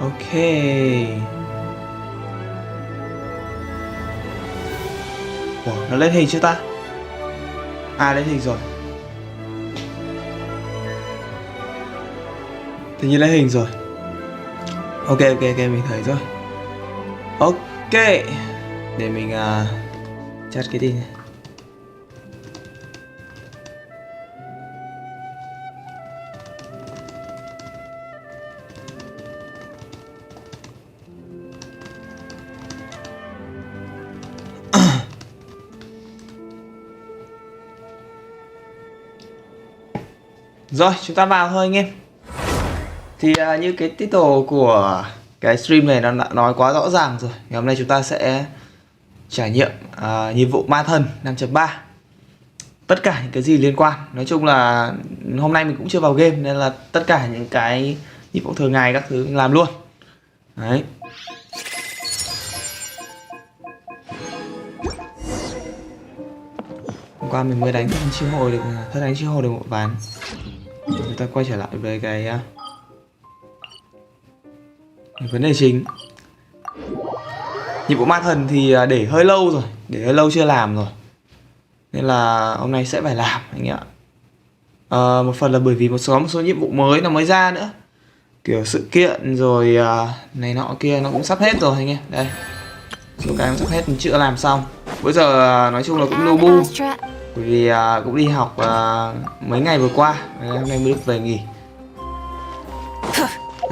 Ok. Ủa, nó lên hình chưa ta? À, lên hình rồi. Tự nhiên lên hình rồi. Ok, mình thấy rồi. Ok. Để mình chat cái tin này. Rồi, chúng ta vào thôi anh em. Thì như cái title của cái stream này nó đã nói quá rõ ràng rồi. Ngày hôm nay chúng ta sẽ trải nghiệm nhiệm vụ ma thần 5.3. Tất cả những cái gì liên quan. Nói chung là hôm nay mình cũng chưa vào game, nên là tất cả những cái nhiệm vụ thường ngày các thứ mình làm luôn. Đấy. Hôm qua mình mới đánh thất đánh chiêu hồi được một ván. Chúng ta quay trở lại với cái vấn đề chính. Nhiệm vụ ma thần thì để hơi lâu rồi, chưa làm rồi, nên là hôm nay sẽ phải làm anh ạ. Một phần là bởi vì một số nhiệm vụ mới nó mới ra nữa, kiểu sự kiện rồi này nọ kia nó cũng sắp hết rồi anh em. Đây, số cái nó sắp hết, mình chưa làm xong. Bây giờ nói chung là cũng lu bu, bởi vì cũng đi học mấy ngày vừa qua, hôm nay mới được về nghỉ.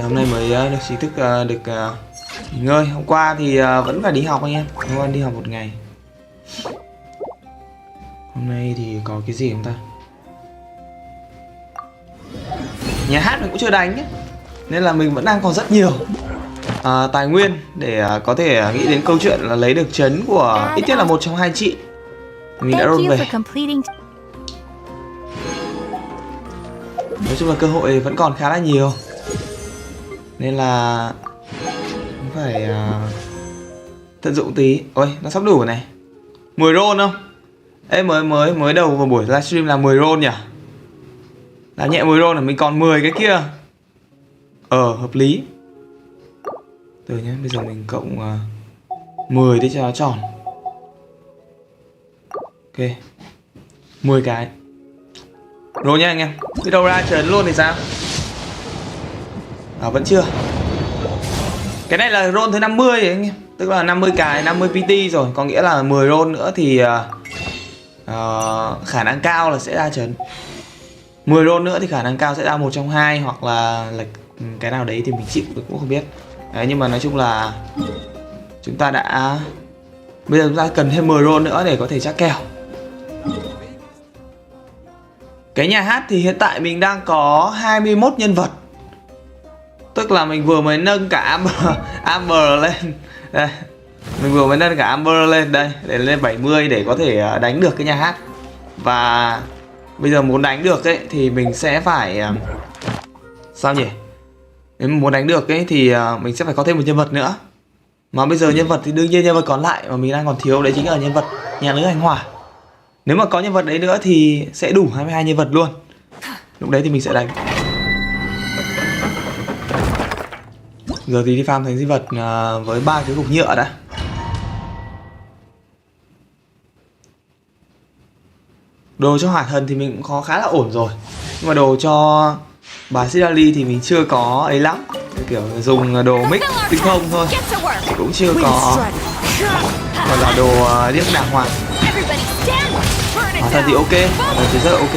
Hôm nay mới được chính thức được nghỉ ngơi. Hôm qua thì vẫn phải đi học anh em. Hôm qua đi học một ngày. Hôm nay thì có cái gì không ta? Nhà hát mình cũng chưa đánh ấy, nên là mình vẫn đang còn rất nhiều tài nguyên để có thể nghĩ đến câu chuyện là lấy được trấn của ít nhất là một trong hai chị. Mình đã roll về. Nói chung là cơ hội vẫn còn khá là nhiều, nên là cũng phải tận dụng tí. Ôi, nó sắp đủ rồi này. 10 roll không? Ê, mới đầu vào buổi livestream là 10 roll nhỉ? Làm nhẹ 10 roll là mình còn 10 cái kia. Hợp lý. Từ nhá, bây giờ mình cộng 10 đi cho nó tròn. Ok, 10 cái. Roll nha anh em. Biết đâu ra trấn luôn thì sao? Vẫn chưa. Cái này là roll thứ 50 rồi anh em. Tức là 50 cái, 50 PT rồi. Có nghĩa là 10 roll nữa thì khả năng cao là sẽ ra trấn. 10 roll nữa thì khả năng cao sẽ ra một trong hai, hoặc là cái nào đấy thì mình chịu, tôi cũng không biết. Đấy, nhưng mà nói chung là chúng ta đã, bây giờ chúng ta cần thêm 10 roll nữa để có thể chắc kèo. Cái nhà hát thì hiện tại mình đang có 21 nhân vật. Tức là mình vừa mới nâng cả Amber lên đây. Mình vừa mới nâng cả Amber lên đây để lên 70 để có thể đánh được cái nhà hát. Và bây giờ muốn đánh được ấy thì mình sẽ phải sao nhỉ? Nếu muốn đánh được ấy thì mình sẽ phải có thêm một nhân vật nữa. Mà bây giờ nhân vật thì đương nhiên nhân vật còn lại mà mình đang còn thiếu đấy chính là nhân vật nhà nữ hành hỏa. Nếu mà có nhân vật đấy nữa thì sẽ đủ 22 nhân vật luôn. Lúc đấy thì mình sẽ đánh. Giờ thì đi farm thành di vật với 3 cái cục nhựa đã. Đồ cho hỏa thần thì mình cũng có khá là ổn rồi. Nhưng mà đồ cho bà Sidali thì mình chưa có ấy lắm. Kiểu dùng đồ mix tinh thông thôi, cũng chưa có gọi là đồ điếc đàng hoàng. Hỏa thần thì ok, hỏa thần thì rất là ok.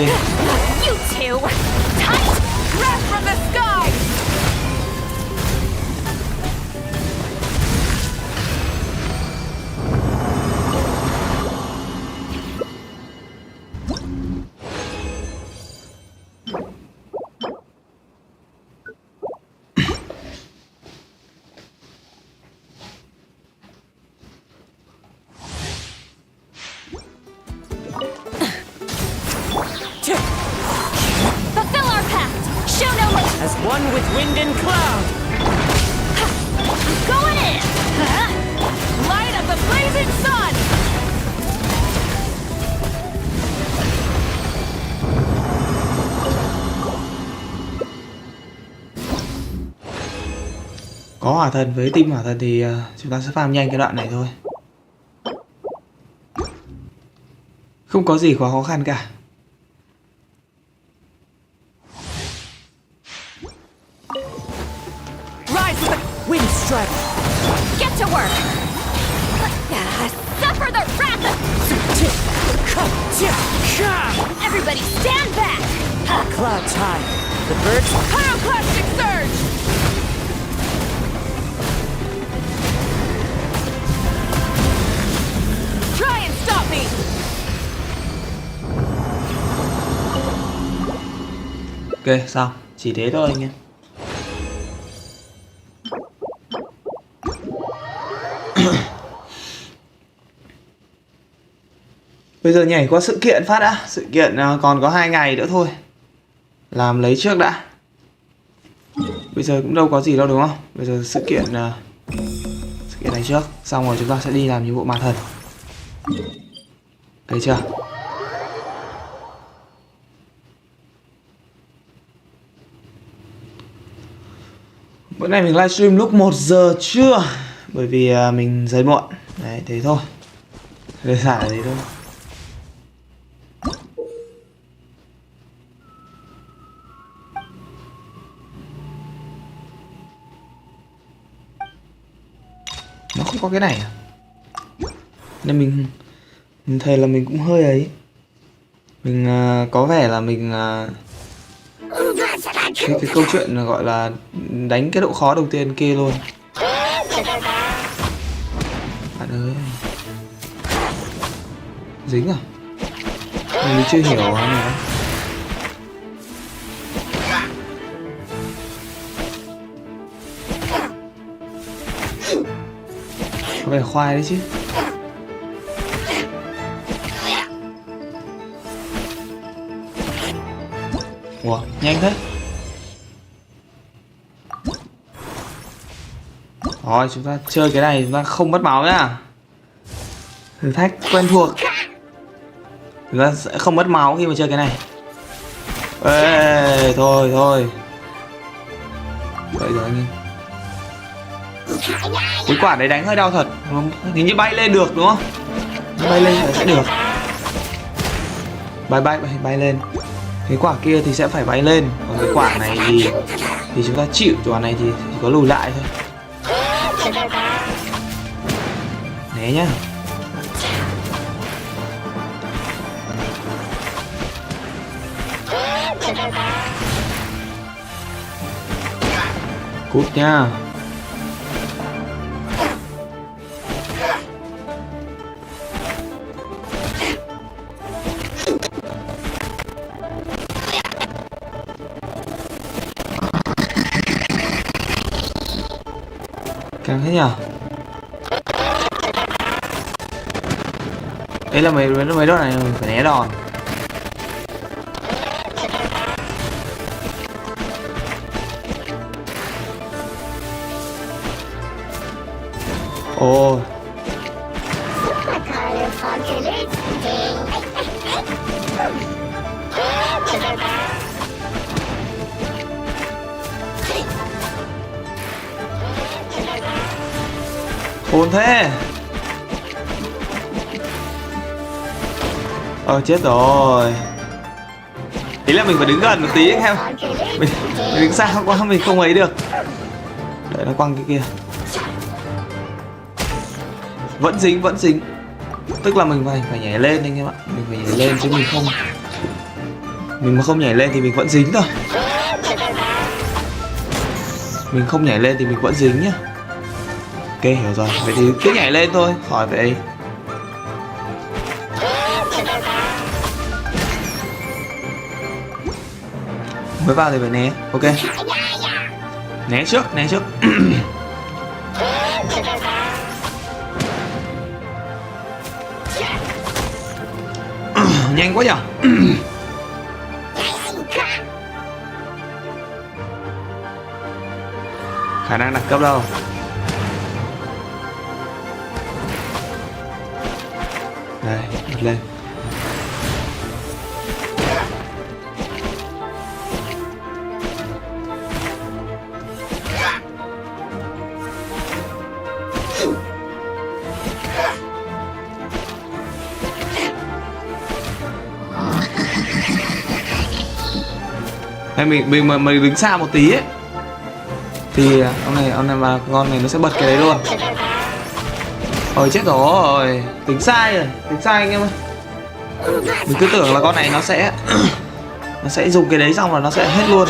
As one with wind and cloud. Going in! Light up the blazing sun! có hỏa thần với tim hỏa thần thì chúng ta sẽ farm nhanh cái đoạn này thôi. Không có gì quá khó khăn cả. Rise with the wind strike. Get to work! Suffer the wrath of... Everybody stand back! Clouds high. The birds. Pyroclastic surge! Try and stop me! Ok, xong. Chỉ thế thôi anh em. Bây giờ nhảy qua sự kiện phát đã. Sự kiện còn có 2 ngày nữa thôi. Làm lấy trước đã. Bây giờ cũng đâu có gì đâu đúng không? Bây giờ sự kiện này trước. Xong rồi chúng ta sẽ đi làm nhiệm vụ ma thần. Thấy chưa? Bữa nay mình livestream lúc 1 giờ trưa. Bởi vì mình dậy muộn. Đấy, thế thôi. Đơn giản là thế thôi. Nó không có cái này à? Nên mình thấy là mình cũng hơi ấy. Mình có vẻ là mình cái câu chuyện gọi là đánh cái độ khó đầu tiên kia luôn. Bạn ơi, dính à? Mình chưa hiểu anh này. Có vẻ khoai đấy chứ. Ủa, nhanh thế. Rồi, chúng ta chơi cái này chúng ta không mất máu nhá. Thử thách quen thuộc. Chúng ta sẽ không mất máu khi mà chơi cái này. Ê, thôi. Vậy rồi anh em. Cái quả đấy đánh hơi đau thật. Hình như bay lên được đúng không? Bay lên thì sẽ được. Bay lên. Cái quả kia thì sẽ phải bay lên. Còn cái quả này thì chúng ta chịu. Quả này thì chỉ có lùi lại thôi. Né nhá. Cút nha. Càng thế nhở? Đấy là mấy đốt này mình phải né đòn. Ồ. Khốn thế. Chết rồi. Ý là mình phải đứng gần một tí anh em. Mình đứng xa quá mình không ấy được. Đợi nó quăng cái kia. Vẫn dính. Tức là mình phải nhảy lên anh em ạ. Mình phải nhảy lên chứ mình mà không nhảy lên thì mình vẫn dính thôi. Mình không nhảy lên thì mình vẫn dính nhá. Ok, hiểu rồi. Vậy thì cứ nhảy lên thôi, khỏi vậy. Mới vào thì phải né. Ok. Né trước. Nhanh quá nhở. Khả năng đặt cấp đâu. Đây, bật lên. Hay mình đứng xa một tí ấy thì con này nó sẽ bật cái đấy luôn. Ôi chết rồi, tính sai anh em ơi. Mình cứ tưởng là con này nó sẽ nó sẽ dùng cái đấy xong là nó sẽ hết luôn.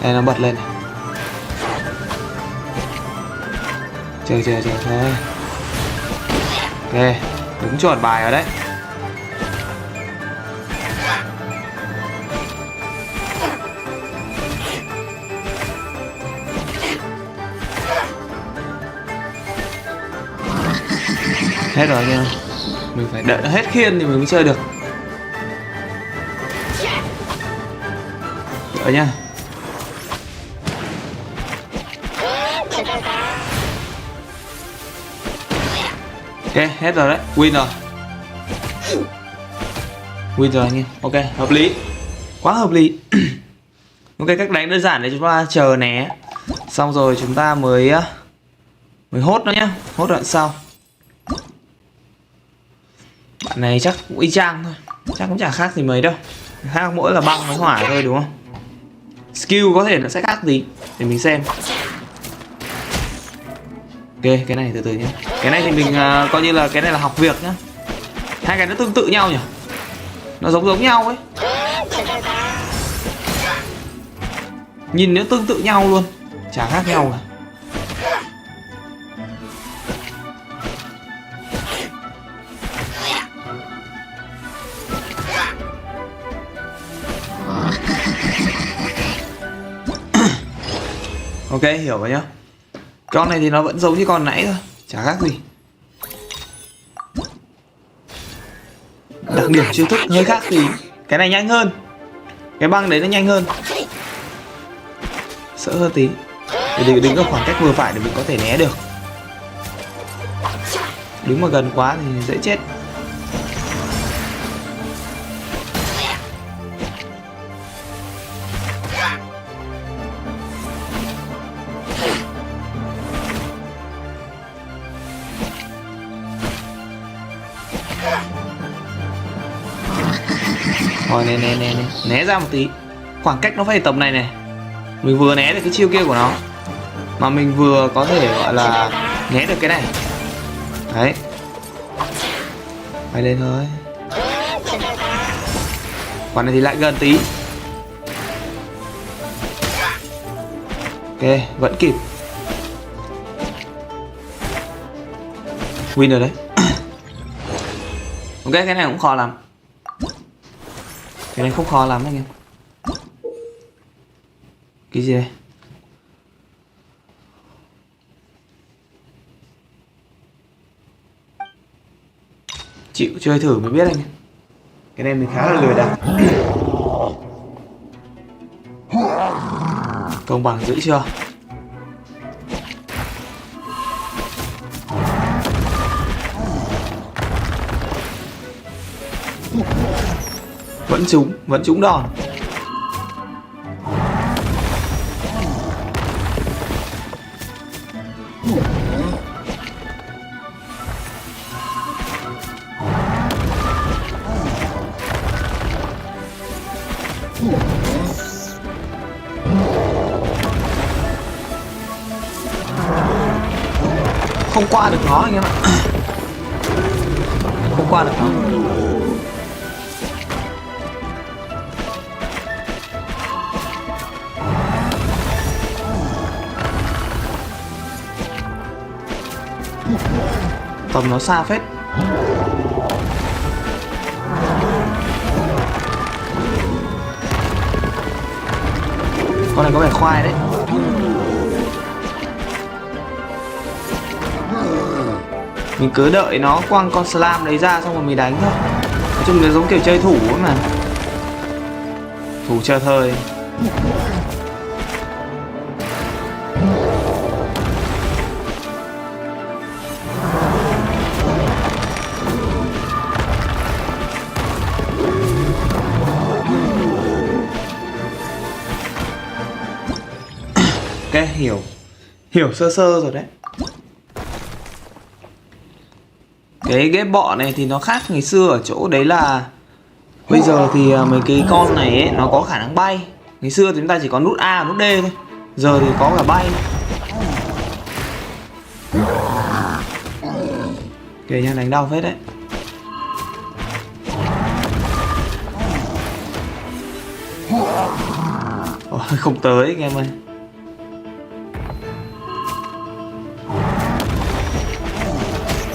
Đây nó bật lên này. Chờ thôi. Ok, đúng chuẩn bài rồi đấy. Hết rồi anh em. Mình phải đợi nó hết khiên thì mình mới chơi được. Đợi nhá. Ok, hết rồi đấy, win rồi. Win rồi anh em. Ok, hợp lý. Quá hợp lý. Ok, cách đánh đơn giản để chúng ta chờ né. Xong rồi chúng ta mới hốt nó nhá. Hốt đoạn sau. Bạn này chắc cũng y chang thôi. Chắc cũng chả khác gì mấy đâu. Khác mỗi là băng với hỏa thôi đúng không? Skill có thể nó sẽ khác gì để mình xem. Ok, cái này từ từ nhé. Cái này thì mình coi như là cái này là học việc nhá. Hai cái nó tương tự nhau nhỉ? Nó giống nhau ấy. Nhìn nó tương tự nhau luôn, chả khác nhau cả. Ok, hiểu rồi nhá. Con này thì nó vẫn giống như con nãy thôi, chả khác gì. Đặc điểm chiêu thức hơi khác thì cái này nhanh hơn. Cái băng đấy nó nhanh hơn, sợ hơn tí. Để đứng ở khoảng cách vừa phải để mình có thể né được. Đứng mà gần quá thì dễ chết. Rồi né ra một tí. Khoảng cách nó phải tầm này này. Mình vừa né được cái chiêu kia của nó, mà mình vừa có thể gọi là né được cái này. Đấy. Bay lên thôi. Quả này thì lại gần tí. Ok, vẫn kịp. Win rồi đấy. Ok, cái này cũng khó lắm. Cái này không khó lắm anh em. Cái gì đây? Chịu chơi thử mới biết anh em. Cái này mình khá là lười đảo. Công bằng dữ chưa? Vẫn trúng đòn. Không qua được nó anh em ạ. Không qua được nó. Tầm nó xa phết. Con này có vẻ khoai đấy. Mình cứ đợi nó quăng con slam đấy ra xong rồi mình đánh thôi. Nói chung là giống kiểu chơi thủ ấy mà. Thủ chờ thời. Ok, hiểu sơ sơ rồi đấy. Cái ghép bọ này thì nó khác ngày xưa ở chỗ đấy là Bây giờ thì mấy cái con này ấy, nó có khả năng bay. Ngày xưa thì chúng ta chỉ có nút A và nút D thôi. Giờ thì có cả bay. Kìa nha, đánh đau phết đấy. Ôi, không tới anh em ơi.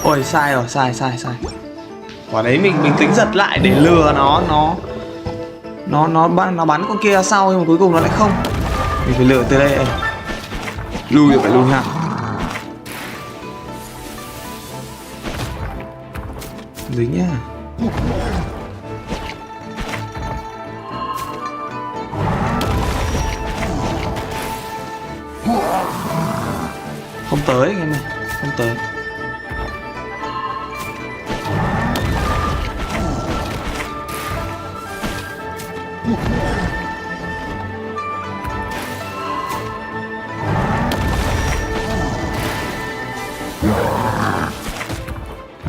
Ôi sai rồi, sai. Quả đấy mình tính giật lại để lừa nó bắn con kia ra sau, nhưng mà cuối cùng nó lại không. Mình phải lừa từ đây. Lui được phải lui ha. Dính nhá. Không tới anh em ơi, không tới.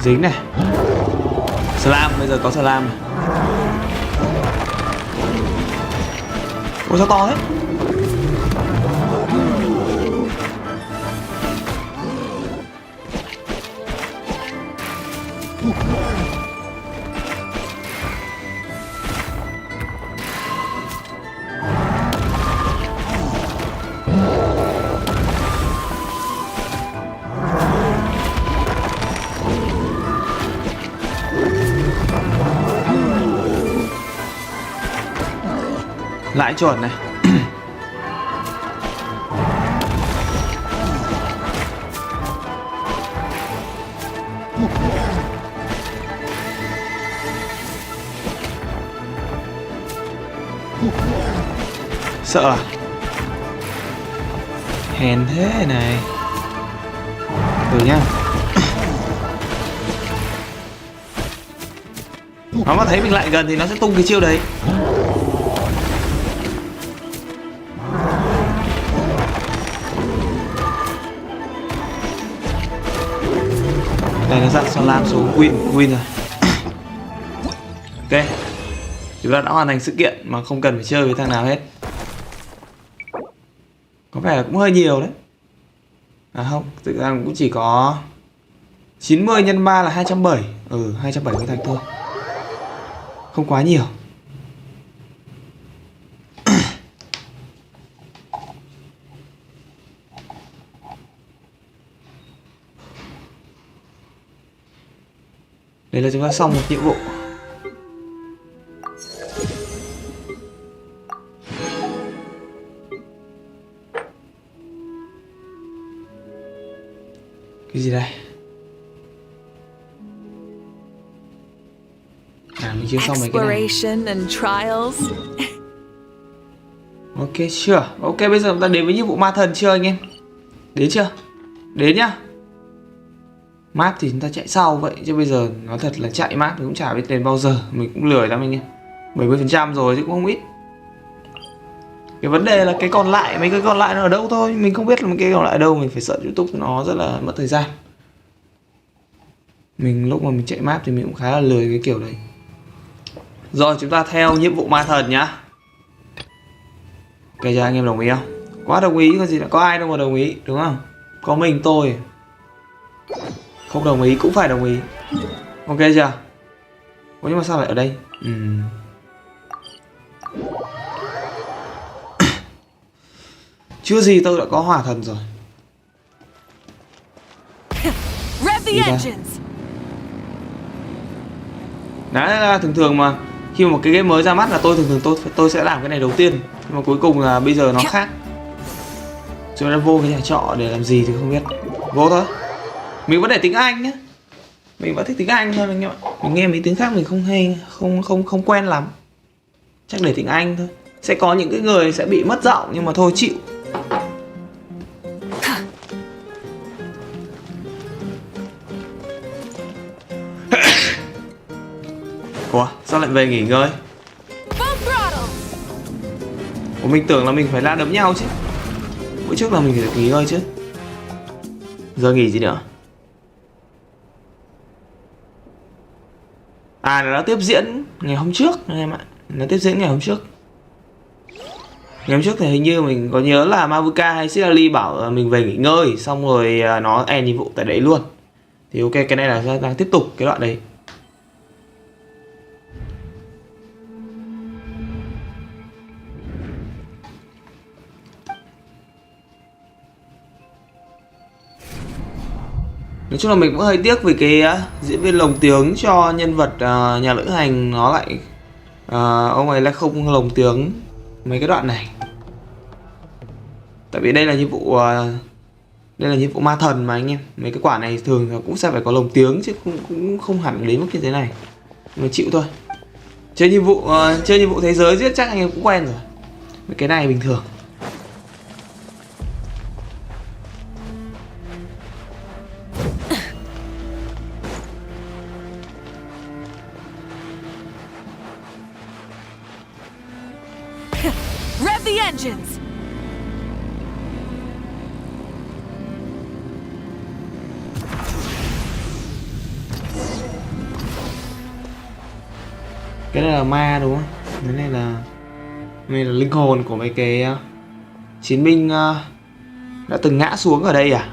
Dính này. Slam, bây giờ có slam này. Ôi sao to thế? Lại chuẩn này. Sợ à? Hèn thế này. Từ nhá. Nó mà thấy mình lại gần thì nó sẽ tung cái chiêu đấy. Đây nó dặn sao làm xuống win rồi. Ok, chúng ta đã hoàn thành sự kiện mà không cần phải chơi với thằng nào hết. Có vẻ là cũng hơi nhiều đấy. À không, thực ra cũng chỉ có 90 x 3 là 270. 270 thạch thôi. Không quá nhiều. Đây là chúng ta xong một nhiệm vụ. Cái gì đây? Mình chưa xong mấy cái này. Exploration and trials. Ok chưa? Ok, bây giờ chúng ta đến với nhiệm vụ ma thần chưa anh em? Đến chưa? Đến nhá. Map thì chúng ta chạy sau vậy, chứ bây giờ nói thật là chạy map thì cũng chả biết đến bao giờ. Mình cũng lười lắm anh em. 70% rồi chứ cũng không ít. Cái vấn đề là cái còn lại, mấy cái còn lại nó ở đâu thôi. Mình không biết là cái còn lại ở đâu. Mình phải search YouTube, nó rất là mất thời gian. Mình lúc mà mình chạy map thì mình cũng khá là lười cái kiểu đấy. Rồi, chúng ta theo nhiệm vụ ma thần nhá. Ok chưa, anh em đồng ý không? Quá đồng ý, có gì đã có ai đâu mà đồng ý, đúng không? Có mình tôi. Không đồng ý cũng phải đồng ý. Ok chưa? Ủa nhưng mà sao lại ở đây? Chưa gì tôi đã có hỏa thần rồi. Rev the engines. Đấy là thường mà khi mà một cái game mới ra mắt là tôi sẽ làm cái này đầu tiên. Nhưng mà cuối cùng là bây giờ nó khác. Chúng ta vô cái nhà trọ để làm gì thì không biết. Vô thôi. Mình vẫn để tiếng Anh nhé. Mình vẫn thích tiếng Anh thôi anh em ạ. Mình nghe mấy tiếng khác mình không quen lắm. Chắc để tiếng Anh thôi. Sẽ có những cái người sẽ bị mất giọng nhưng mà thôi chịu. Ủa sao lại về nghỉ ngơi? Ủa mình tưởng là mình phải la đấm nhau chứ. Bữa trước là mình phải nghỉ ngơi chứ. Giờ nghỉ gì nữa? À, nó tiếp diễn ngày hôm trước anh em ạ. Nó tiếp diễn ngày hôm trước. Ngày hôm trước thì hình như mình có nhớ là Mavuka hay Shirley bảo mình về nghỉ ngơi, xong rồi nó end nhiệm vụ tại đấy luôn. Thì ok, cái này là đang tiếp tục cái đoạn đấy. Nói chung là mình cũng hơi tiếc vì cái diễn viên lồng tiếng cho nhân vật nhà lữ hành nó lại ông ấy lại không lồng tiếng mấy cái đoạn này. Tại vì đây là nhiệm vụ ma thần mà anh em. Mấy cái quả này thường cũng sẽ phải có lồng tiếng chứ cũng không hẳn đến mức như thế này. Mà chịu thôi. Chơi nhiệm vụ thế giới giết chắc anh em cũng quen rồi. Mấy cái này bình thường. Rev the engines! Cái này là ma đúng không? Cái này là linh hồn của mấy cái chiến binh đã từng ngã xuống ở đây à?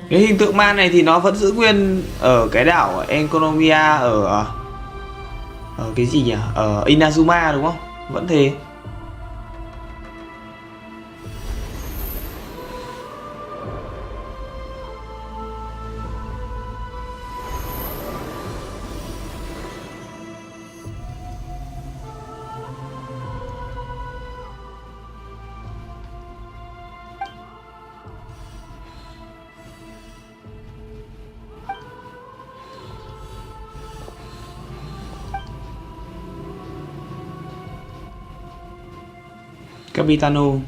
Cái hình tượng ma này thì nó vẫn giữ nguyên ở cái đảo Enkonomiya ở cái gì nhỉ? Ở Inazuma đúng không? Vẫn thế. Capitano.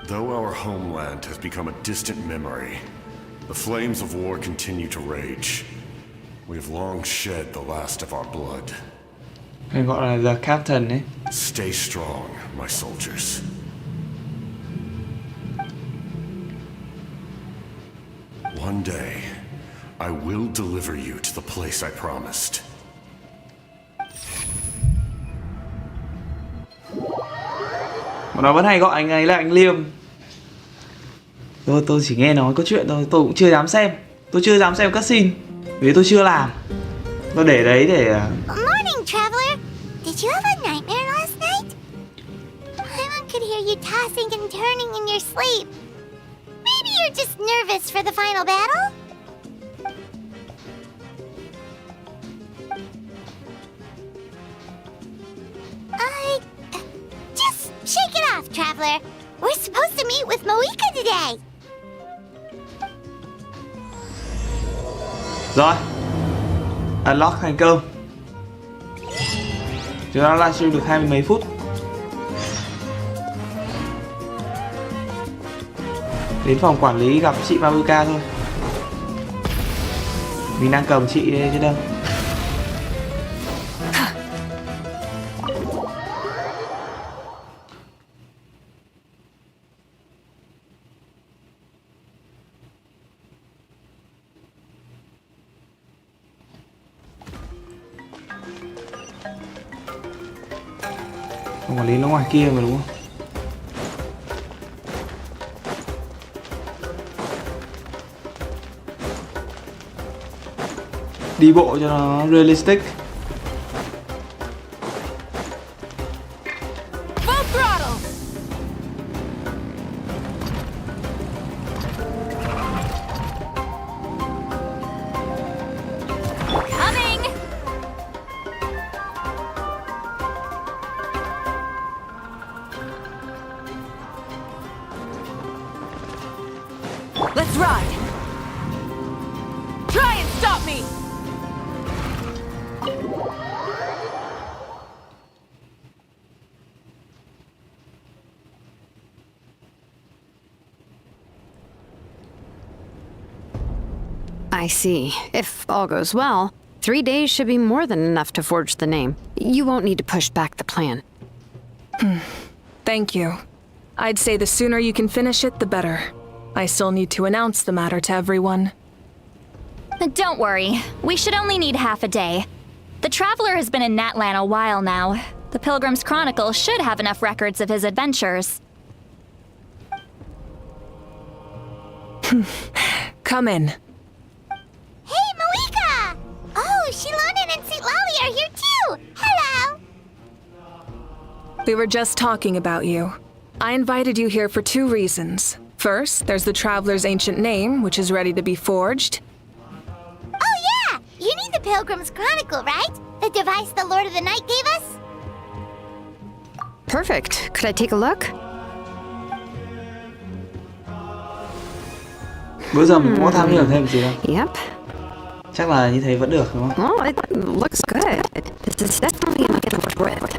Though our homeland has become a distant memory, the flames of war continue to rage. We have long shed the last of our blood. Hay gọi là The Captain ấy. Stay strong, my soldiers. One day, I will deliver you to the place I promised. Nó vẫn hay gọi anh ấy là anh Liêm. Tôi chỉ nghe nói có chuyện thôi, tôi cũng chưa dám xem. Tôi chưa dám xem cutscene vì tôi chưa làm. Tôi để đấy để Morning, traveler. Did you have a nightmare last night? I could hear you tossing and turning in your sleep. Maybe you're just nervous for the final battle? Just shake it off, traveler. We're supposed to meet with Moika today. Rồi, unlock thành công. Chúng ta livestream được 20 mấy phút. Đến phòng quản lý gặp chị Mabuka thôi. Mình đang cầm chị đây chứ đâu. Phòng quản lý nó ngoài kia mà đúng không? Đi bộ cho nó realistic. Full throttle! Coming! Let's ride! Try and stop me! I see. If all goes well, 3 days should be more than enough to forge the name. You won't need to push back the plan. Thank you. I'd say the sooner you can finish it, the better. I still need to announce the matter to everyone. Don't worry. We should only need half a day. The Traveler has been in Natlan a while now. The Pilgrim's Chronicle should have enough records of his adventures. Come in. Hey, Moika! Oh, Shilonen and St. Lolly are here too! Hello! We were just talking about you. I invited you here for 2 reasons. First, there's the Traveler's ancient name, which is ready to be forged. Oh yeah! You need the Pilgrim's Chronicle, right? The device the Lord of the Night gave us? Perfect. Could I take a look? Bữa giờ mình cũng có tham hiểu thêm gì đâu. Yep. Chắc là như thế vẫn được đúng không? Well, it looks good. This is definitely a good work.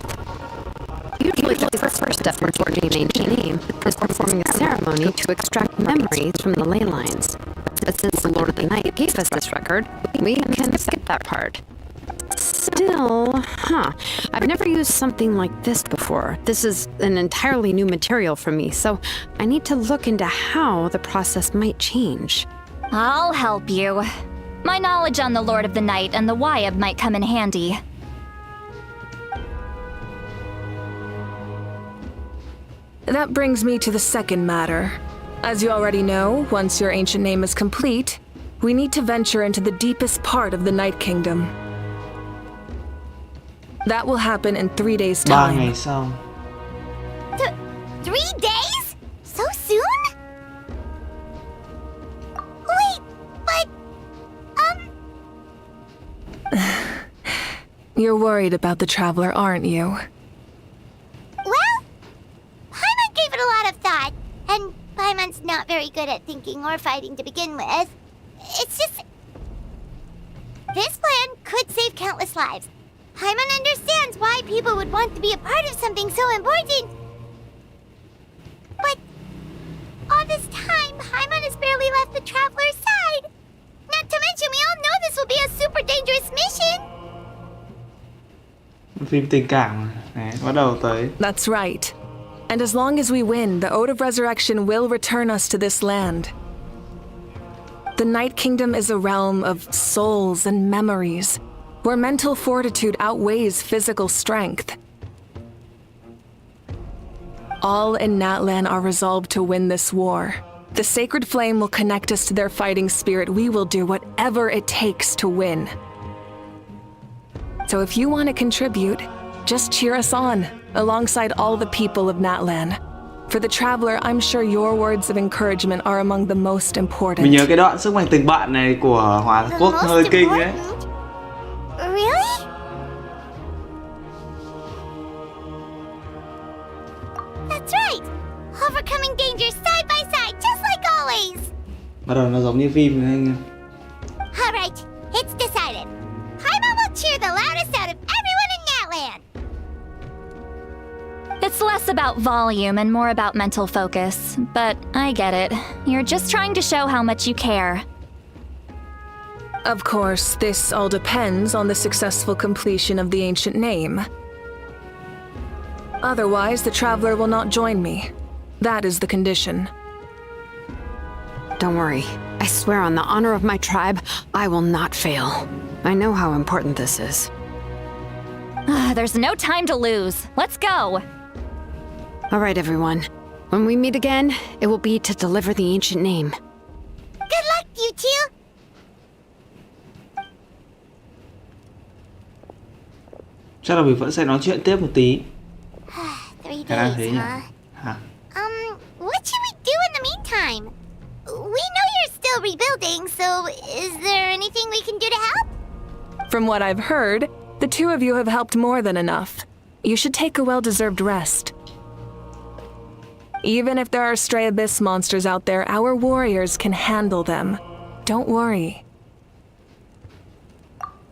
Usually the first step in forging an ancient name is performing a ceremony to extract memories from the ley lines. But since the Lord of the Night gave us this record, we can skip that part. Still, I've never used something like this before. This is an entirely new material for me, so I need to look into how the process might change. I'll help you. My knowledge on the Lord of the Night and the Wyab might come in handy. That brings me to the second matter. As you already know, once your ancient name is complete, we need to venture into the deepest part of the Night Kingdom. That will happen in 3 days' 3 time. ngày sau. 3 days? So soon? Wait, but... You're worried about the Traveler, aren't you? Well, Paimon gave it a lot of thought, and Paimon's not very good at thinking or fighting to begin with. It's just... This plan could save countless lives. Paimon understands why people would want to be a part of something so important. But all this time, Paimon has barely left the Traveler's side. Not to mention, we all know this will be a super dangerous mission. Phim tình cảm này, bắt đầu tới. That's right. And as long as we win, the Ode of Resurrection will return us to this land. The Night Kingdom is a realm of souls and memories, where mental fortitude outweighs physical strength. All in Natlan are resolved to win this war. The sacred flame will connect us to their fighting spirit. We will do whatever it takes to win. So if you want to contribute, just cheer us on, alongside all the people of Natlan. For the Traveler, I'm sure your words of encouragement are among the most important. Mình nhớ cái đoạn sức mạnh tình bạn này của Hòa Quốc The hơi most kinh ấy. important? Really? That's right! Overcoming danger side by side, just like always! Bắt đầu nó giống như phim này anh em. Alright, it's decided. Paimon will cheer the loudest out of everyone in Natlan! It's less about volume and more about mental focus, but I get it. You're just trying to show how much you care. Of course, this all depends on the successful completion of the ancient name. Otherwise, the Traveler will not join me. That is the condition. Don't worry. I swear on the honor of my tribe, I will not fail. I know how important this is. There's no time to lose. Let's go! All right, everyone. When we meet again, it will be to deliver the ancient name. Good luck, you two! Chắc là mình vẫn sẽ nói chuyện tiếp một tí. 3 Cái đang days, thế nhỉ? huh? Hả? What should we do in the meantime? We know you're still rebuilding, so is there anything we can do to help? From what I've heard, the 2 of you have helped more than enough. You should take a well-deserved rest. Even if there are stray abyss monsters out there, our warriors can handle them. Don't worry.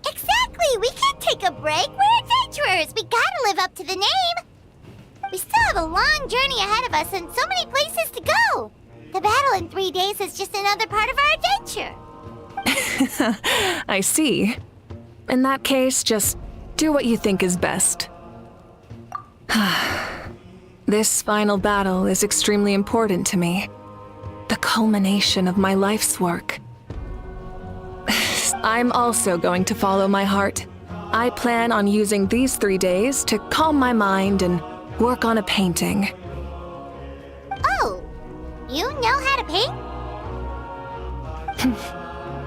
Exactly! We can't take a break. We're adventurers. We gotta live up to the name. We still have a long journey ahead of us and so many places to go. The battle in 3 days is just another part of our adventure. I see. In that case, just do what you think is best. This final battle is extremely important to me. the culmination of my life's work. I'm also going to follow my heart. I plan on using these 3 days to calm my mind and work on a painting. Oh, you know how to paint?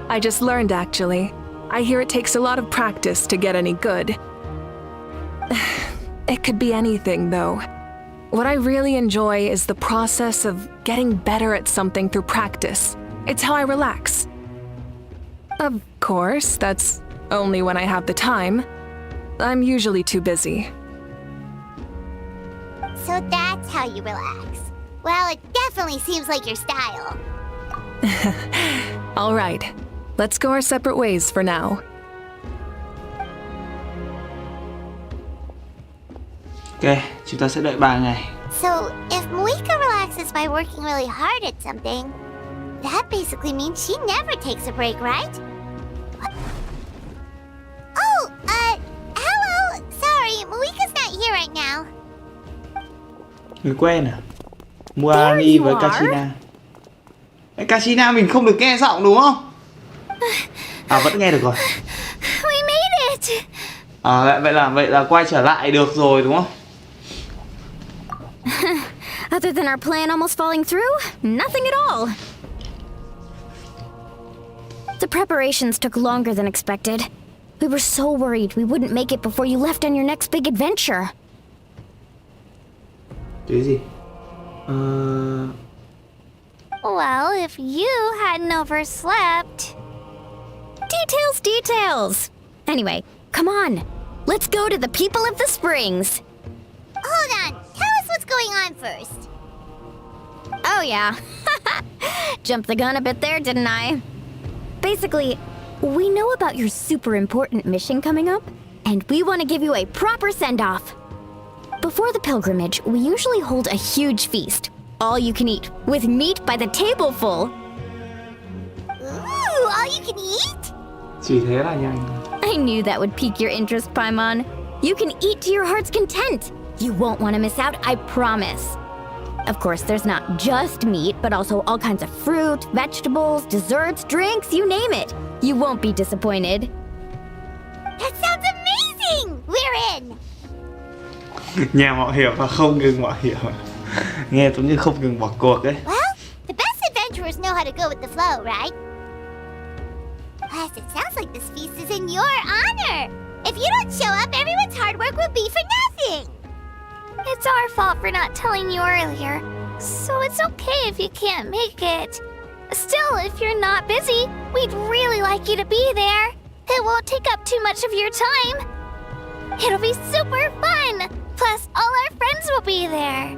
I just learned, actually. I hear it takes a lot of practice to get any good. It could be anything, though. What I really enjoy is the process of getting better at something through practice. It's how I relax. Of course, that's only when I have the time. I'm usually too busy. So that's how you relax. Well, it definitely seems like your style. All right, let's go our separate ways for now. Ok, chúng ta sẽ đợi 3 ngày. So, if Moika relaxes by working really hard at something, that basically means she never takes a break, right? Oh, hello! Sorry, Moika's not here right now. Người quen à? Mua There đi you với are. Kachina. Ê, Kachina mình không được nghe giọng đúng không? À vẫn nghe được rồi. We made it! À vậy là quay trở lại được rồi đúng không? Other than our plan almost falling through, nothing at all. The preparations took longer than expected. We were so worried we wouldn't make it before you left on your next big adventure. Cái gì? Well, if you hadn't overslept... Details! Anyway, come on. Let's go to the people of the springs. Hold on, tell us what's going on first. Oh yeah. Jumped the gun a bit there, didn't I? Basically, we know about your super important mission coming up, and we want to give you a proper send-off. Before the pilgrimage, we usually hold a huge feast, all you can eat, with meat by the tableful. Ooh, all you can eat? Chỉ thế là nhanh. I knew that would pique your interest, Paimon. You can eat to your heart's content. You won't want to miss out, I promise. Of course, there's not just meat, but also all kinds of fruit, vegetables, desserts, drinks, you name it. You won't be disappointed. That sounds amazing! We're in! Nhà mạo hiểm và không ngừng mạo hiểm. Nghe giống như không ngừng bỏ cuộc ấy. Well, the best adventurers know how to go with the flow, right? Plus, it sounds like this feast is in your honor. If you don't show up, everyone's hard work will be for nothing. It's our fault for not telling you earlier, so it's okay if you can't make it. Still, if you're not busy, we'd really like you to be there. It won't take up too much of your time. It'll be super fun. Plus, all our friends will be there.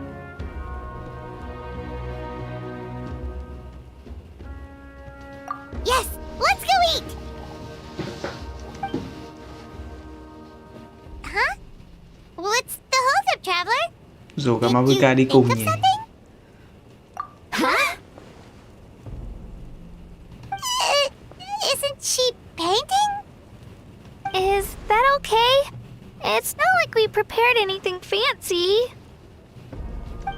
Yes, let's go eat! Huh? What's the hold-up, traveler? Rủ cả Did Mabuka you đi think cùng of nhỉ? something? Huh? Isn't she painting? Is that okay? It's not like we prepared anything fancy.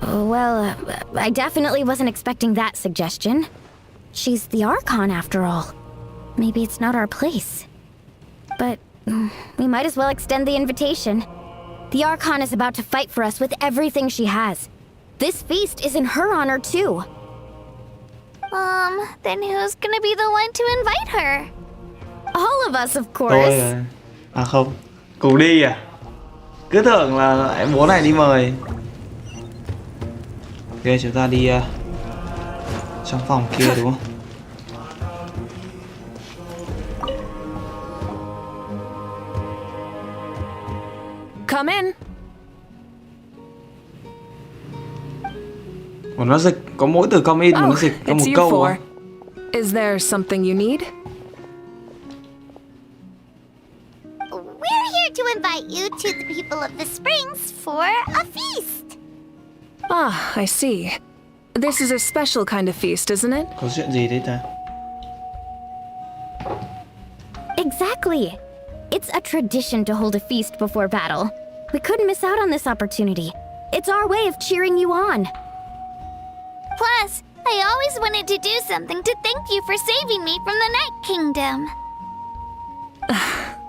Well, I definitely wasn't expecting that suggestion. She's the Archon, after all. Maybe it's not our place. But we might as well extend the invitation. The Archon is about to fight for us with everything she has. This feast is in her honor, too. Then who's gonna be the one to invite her? All of us, of Tôi course. à? À không, cùng đi à? Cứ tưởng là em bố này đi mời. Ok, chúng ta đi trong phòng kia đúng không? Come in. Mà nó dịch có mỗi từ come in mà nó Oh, dịch có một it's you câu four. à? Is there something you need? We're here to invite you to the people of the springs for a feast. Ah, I see. This is a special kind of feast, isn't it? Có chuyện gì đấy ta? Exactly. It's a tradition to hold a feast before battle. We couldn't miss out on this opportunity. It's our way of cheering you on. Plus, I always wanted to do something to thank you for saving me from the Night Kingdom.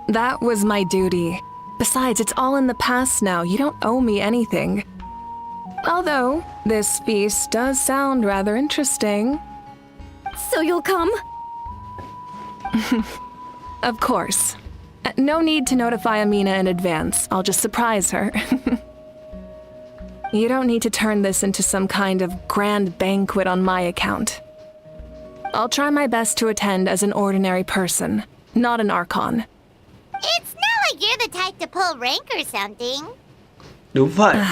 That was my duty. Besides, it's all in the past now. You don't owe me anything. Although, this feast does sound rather interesting. So you'll come? Of course. No need to notify Amina in advance. I'll just surprise her. You don't need to turn this into some kind of grand banquet on my account. I'll try my best to attend as an ordinary person, not an Archon. It's not like you're the type to pull rank or something. Đúng vậy.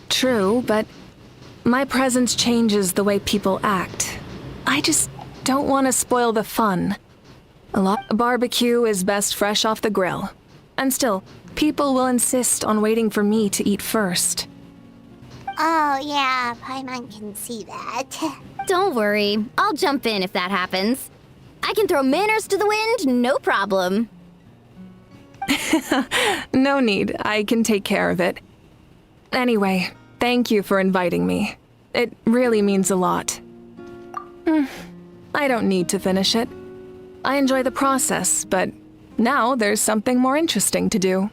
True, but my presence changes the way people act. I just don't want to spoil the fun. A barbecue is best fresh off the grill. And still, people will insist on waiting for me to eat first. Oh, yeah, Paimon can see that. Don't worry. I'll jump in if that happens. I can throw manners to the wind, no problem. No need. I can take care of it. Anyway, thank you for inviting me. It really means a lot. I don't need to finish it. I enjoy the process, but now there's something more interesting to do.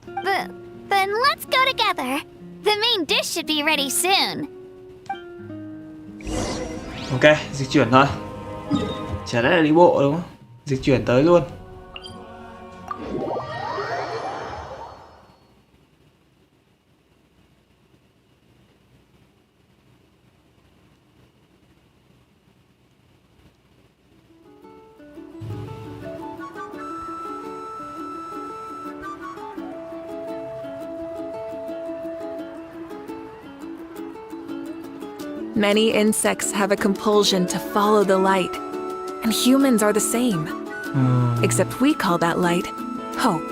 Then let's go together. The main dish should be ready soon. Ok, dịch chuyển thôi. Chả lẽ là đi bộ đúng không? Dịch chuyển tới luôn. Many insects have a compulsion to follow the light, and humans are the same. Except we call that light hope.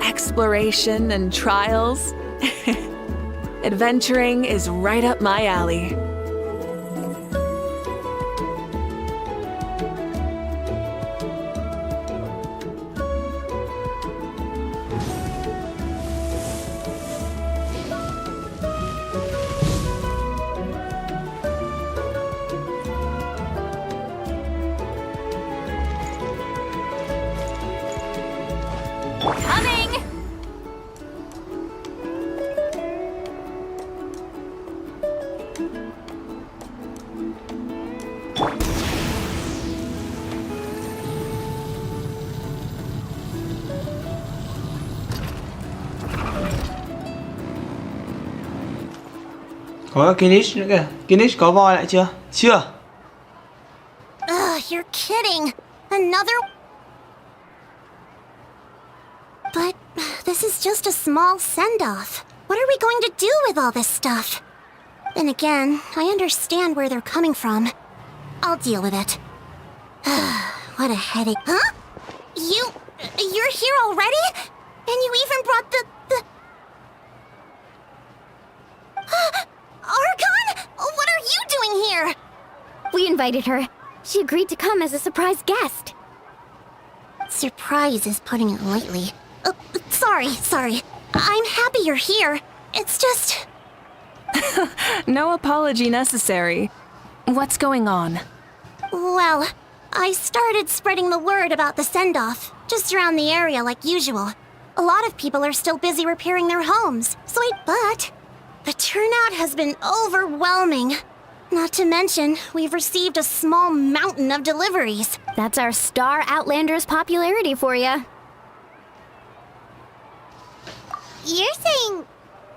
Exploration and trials. Adventuring is right up my alley. Coming! Có Kinish nữa kìa. Kinish có voi lại chưa? Chưa. Ugh, you're kidding. Another... But this is just a small send-off. What are we going to do with all this stuff? Then again, I understand where they're coming from. I'll deal with it. What a headache. Huh? You're here already? And you even brought the... Archon? What are you doing here? We invited her. She agreed to come as a surprise guest. Surprise is putting it lightly. Sorry. I'm happy you're here. It's just... No apology necessary. What's going on? Well, I started spreading the word about the send-off, just around the area like usual. A lot of people are still busy repairing their homes, but the turnout has been overwhelming. Not to mention, we've received a small mountain of deliveries. That's our Star Outlander's popularity for ya. You're saying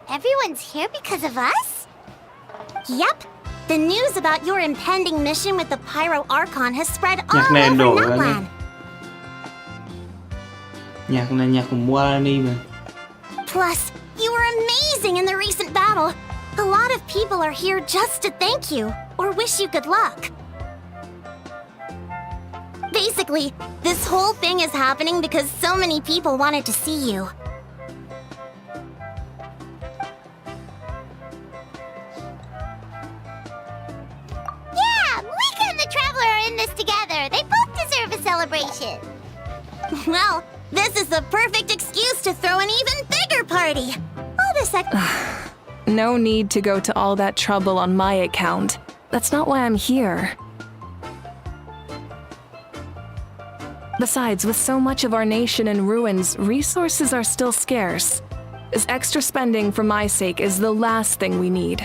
everyone's here because of us? Yep. The news about your impending mission with the Pyro Archon has spread all này over đổ ra đi. Nutland. Nhạc này nhạc của Moani mà. Plus, you were amazing in the recent battle. A lot of people are here just to thank you, or wish you good luck. Basically, this whole thing is happening because so many people wanted to see you. Yeah, Mika and the Traveler are in this together. They both deserve a celebration. Well, this is the perfect excuse to throw an even bigger party. All this No need to go to all that trouble on my account. That's not why I'm here. Besides, with so much of our nation in ruins, resources are still scarce. This extra spending for my sake is the last thing we need.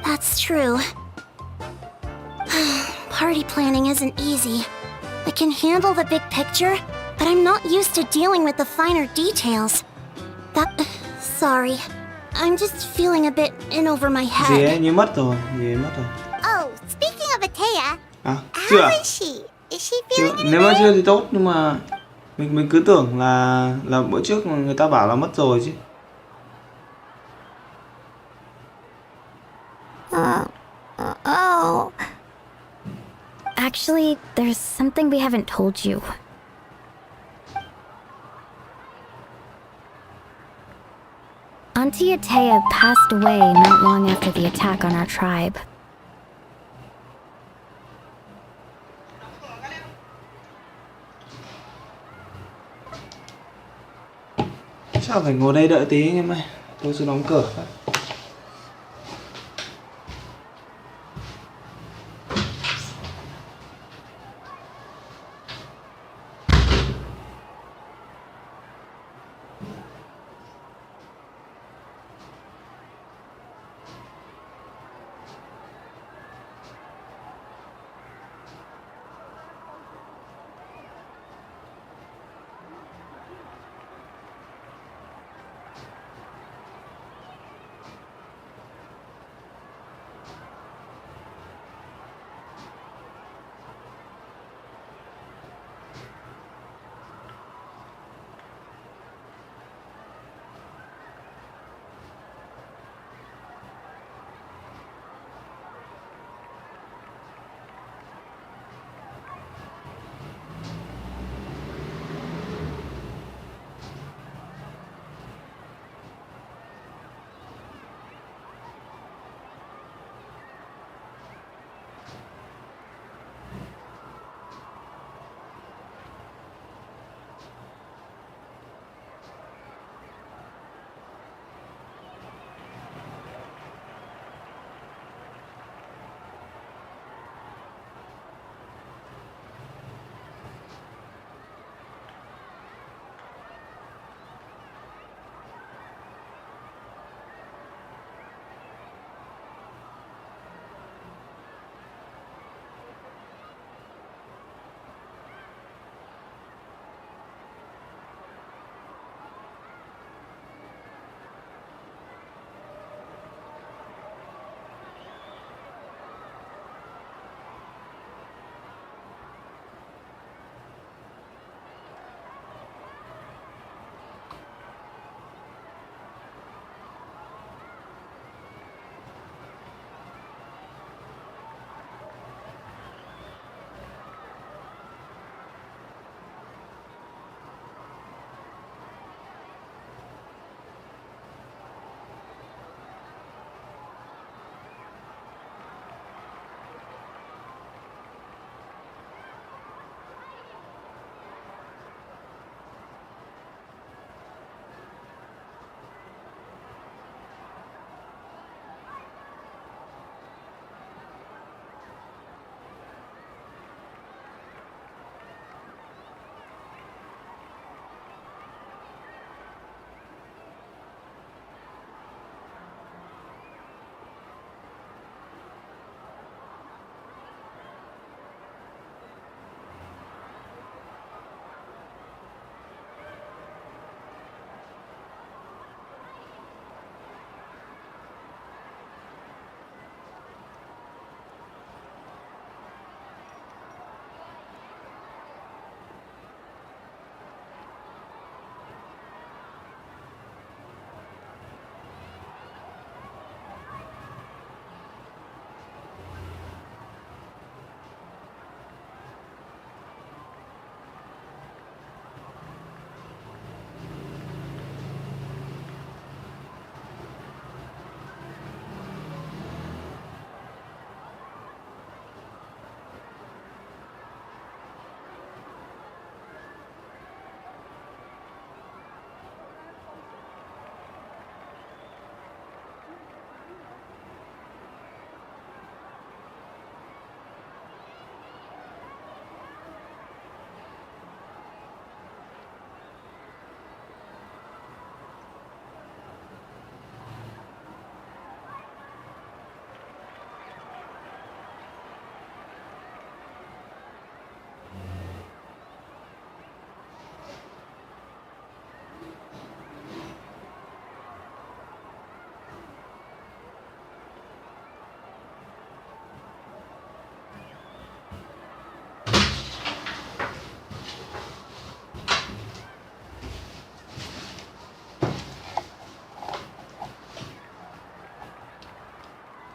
That's true. Party planning isn't easy. I can handle the big picture, but I'm not used to dealing with the finer details. Sorry. I'm just feeling a bit in over my Gì head. ấy, như mất rồi, gì ấy mất rồi. Oh, speaking of Atea, À, chưa à? how is she? Is she Chưa. feeling any Nếu mà better? chưa thì tốt, nhưng mà mình cứ tưởng là bữa trước mà người ta bảo là mất rồi chứ. Oh. Actually, there's something we haven't told you. Auntie Atea passed away not long after the attack on our tribe. Chắc phải ngồi đây đợi tí anh em ơi. Tôi sẽ đóng cửa.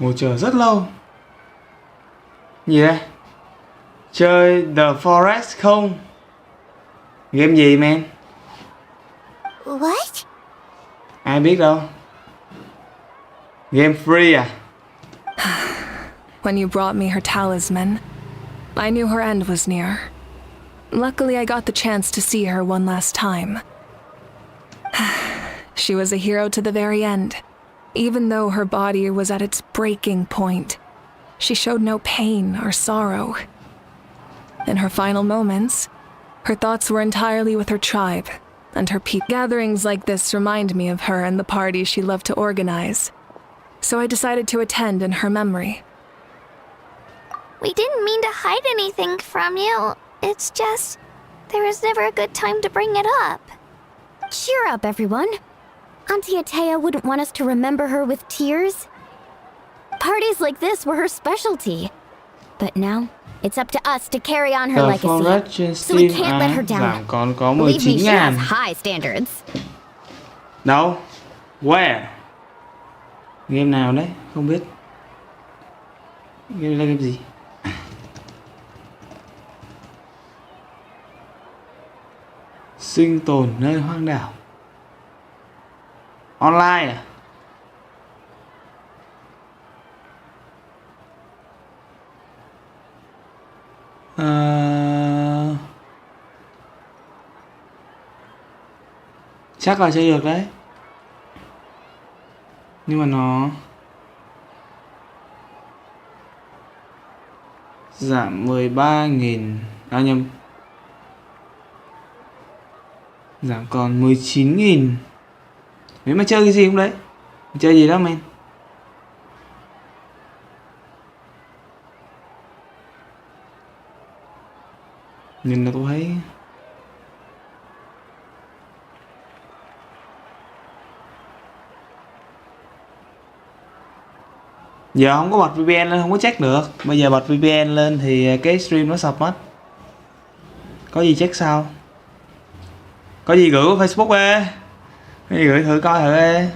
Ngồi chờ rất lâu. Gì đây? Chơi The Forest không? Game gì man? What? Ai biết đâu. Game free à? When you brought me her talisman, I knew her end was near. Luckily, I got the chance to see her one last time. She was a hero to the very end. Even though her body was at its breaking point, she showed no pain or sorrow. In her final moments, her thoughts were entirely with her tribe and her people. Gatherings like this remind me of her and the parties she loved to organize. So I decided to attend in her memory. We didn't mean to hide anything from you. It's just, there was never a good time to bring it up. Cheer up, everyone. Auntie Atea wouldn't want us to remember her with tears. Parties like this were her specialty. But now, it's up to us to carry on her The legacy. Forest So we can't let her giảm down. còn có Believe me, she 19.000. has high standards. Đâu? Where? Game nào đấy? Không biết. Game là game gì? Sinh tồn nơi hoang đảo. Online à? Chắc là chơi được đấy. Nhưng mà nó giảm 13.000. À nhầm. Giảm còn 19.000. Nếu mà chơi cái gì không đấy? Chơi gì đó men? Nhìn là tôi thấy giờ không có bật VPN lên, không có check được. Bây giờ bật VPN lên thì cái stream nó sập mất. Có gì check sao? Có gì gửi qua Facebook ê. Có gì gửi thử coi thử ê.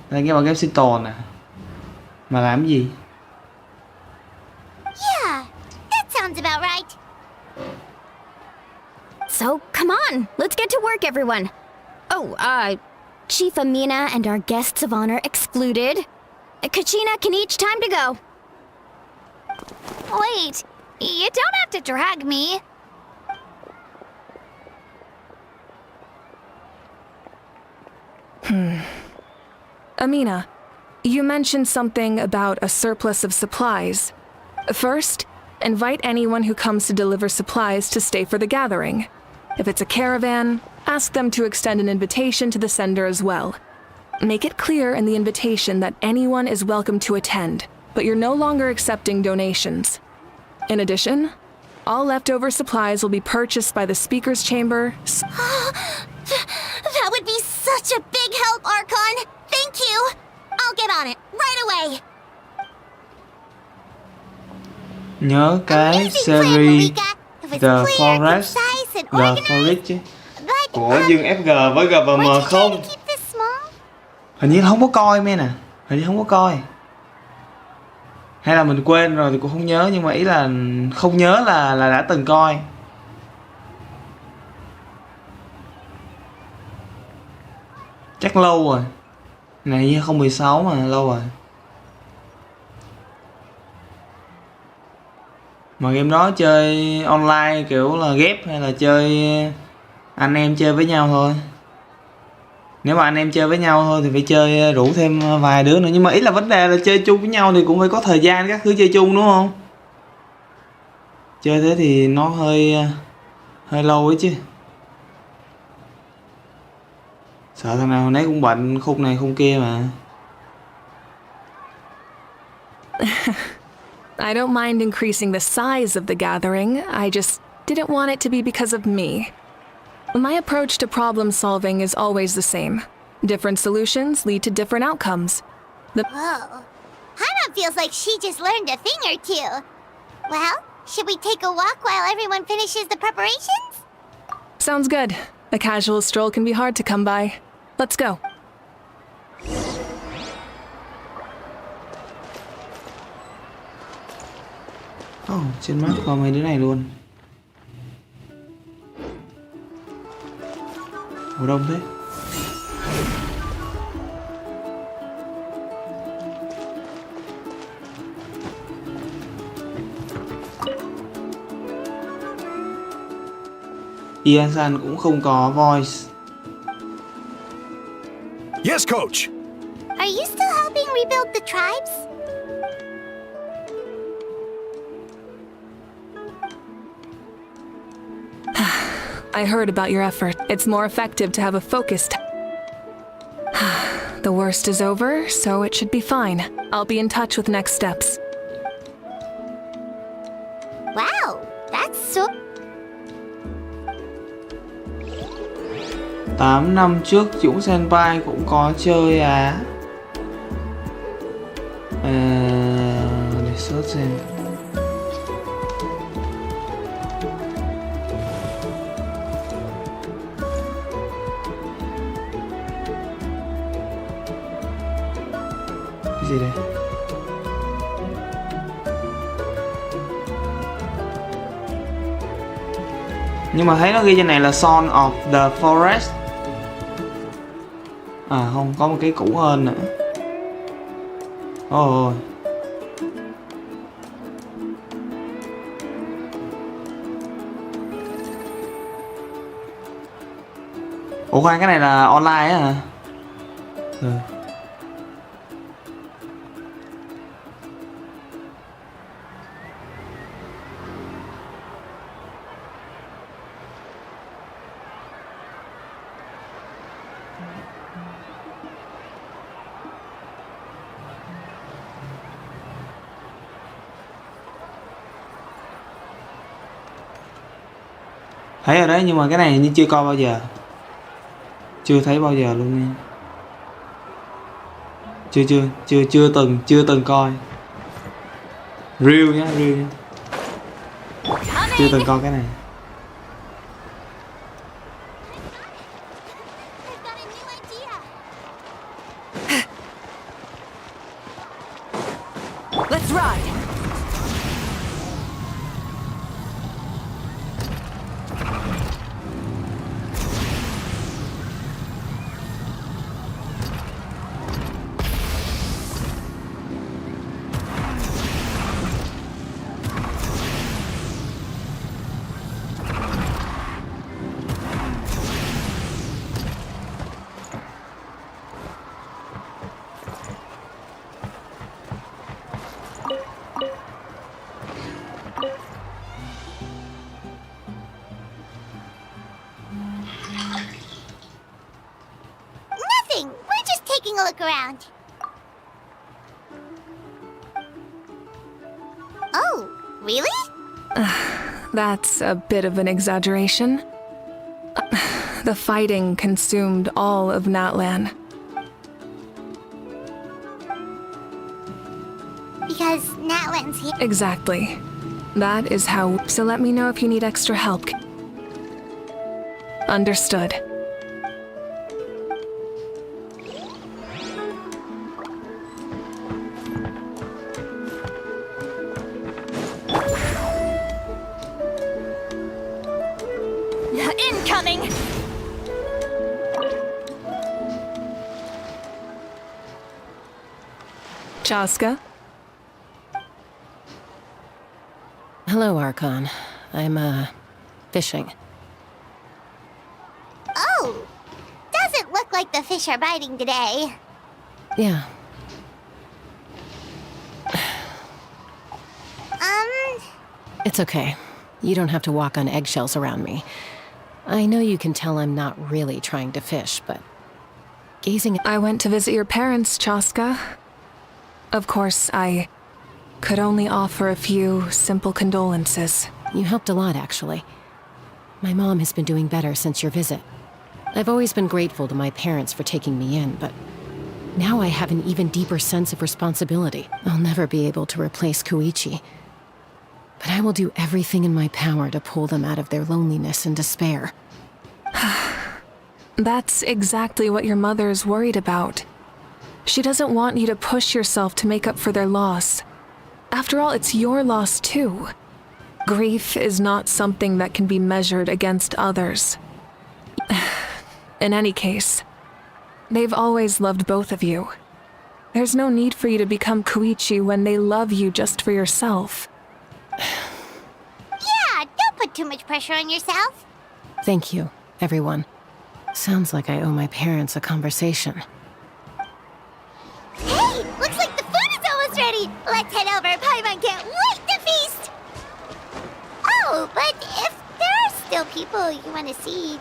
Đây cái vào game sinh tồn nè. Mà làm cái gì? Yeah, that sounds about right. So, come on, let's get to work, everyone. Oh, Chief Amina and our guests of honor excluded. Kachina can each time to go. Wait, you don't have to drag me. Amina, you mentioned something about a surplus of supplies. First, invite anyone who comes to deliver supplies to stay for the gathering. If it's a caravan, ask them to extend an invitation to the sender as well. Make it clear in the invitation that anyone is welcome to attend, but you're no longer accepting donations. In addition, all leftover supplies will be purchased by the speaker's chamber. That would be such a big help, Archon. Thank you. I'll get on it right away. Nhớ cái Amazing plan, series Marika. It was The clear, Forest, concise, and The organized. Forest chứ. But, Của Dương FG với GVM weren't you trying không? to keep this small? Hình như không có coi men à. Hình như không có coi. Hay là mình quên rồi thì cũng không nhớ. Nhưng mà ý là không nhớ là đã từng coi. Chắc lâu rồi. Này như 2016 mà lâu rồi. Mà game đó chơi online kiểu là ghép hay là chơi anh em chơi với nhau thôi. Nếu mà anh em chơi với nhau thôi thì phải chơi rủ thêm vài đứa nữa. Nhưng mà ý là vấn đề là chơi chung với nhau thì cũng phải có thời gian các thứ chơi chung đúng không? Chơi thế thì nó hơi lâu ấy chứ. Sợ thằng nào hồi nãy cũng bệnh khúc này khúc kia mà. I don't mind increasing the size of the gathering, I just didn't want it to be because of me. My approach to problem solving is always the same. Different solutions lead to different outcomes. Whoa. Hana feels like she just learned a thing or two. Well, should we take a walk while everyone finishes the preparations? Sounds good. A casual stroll can be hard to come by. Let's go. Trên map có mấy đứa này luôn. Ủa đông thế. Ian-san cũng không có voice. Yes, Coach. Are you still helping rebuild the tribes? I heard about your effort. It's more effective to have a focused. The worst is over, so it should be fine. I'll be in touch with next steps. Wow, that's so... 8 năm trước Dũng Senpai cũng có chơi á. Để search xem. Cái gì đây? Nhưng mà thấy nó ghi trên này là Son of the Forest. À không, có một cái cũ hơn nữa. Ôi. Ủa khoan, cái này là online á hả? Ừ. Thấy rồi đấy, nhưng mà cái này như chưa coi bao giờ. Chưa thấy bao giờ luôn nha. Chưa từng coi. Real nhá, real nhá. Chưa từng coi cái này. I've got a new idea. Let's ride! Nothing. We're just taking a look around. Oh, really? That's a bit of an exaggeration. The fighting consumed all of Natlan. Because Natlan's here. Exactly. That is how. So let me know if you need extra help. Understood. Incoming! Chaska? Hello, Archon. I'm, fishing. Oh, doesn't look like the fish are biting today. Yeah. It's okay. You don't have to walk on eggshells around me. I know you can tell I'm not really trying to fish, but gazing at... I went to visit your parents, Chaska. Of course, I could only offer a few simple condolences. You helped a lot, actually. My mom has been doing better since your visit. I've always been grateful to my parents for taking me in, but now I have an even deeper sense of responsibility. I'll never be able to replace Koichi. But I will do everything in my power to pull them out of their loneliness and despair. That's exactly what your mother's worried about. She doesn't want you to push yourself to make up for their loss. After all, it's your loss too. Grief is not something that can be measured against others. In any case, they've always loved both of you. There's no need for you to become Koichi when they love you just for yourself. Yeah, don't put too much pressure on yourself. Thank you, everyone. Sounds like I owe my parents a conversation. Hey, looks like the food is almost ready. Let's head over. Paimon can't wait to feast. Oh, but if there are still people you want to see,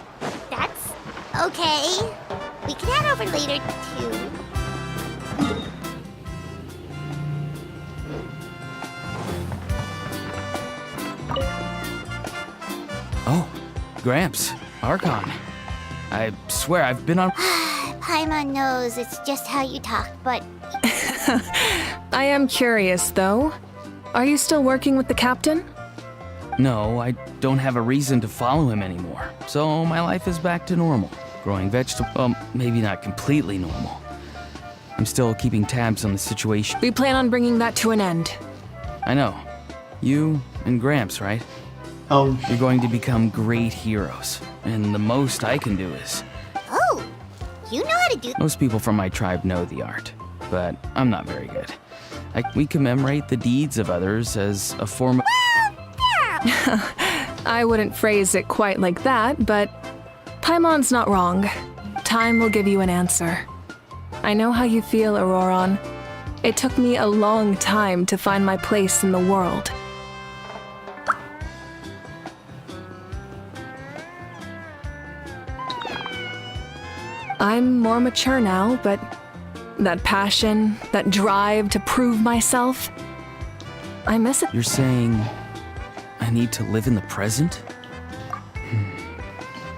that's okay. We can head over later, too. Oh, Gramps, Archon. I swear I've been on... Paimon knows it's just how you talk, but... I am curious, though. Are you still working with the captain? No, I don't have a reason to follow him anymore. So my life is back to normal. Growing vegetables, well, maybe not completely normal. I'm still keeping tabs on the situation. We plan on bringing that to an end. I know. You and Gramps, right? Ông. You're going to become great heroes. And the most I can do is... Oh, you know how to do... Most people from my tribe know the art, but I'm not very good. We commemorate the deeds of others as a form of... I wouldn't phrase it quite like that, but Paimon's not wrong. Time will give you an answer. I know how you feel, Auroron. It took me a long time to find my place in the world. I'm more mature now, but that passion, that drive to prove myself, I miss it. You're saying I need to live in the present?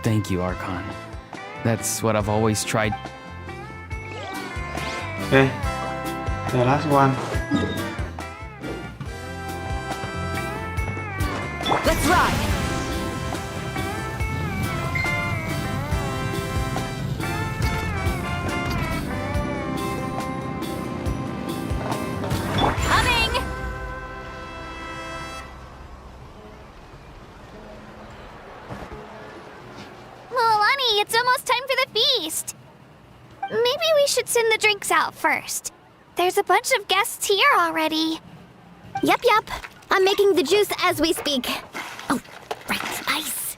Thank you, Archon. That's what I've always tried. Okay, the last one. Let's ride! Coming! Milani, it's almost time for the feast. Maybe we should send the drinks out first. There's a bunch of guests here already. Yup. I'm making the juice as we speak. Oh, right, ice.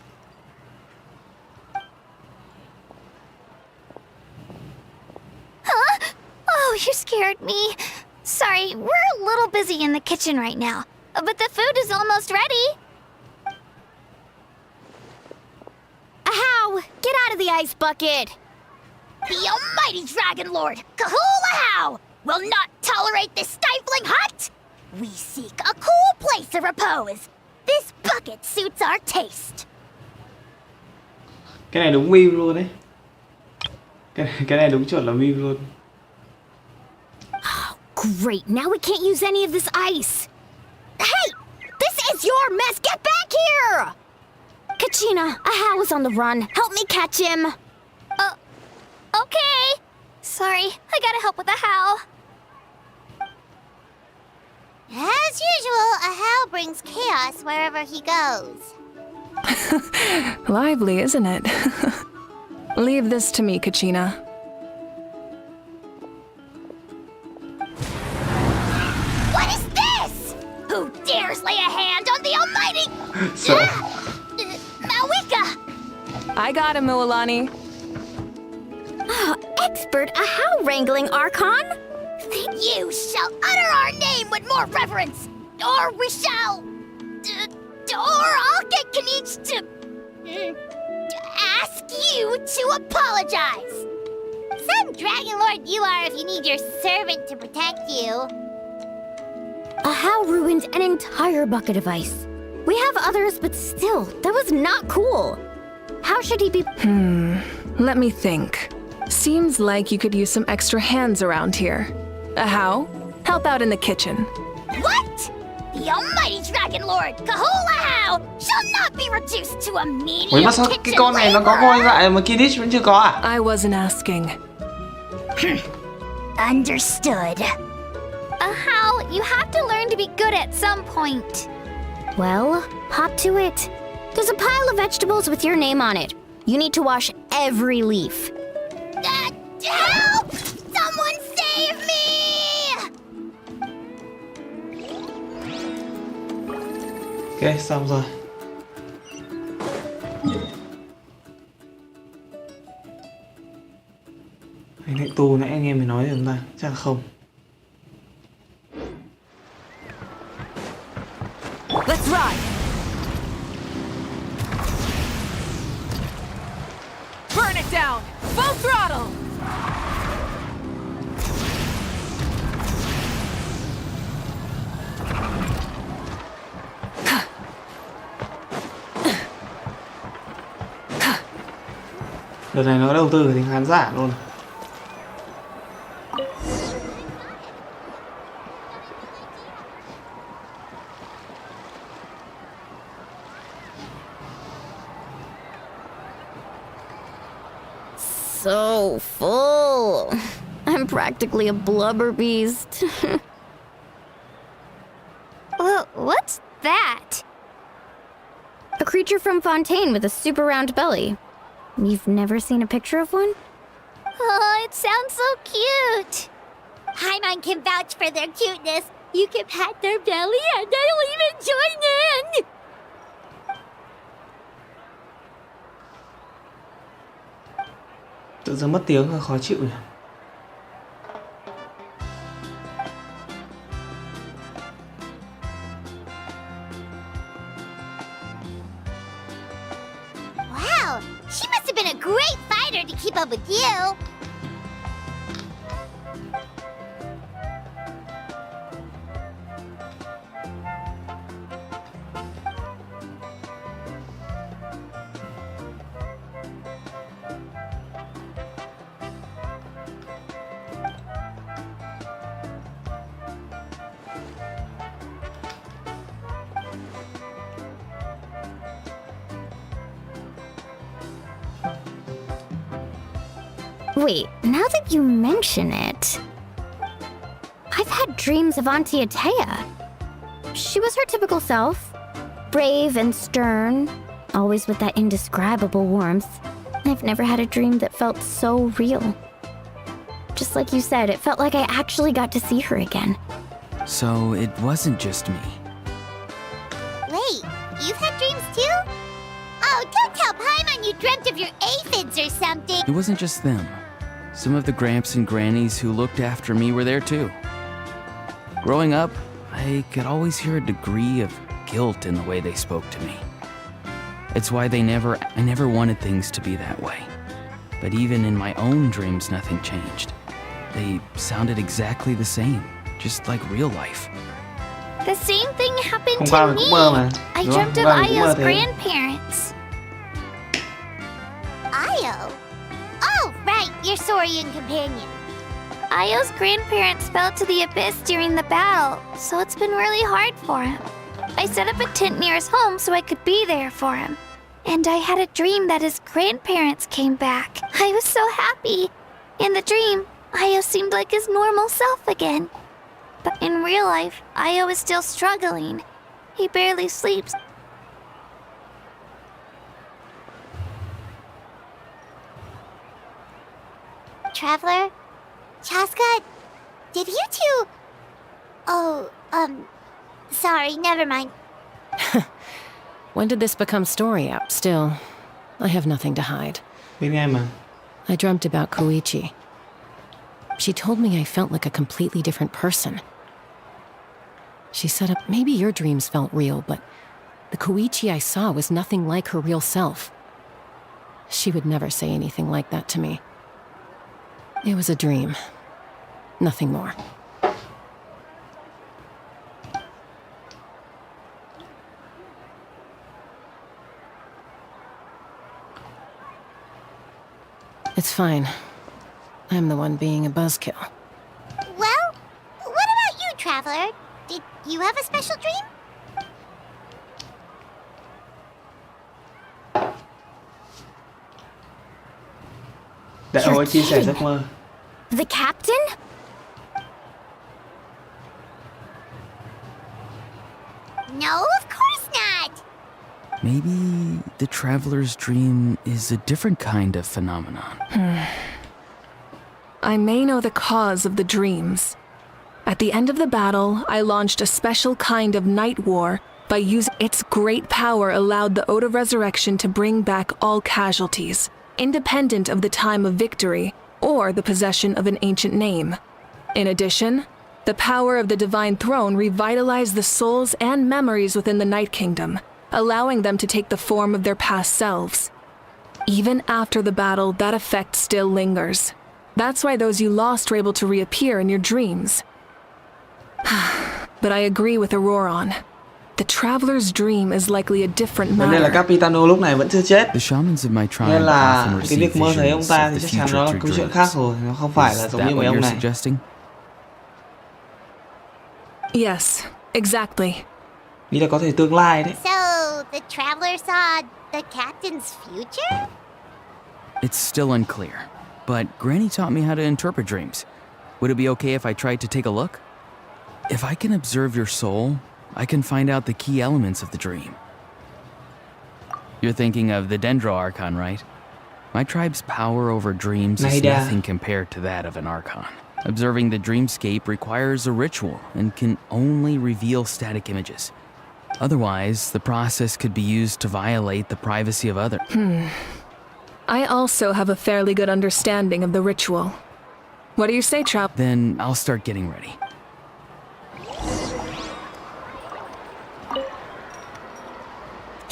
Huh? Oh, you scared me. Sorry, we're a little busy in the kitchen right now. But the food is almost ready. Ahow! Get out of the ice bucket! The almighty Dragon Lord, Kahula will not tolerate this stifling hut! We seek a cool place of repose. This bucket suits our taste. Cái này đúng meme luôn đấy. Cái này đúng chuẩn là meme luôn. Oh, great, now we can't use any of this ice. Hey! This is your mess! Get back here! Kachina, Ahow is on the run. Help me catch him. Okay. Sorry, I gotta help with Ahow. As usual, Ahow brings chaos wherever he goes. Lively, isn't it? Leave this to me, Kachina. What is this? Who dares lay a hand on the almighty... Mawika! I got him, Milani. Expert Ahow wrangling, Archon. You shall utter our name with more reverence, or we shall... or I'll get Kanich to... ask you to apologize. Some Dragon Lord you are if you need your servant to protect you. Ahow ruined an entire bucket of ice. We have others, but still, that was not cool. How should he be... Let me think. Seems like you could use some extra hands around here. Ahow, help out in the kitchen. What? The almighty Dragon Lord, Kahula shall not be reduced to a Ủa medium mà sao cái kitchen con này nó có voi dại mà Kiddish vẫn chưa có à? I wasn't asking. Understood. How? You have to learn to be good at some point. Well, hop to it. There's a pile of vegetables with your name on it. You need to wash every leaf. Help! Someone save me! Ok, xong rồi. Anh hãy tù nãy anh em mới nói rồi chúng ta, chắc là không. Let's ride. Burn it down. Full throttle. Đợt này nó đầu tư thành khán giả luôn. So full. I'm practically a blubber beast. What's that? A creature from Fontaine with a super round belly. You've never seen a picture of one? Oh, it sounds so cute. Paimon can vouch for their cuteness. You can pat their belly and I'll even join in. Tự dưng mất tiếng là khó chịu nhỉ. Wow, she must have been a great fighter to keep up with you. Wait, now that you mention it, I've had dreams of Auntie Atea. She was her typical self, brave and stern, always with that indescribable warmth. I've never had a dream that felt so real. Just like you said, it felt like I actually got to see her again. So it wasn't just me. Wait, you've had dreams too? Oh, don't tell Paimon you dreamt of your aphids or something. It wasn't just them. Some of the Gramps and Grannies who looked after me were there too. Growing up, I could always hear a degree of guilt in the way they spoke to me. It's why I never wanted things to be that way. But even in my own dreams, nothing changed. They sounded exactly the same, just like real life. The same thing happened Hôm qua to mình me. cũng mơ mà. I Đúng không? dreamt Hôm of qua mình cũng mơ Ayo's thế. grandparents. Ayo? Oh, right, your Saurian companion. Ayo's grandparents fell to the abyss during the battle, so it's been really hard for him. I set up a tent near his home so I could be there for him. And I had a dream that his grandparents came back. I was so happy. In the dream, Ayo seemed like his normal self again. But in real life, Ayo is still struggling. He barely sleeps. Traveler? Chaska? Did you two... Oh, sorry, never mind. When did this become story up? Still, I have nothing to hide. Bên em mà. I dreamt about Koichi. She told me I felt like a completely different person. She said maybe your dreams felt real, but the Koichi I saw was nothing like her real self. She would never say anything like that to me. It was a dream. Nothing more. It's fine. I'm the one being a buzzkill. Well, what about you, Traveler? Did you have a special dream? Đại hội chia sẻ giấc mơ. The captain? Maybe the traveler's dream is a different kind of phenomenon. I may know the cause of the dreams. At the end of the battle, I launched a special kind of night war by using its great power allowed the Ode of Resurrection to bring back all casualties, independent of the time of victory or the possession of an ancient name. In addition, the power of the Divine Throne revitalized the souls and memories within the Night Kingdom, allowing them to take the form of their past selves. Even after the battle, that effect still lingers. That's why those you lost were able to reappear in your dreams. But I agree with Auroron. The traveler's dream is likely a different Vấn đề là matter. Capitano lúc này vẫn chưa chết. The shamans of my tribe Nên là often cái receive việc mơ thấy ông visions ta of thì the chắc chắn future nó là through câu chuyện dreams. khác rồi. Nó không phải là Is giống that như what mấy ông you're này. suggesting? Yes, exactly. Nghĩ là có thể tương lai đấy. So, the traveler saw the captain's future? It's still unclear, but Granny taught me how to interpret dreams. Would it be okay if I tried to take a look? If I can observe your soul, I can find out the key elements of the dream. You're thinking of the Dendro Archon, right? My tribe's power over dreams is Naida. nothing compared to that of an Archon. Observing the dreamscape requires a ritual and can only reveal static images. Otherwise, the process could be used to violate the privacy of others. I also have a fairly good understanding of the ritual. What do you say, Trap? Then I'll start getting ready.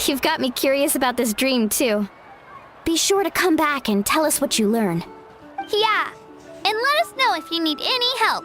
You've got me curious about this dream, too. Be sure to come back and tell us what you learn. Yeah, and let us know if you need any help.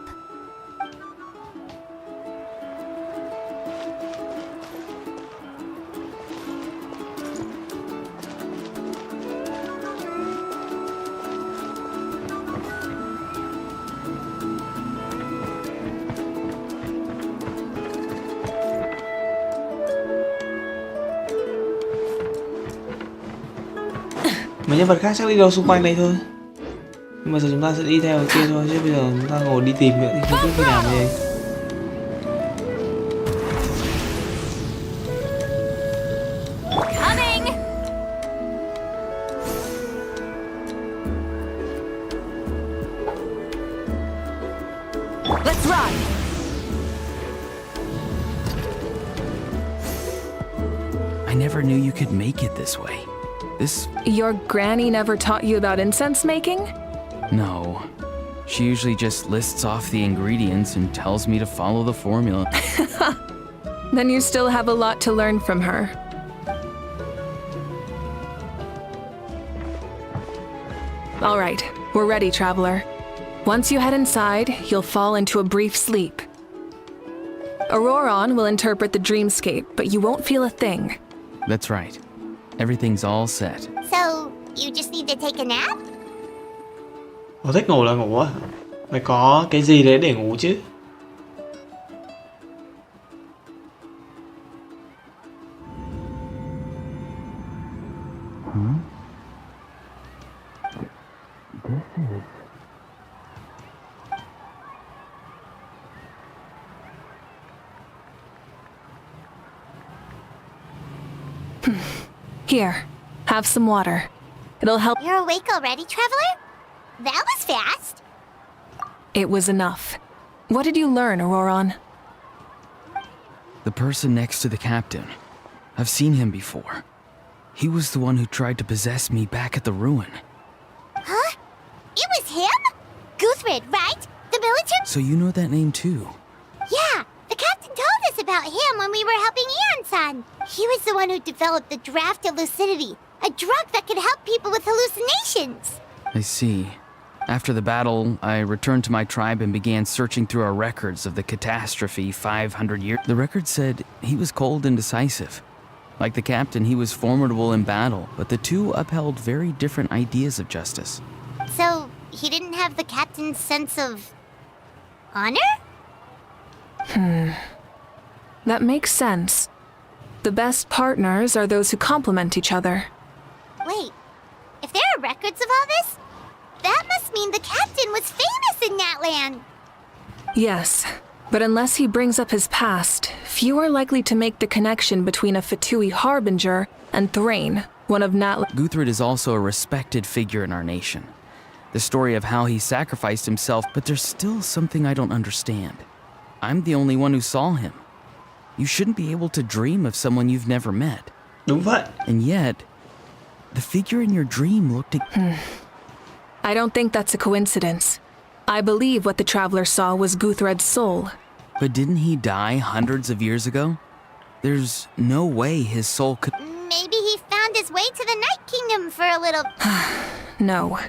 Mấy nhân vật khác chắc đi đâu xung quanh đây thôi. Nhưng mà giờ chúng ta sẽ đi theo cái kia thôi, chứ bây giờ chúng ta ngồi đi tìm nữa thì không biết khi nào về. Coming! Let's ride! I never knew you could make it this way. Your granny never taught you about incense making? No. She usually just lists off the ingredients and tells me to follow the formula. Then you still have a lot to learn from her. All right, we're ready, traveler. Once you head inside, you'll fall into a brief sleep. Auroron will interpret the dreamscape, but you won't feel a thing. That's right. Everything's all set. So, you just need to take a nap? Có thích ngủ là ngủ á. Phải có cái gì đấy để ngủ chứ. Here, have some water. It'll help. You're awake already, traveler? That was fast. It was enough. What did you learn, Auroron? The person next to the captain. I've seen him before. He was the one who tried to possess me back at the ruin. Huh? It was him? Guthrid, right? The military? So you know that name too? Yeah, the captain told us about him when we were helping Eon-san. He was the one who developed the draft of lucidity, a drug that could help people with hallucinations. I see. After the battle, I returned to my tribe and began searching through our records of the catastrophe 500 years. The record said he was cold and decisive. Like the captain, he was formidable in battle, but the two upheld very different ideas of justice. So, he didn't have the captain's sense of honor? That makes sense. The best partners are those who complement each other. Wait, if there are records of all this, that must mean the captain was famous in that land. Yes, but unless he brings up his past, few are likely to make the connection between a Fatui harbinger and Thrain, one of Natlan. Guthred is also a respected figure in our nation. The story of how he sacrificed himself, but there's still something I don't understand. I'm the only one who saw him. You shouldn't be able to dream of someone you've never met. Đúng vậy. And yet, the figure in your dream looked I don't think that's a coincidence. I believe what the traveler saw was Guthred's soul. But didn't he die hundreds of years ago? There's no way his soul could... Maybe he found his way to the Night Kingdom for a little... No.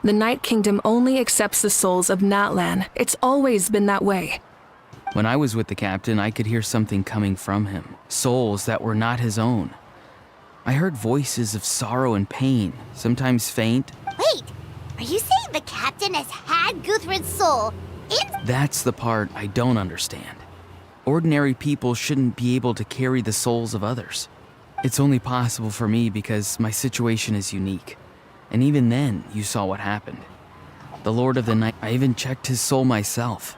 The Night Kingdom only accepts the souls of Natlan. It's always been that way. When I was with the captain, I could hear something coming from him. Souls that were not his own. I heard voices of sorrow and pain, sometimes faint. Wait, are you saying the captain has had Guthred's soul in... That's the part I don't understand. Ordinary people shouldn't be able to carry the souls of others. It's only possible for me because my situation is unique. And even then, you saw what happened. The Lord of the Night, I even checked his soul myself.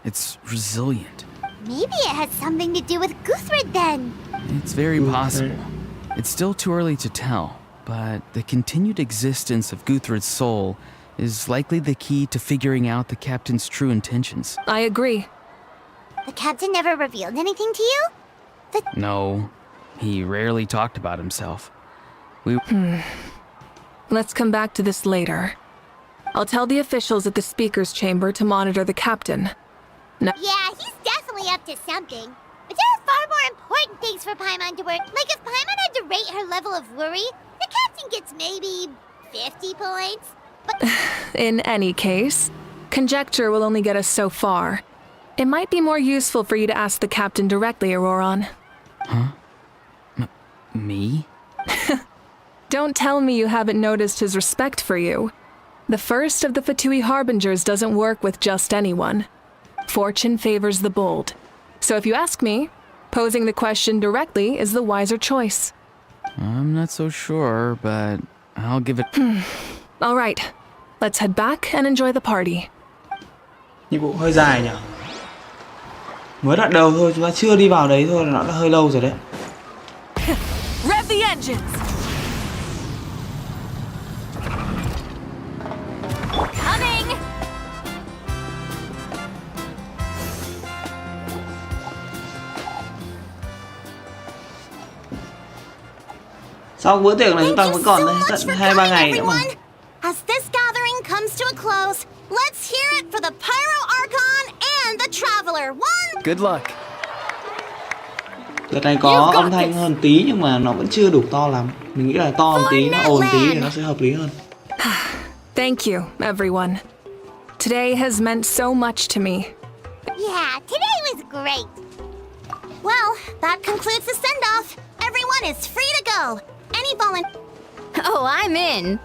It's resilient. Maybe it has something to do with Guthred then. It's very possible. It's still too early to tell, but the continued existence of Guthred's soul is likely the key to figuring out the captain's true intentions. I agree. The captain never revealed anything to you? No, he rarely talked about himself. Let's come back to this later. I'll tell the officials at the speaker's chamber to monitor the captain. Yeah, he's definitely up to something. But there are far more important things for Paimon to work. Like if Paimon had to rate her level of worry, the captain gets maybe 50 points. But In any case, conjecture will only get us so far. It might be more useful for you to ask the captain directly, Auroron. Me? Don't tell me you haven't noticed his respect for you. The first of the Fatui Harbingers doesn't work with just anyone. Fortune favors the bold. So if you ask me, posing the question directly is the wiser choice. I'm not so sure, but I'll give it... All right, let's head back and enjoy the party. Nhiệm vụ hơi dài nhỉ. Mới đoạn đầu thôi, chúng ta chưa đi vào đấy thôi, nó đã hơi lâu rồi đấy. Rev the engines! Coming! Sau bữa tiệc này chúng ta vẫn còn tận 2-3 ngày nữa mà. As this gathering comes to a close, let's hear it for the Pyro Archon and the Traveler. One. Good luck. Đợt này có âm thanh hơn tí nhưng mà nó vẫn chưa đủ to lắm. Mình nghĩ là to một tí, nó ồn tí thì nó sẽ hợp lý hơn. Thank you, everyone. Today has meant so much to me. Yeah, today was great. Well, that concludes the send-off. Everyone is free to go. Any volunteers? Oh, I'm in.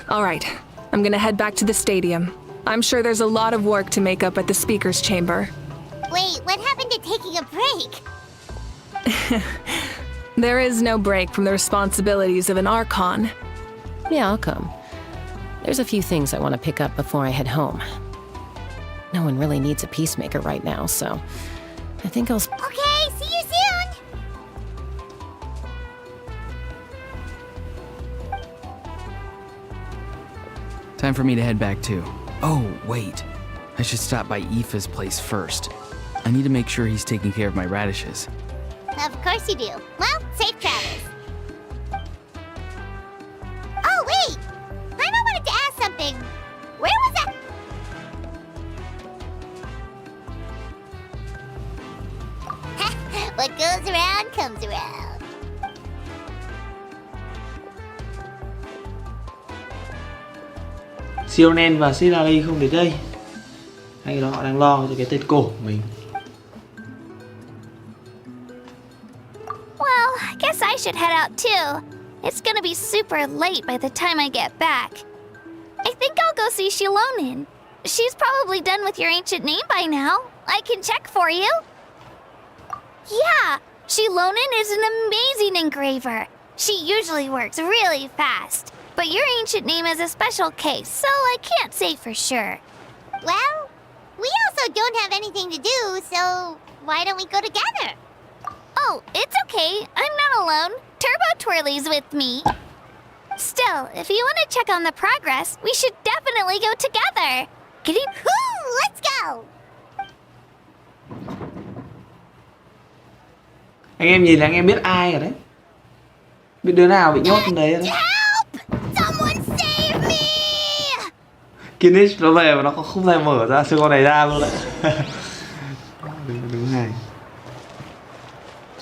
All right, I'm gonna head back to the stadium. I'm sure there's a lot of work to make up at the speaker's chamber. Wait, what happened to taking a break? There is no break from the responsibilities of an Archon. Yeah, I'll come. There's a few things I want to pick up before I head home. No one really needs a peacemaker right now, so I think I'll... Okay, see you soon. Time for me to head back too. Oh, wait. I should stop by Aoife's place first. I need to make sure he's taking care of my radishes. Of course you do. Well, safe travels. Oh, wait! I wanted to ask something. Where was that? What goes around comes around. Sionen và Silali không đến đây. Hay là họ đang lo cho cái tên cổ của mình. Well, I guess I should head out too. It's gonna be super late by the time I get back. I think I'll go see Shilonin. She's probably done with your ancient name by now. I can check for you. Yeah, Shilonin is an amazing engraver. She usually works really fast. But your ancient name is a special case, so I can't say for sure. Well, we also don't have anything to do, so why don't we go together? Oh, it's okay. I'm not alone. Turbo Twirly's with me. Still, if you want to check on the progress, we should definitely go together. Woo, let's go. Anh em nhìn là anh em biết ai rồi đấy. Biết đứa nào bị nhốt trong đấy rồi đấy. Help! Someone save me! Kinich nó về mà nó không thể mở ra xương con này ra luôn đấy. Đứng này.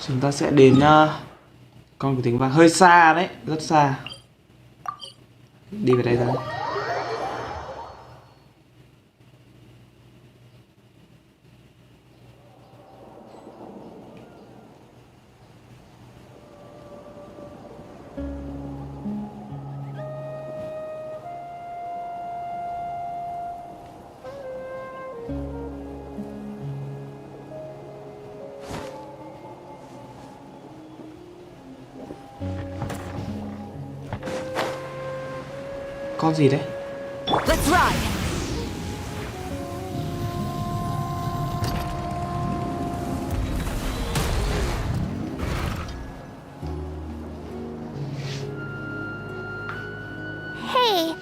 Chúng ta sẽ đến con của tiếng vang hơi xa đấy, rất xa. Đi về đây thôi. Con gì đấy? Let's ride. Hey,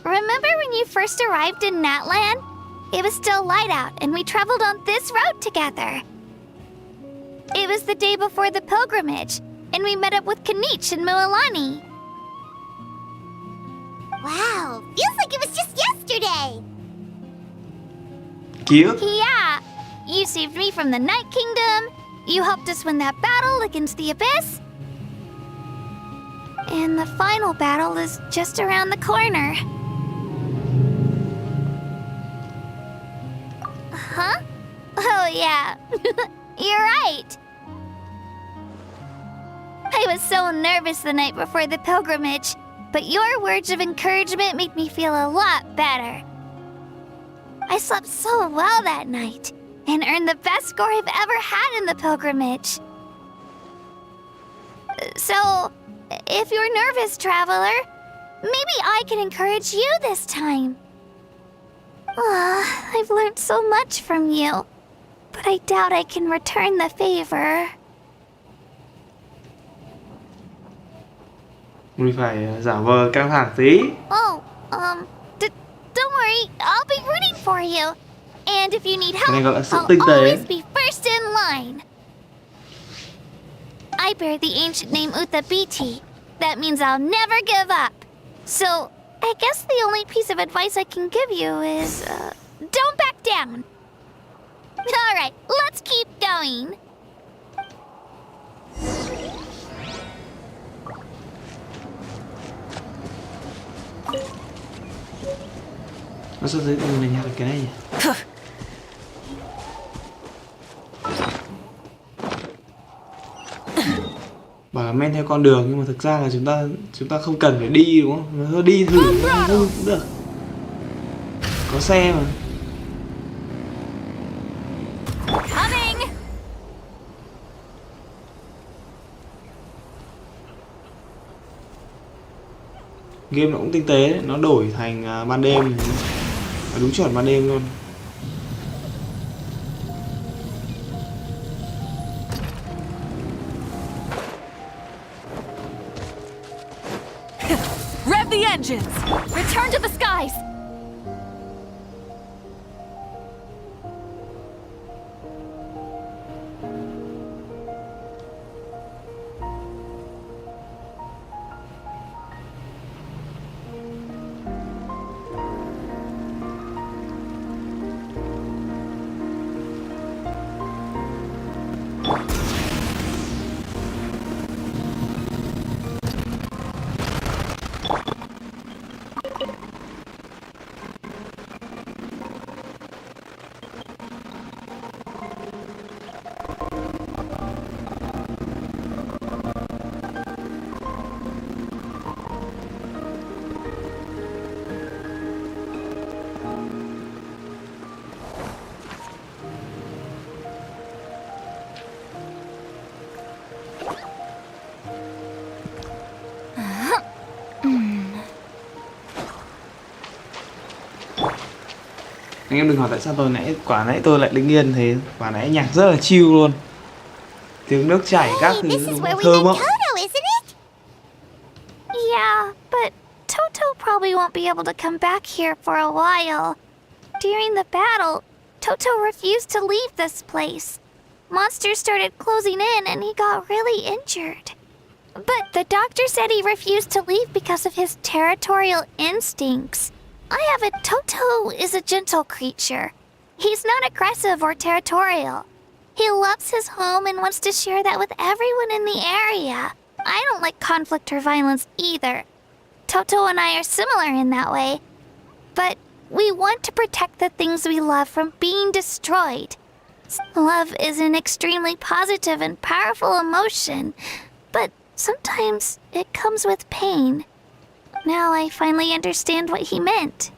remember when you first arrived in Natland? It was still light out, and we traveled on this road together. It was the day before the pilgrimage, and we met up with Kanich and Mualani. Wow, feels like it was just yesterday. Ký ức. Yeah, you saved me from the Night Kingdom. You helped us win that battle against the Abyss. And the final battle is just around the corner. Huh? Oh, yeah. You're right. I was so nervous the night before the pilgrimage, but your words of encouragement made me feel a lot better. I slept so well that night and earned the best score I've ever had in the pilgrimage. So, if you're nervous, traveler, maybe I can encourage you this time. I've learned so much from you, but I doubt I can return the favor. Mình phải giả vờ căng thẳng tí. Oh, don't worry, I'll be rooting for you. And if you need Cái này help, gọi là sự I'll tinh tế. always be first in line. I bear the ancient name Uthabiti. That means I'll never give up. So, I guess the only piece of advice I can give you is, don't back down. Alright, let's keep going. Nó sao thấy mình nhặt được cái này nhỉ? Bảo là men theo con đường nhưng mà thực ra là chúng ta không cần phải đi đúng không? Thôi đi thử cũng được. Có xe mà. Coming. Game nó cũng tinh tế đấy. Nó đổi thành ban đêm, đúng chuẩn ban đêm luôn. Rev the engines. Return to the skies. Anh em đừng hỏi tại sao quả nãy tôi lại đứng yên thế. Quả nãy nhạc rất là chill luôn. Tiếng nước chảy các thứ This is where we thơm met á. Toto, isn't it? Yeah, but Toto probably won't be able to come back here for a while. During the battle, Toto refused to leave this place. Monsters started closing in and he got really injured. But the doctor said he refused to leave because of his territorial instincts. I have it. Toto is a gentle creature. He's not aggressive or territorial. He loves his home and wants to share that with everyone in the area. I don't like conflict or violence either. Toto and I are similar in that way. But we want to protect the things we love from being destroyed. Love is an extremely positive and powerful emotion, but sometimes it comes with pain. Now I finally understand what he meant.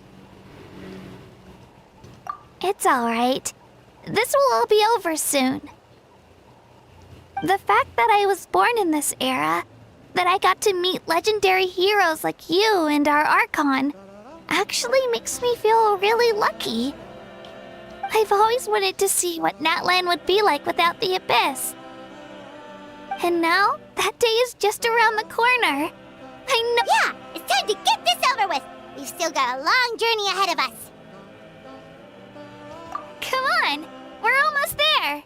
It's all right. This will all be over soon. The fact that I was born in this era, that I got to meet legendary heroes like you and our Archon, actually makes me feel really lucky. I've always wanted to see what Natlan would be like without the Abyss. And now, that day is just around the corner. I know— Yeah, it's time to get this over with. We've still got a long journey ahead of us. Come on, we're almost there.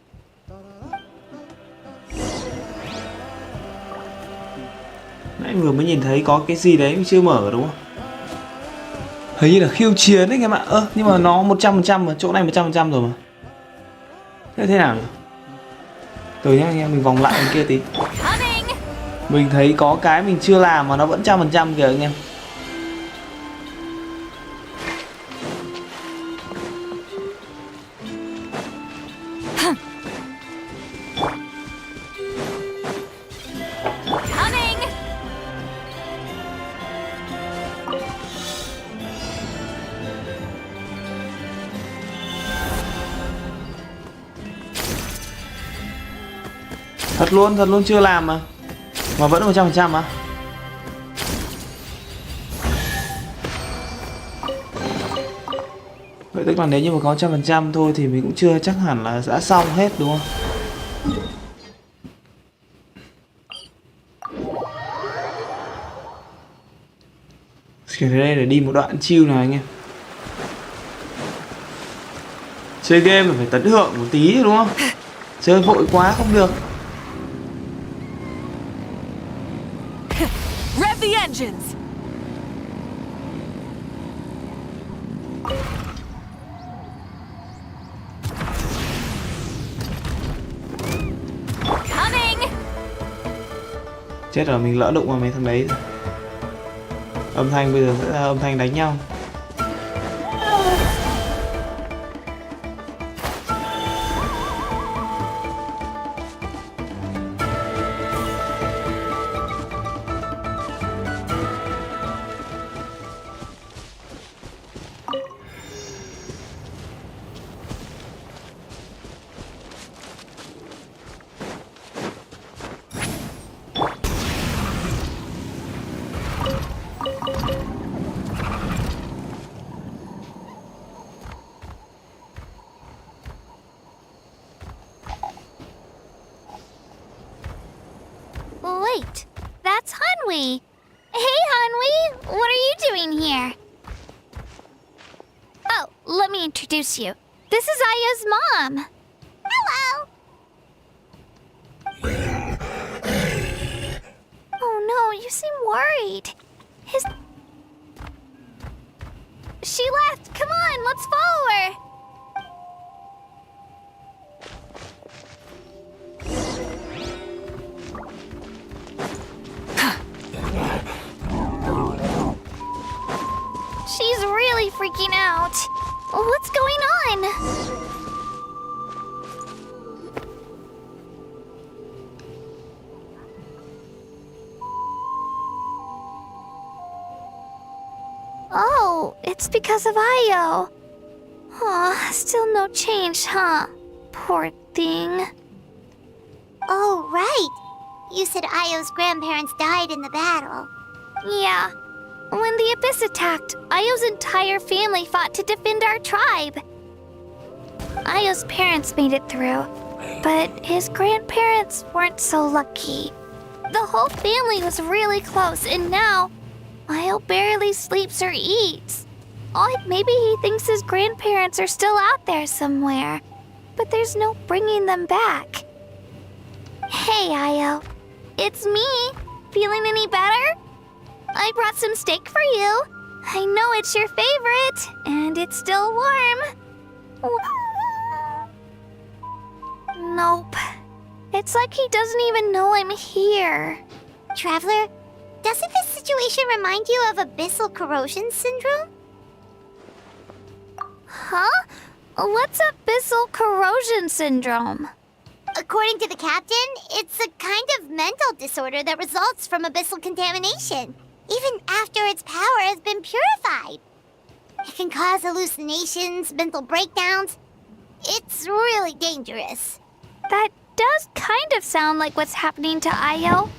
Nãy vừa mới nhìn thấy có cái gì đấy mà chưa mở đúng không? Hình như là khiêu chiến đấy anh em ạ. Nhưng mà nó 100% mà, chỗ này 100% rồi mà. Thế nào nhỉ? Từ nhá anh em, mình vòng lại bên kia tí. Mình thấy có cái mình chưa làm mà nó vẫn 100% kìa anh em. Thật luôn chưa làm mà vẫn 100% mà. Vậy tức là nếu như mà có 100% thôi thì mình cũng chưa chắc hẳn là đã xong hết đúng không? Kiểu thế đây để đi một đoạn chill nào anh em. Chơi game là phải tận hưởng một tí đúng không? Chơi vội quá không được. Rev the engines! Coming! Chết rồi, mình lỡ đụng vào mấy thằng đấy rồi. Âm thanh bây giờ sẽ là âm thanh đánh nhau. Wait, that's Hanwi. Hey, Hanwi, what are you doing here? Oh, let me introduce you. This is Aya's mom. Hello. Oh no, you seem worried. She left. Come on, let's follow her. She's really freaking out. What's going on? Oh, it's because of Io. Aw, still no change, huh? Poor thing. Oh, right. You said Io's grandparents died in the battle. Yeah. When the Abyss attacked, Io's entire family fought to defend our tribe. Ayo's parents made it through, but his grandparents weren't so lucky. The whole family was really close, and now Ayo barely sleeps or eats. Maybe he thinks his grandparents are still out there somewhere, but there's no bringing them back. Hey, Ayo. It's me. Feeling any better? I brought some steak for you. I know it's your favorite, and it's still warm. Nope. It's like he doesn't even know I'm here. Traveler, doesn't this situation remind you of abyssal corrosion syndrome? Huh? What's abyssal corrosion syndrome? According to the captain, it's a kind of mental disorder that results from abyssal contamination, even after its power has been purified. It can cause hallucinations, mental breakdowns. It's really dangerous. That does kind of sound like what's happening to Ayo,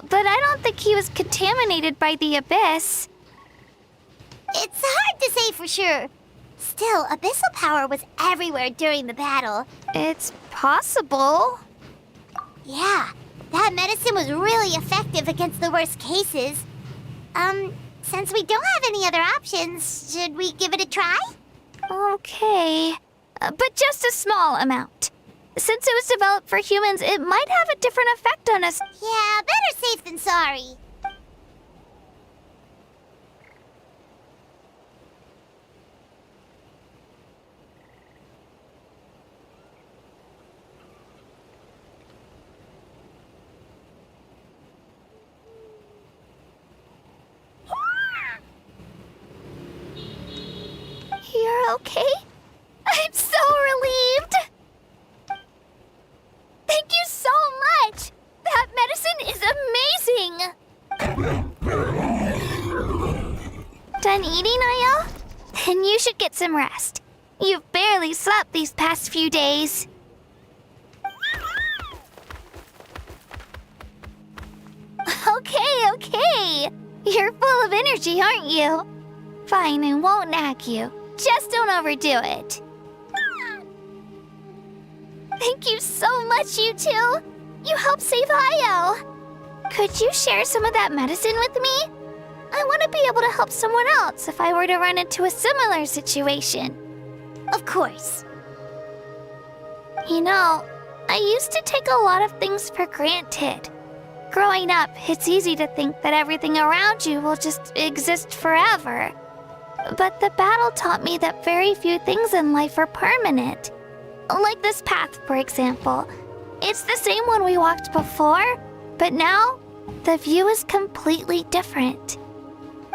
but I don't think he was contaminated by the abyss. It's hard to say for sure. Still, abyssal power was everywhere during the battle. It's possible. Yeah, that medicine was really effective against the worst cases. Since we don't have any other options, should we give it a try? Okay, but just a small amount. Since it was developed for humans, it might have a different effect on us. Yeah, better safe than sorry. You're okay? I'm so relieved! Thank you so much! That medicine is amazing! Done eating, Ayo? Then you should get some rest. You've barely slept these past few days. Okay. You're full of energy, aren't you? Fine, I won't nag you. Just don't overdo it. Thank you so much, you two. You helped save Ayo. Could you share some of that medicine with me? I want to be able to help someone else if I were to run into a similar situation. Of course. You know, I used to take a lot of things for granted. Growing up, it's easy to think that everything around you will just exist forever. But the battle taught me that very few things in life are permanent. Like this path, for example. It's the same one we walked before, but now the view is completely different.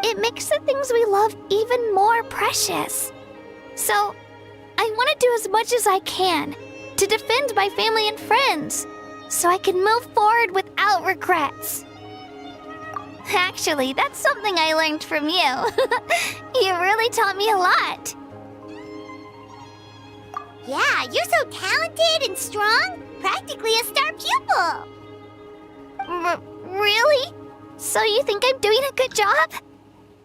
It makes the things we love even more precious. So, I want to do as much as I can to defend my family and friends, so I can move forward without regrets. Actually, that's something I learned from you. You really taught me a lot. Yeah, you're so talented and strong. Practically a star pupil. Really? So you think I'm doing a good job?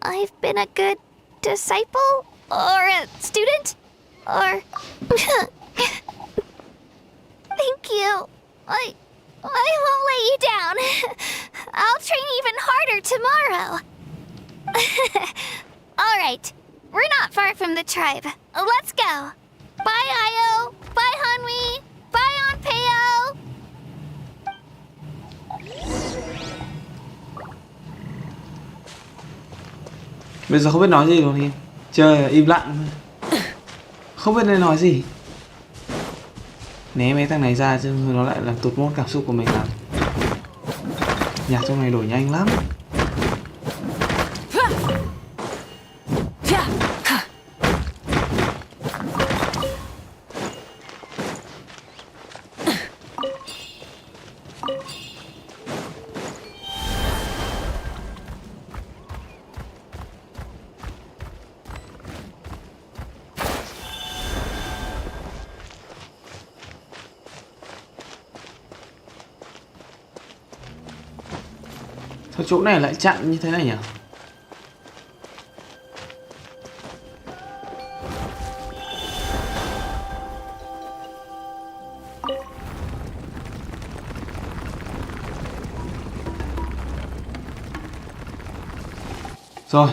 I've been a good disciple? Or a student? Or... Thank you. I won't let you down. I'll train even harder tomorrow. All right. We're not far from the tribe. Let's go. Bye, Ayo. Bye, Hanwi. Bye, Onpeo. Bây giờ không biết nói gì luôn Hiên. Chơi im lặng. Không biết nên nói gì. Né mấy thằng này ra chứ nó lại làm tụt mốt cảm xúc của mình lắm. Nhạc trong này đổi nhanh lắm. Sao chỗ này lại chặn như thế này nhỉ? Rồi,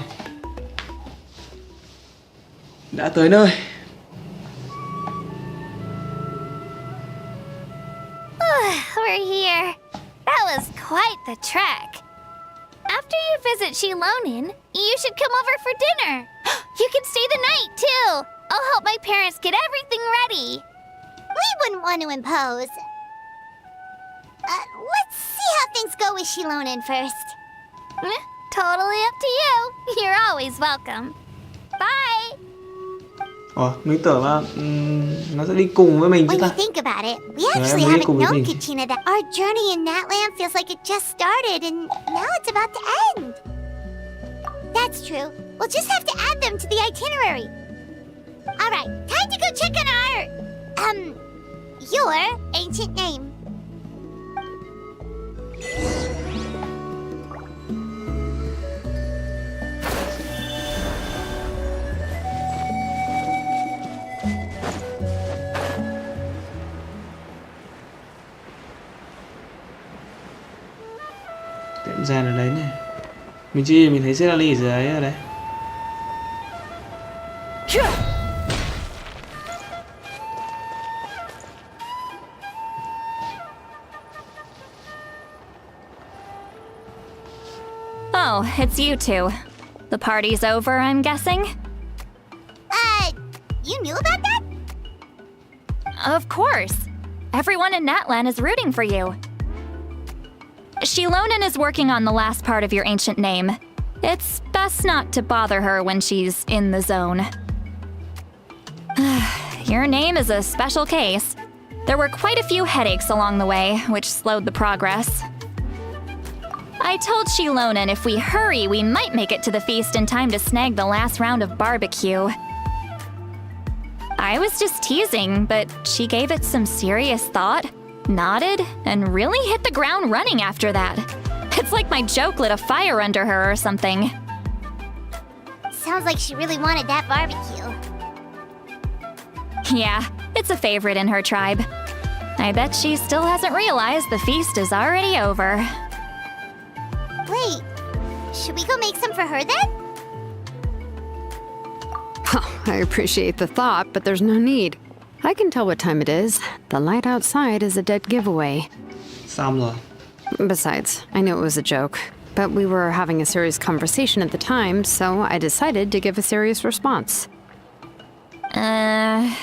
đã tới nơi. We're here. That was quite the trek. After you visit Shilonin, you should come over for dinner. You can stay the night, too. I'll help my parents get everything ready. We wouldn't want to impose. Let's see how things go with Shilonin first. Totally up to you. You're always welcome. Bye. Ủa, mình tưởng là nó sẽ đi cùng với mình chứ When you ta. think about it, we em actually đi haven't cùng với known mình. Kachina that our journey in that land feels like it just started and now it's about to end. That's true. We'll just have to add them to the itinerary. Alright, time to go check on your ancient name. Tiệm rèn ở đấy này. Mình thấy Cedali ở dưới ấy ở đấy. Oh, it's you two. The party's over, I'm guessing? You knew about that? Of course. Everyone in Natlan is rooting for you. Shilonin is working on the last part of your ancient name. It's best not to bother her when she's in the zone. Your name is a special case. There were quite a few headaches along the way, which slowed the progress. I told Shilonin if we hurry, we might make it to the feast in time to snag the last round of barbecue. I was just teasing, but she gave it some serious thought, nodded, and really hit the ground running after that. It's like my joke lit a fire under her or something. Sounds like she really wanted that barbecue. Yeah, it's a favorite in her tribe. I bet she still hasn't realized the feast is already over. Wait, should we go make some for her then? I appreciate the thought, but there's no need. I can tell what time it is. The light outside is a dead giveaway. Xong rồi. Besides, I knew it was a joke, but we were having a serious conversation at the time, so I decided to give a serious response. Well,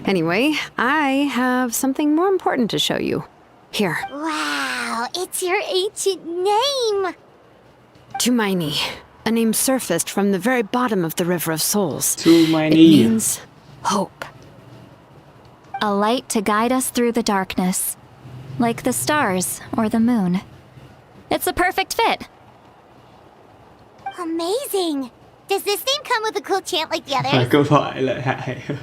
anyway, I have something more important to show you. Here. Wow, it's your ancient name! Tumaini, a name surfaced from the very bottom of the River of Souls. Tumaini. It means hope. A light to guide us through the darkness, like the stars or the moon. It's a perfect fit. Amazing! Does this name come with a cool chant like the others? Câu thoại lợi hại.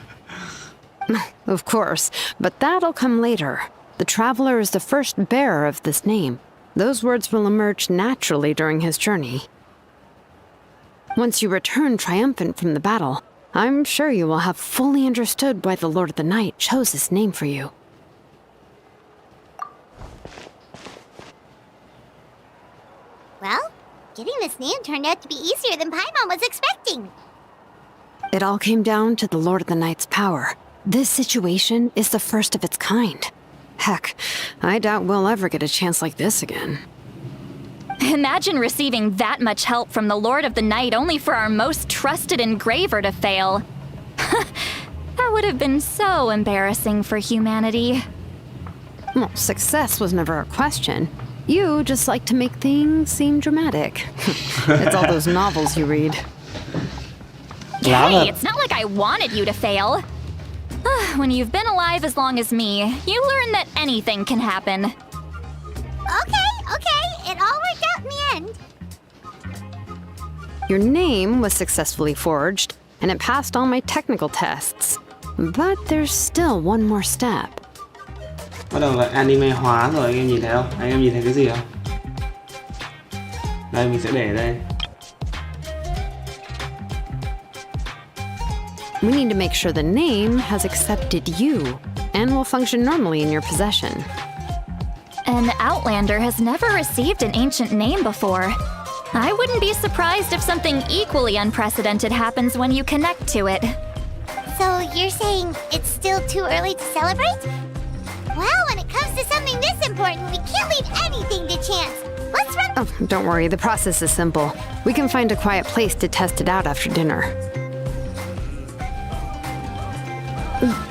Of course, but that'll come later. The Traveler is the first bearer of this name. Those words will emerge naturally during his journey. Once you return triumphant from the battle, I'm sure you will have fully understood why the Lord of the Night chose this name for you. Well, getting this name turned out to be easier than Paimon was expecting. It all came down to the Lord of the Night's power. This situation is the first of its kind. Heck, I doubt we'll ever get a chance like this again. Imagine receiving that much help from the Lord of the Night only for our most trusted engraver to fail. That would have been so embarrassing for humanity. Well, success was never a question. You just like to make things seem dramatic. It's all those novels you read. Hey, it's not like I wanted you to fail. When you've been alive as long as me, you learn that anything can happen. Okay, it all worked out in the end. Your name was successfully forged, and it passed all my technical tests. But there's still one more step. Bắt đầu là anime hóa rồi, anh em nhìn thấy không? Anh em nhìn thấy cái gì không? Đây, mình sẽ để đây. We need to make sure the name has accepted you and will function normally in your possession. An Outlander has never received an ancient name before. I wouldn't be surprised if something equally unprecedented happens when you connect to it. So you're saying it's still too early to celebrate? Well, when it comes to something this important, we can't leave anything to chance. Let's run. Oh, don't worry, the process is simple. We can find a quiet place to test it out after dinner.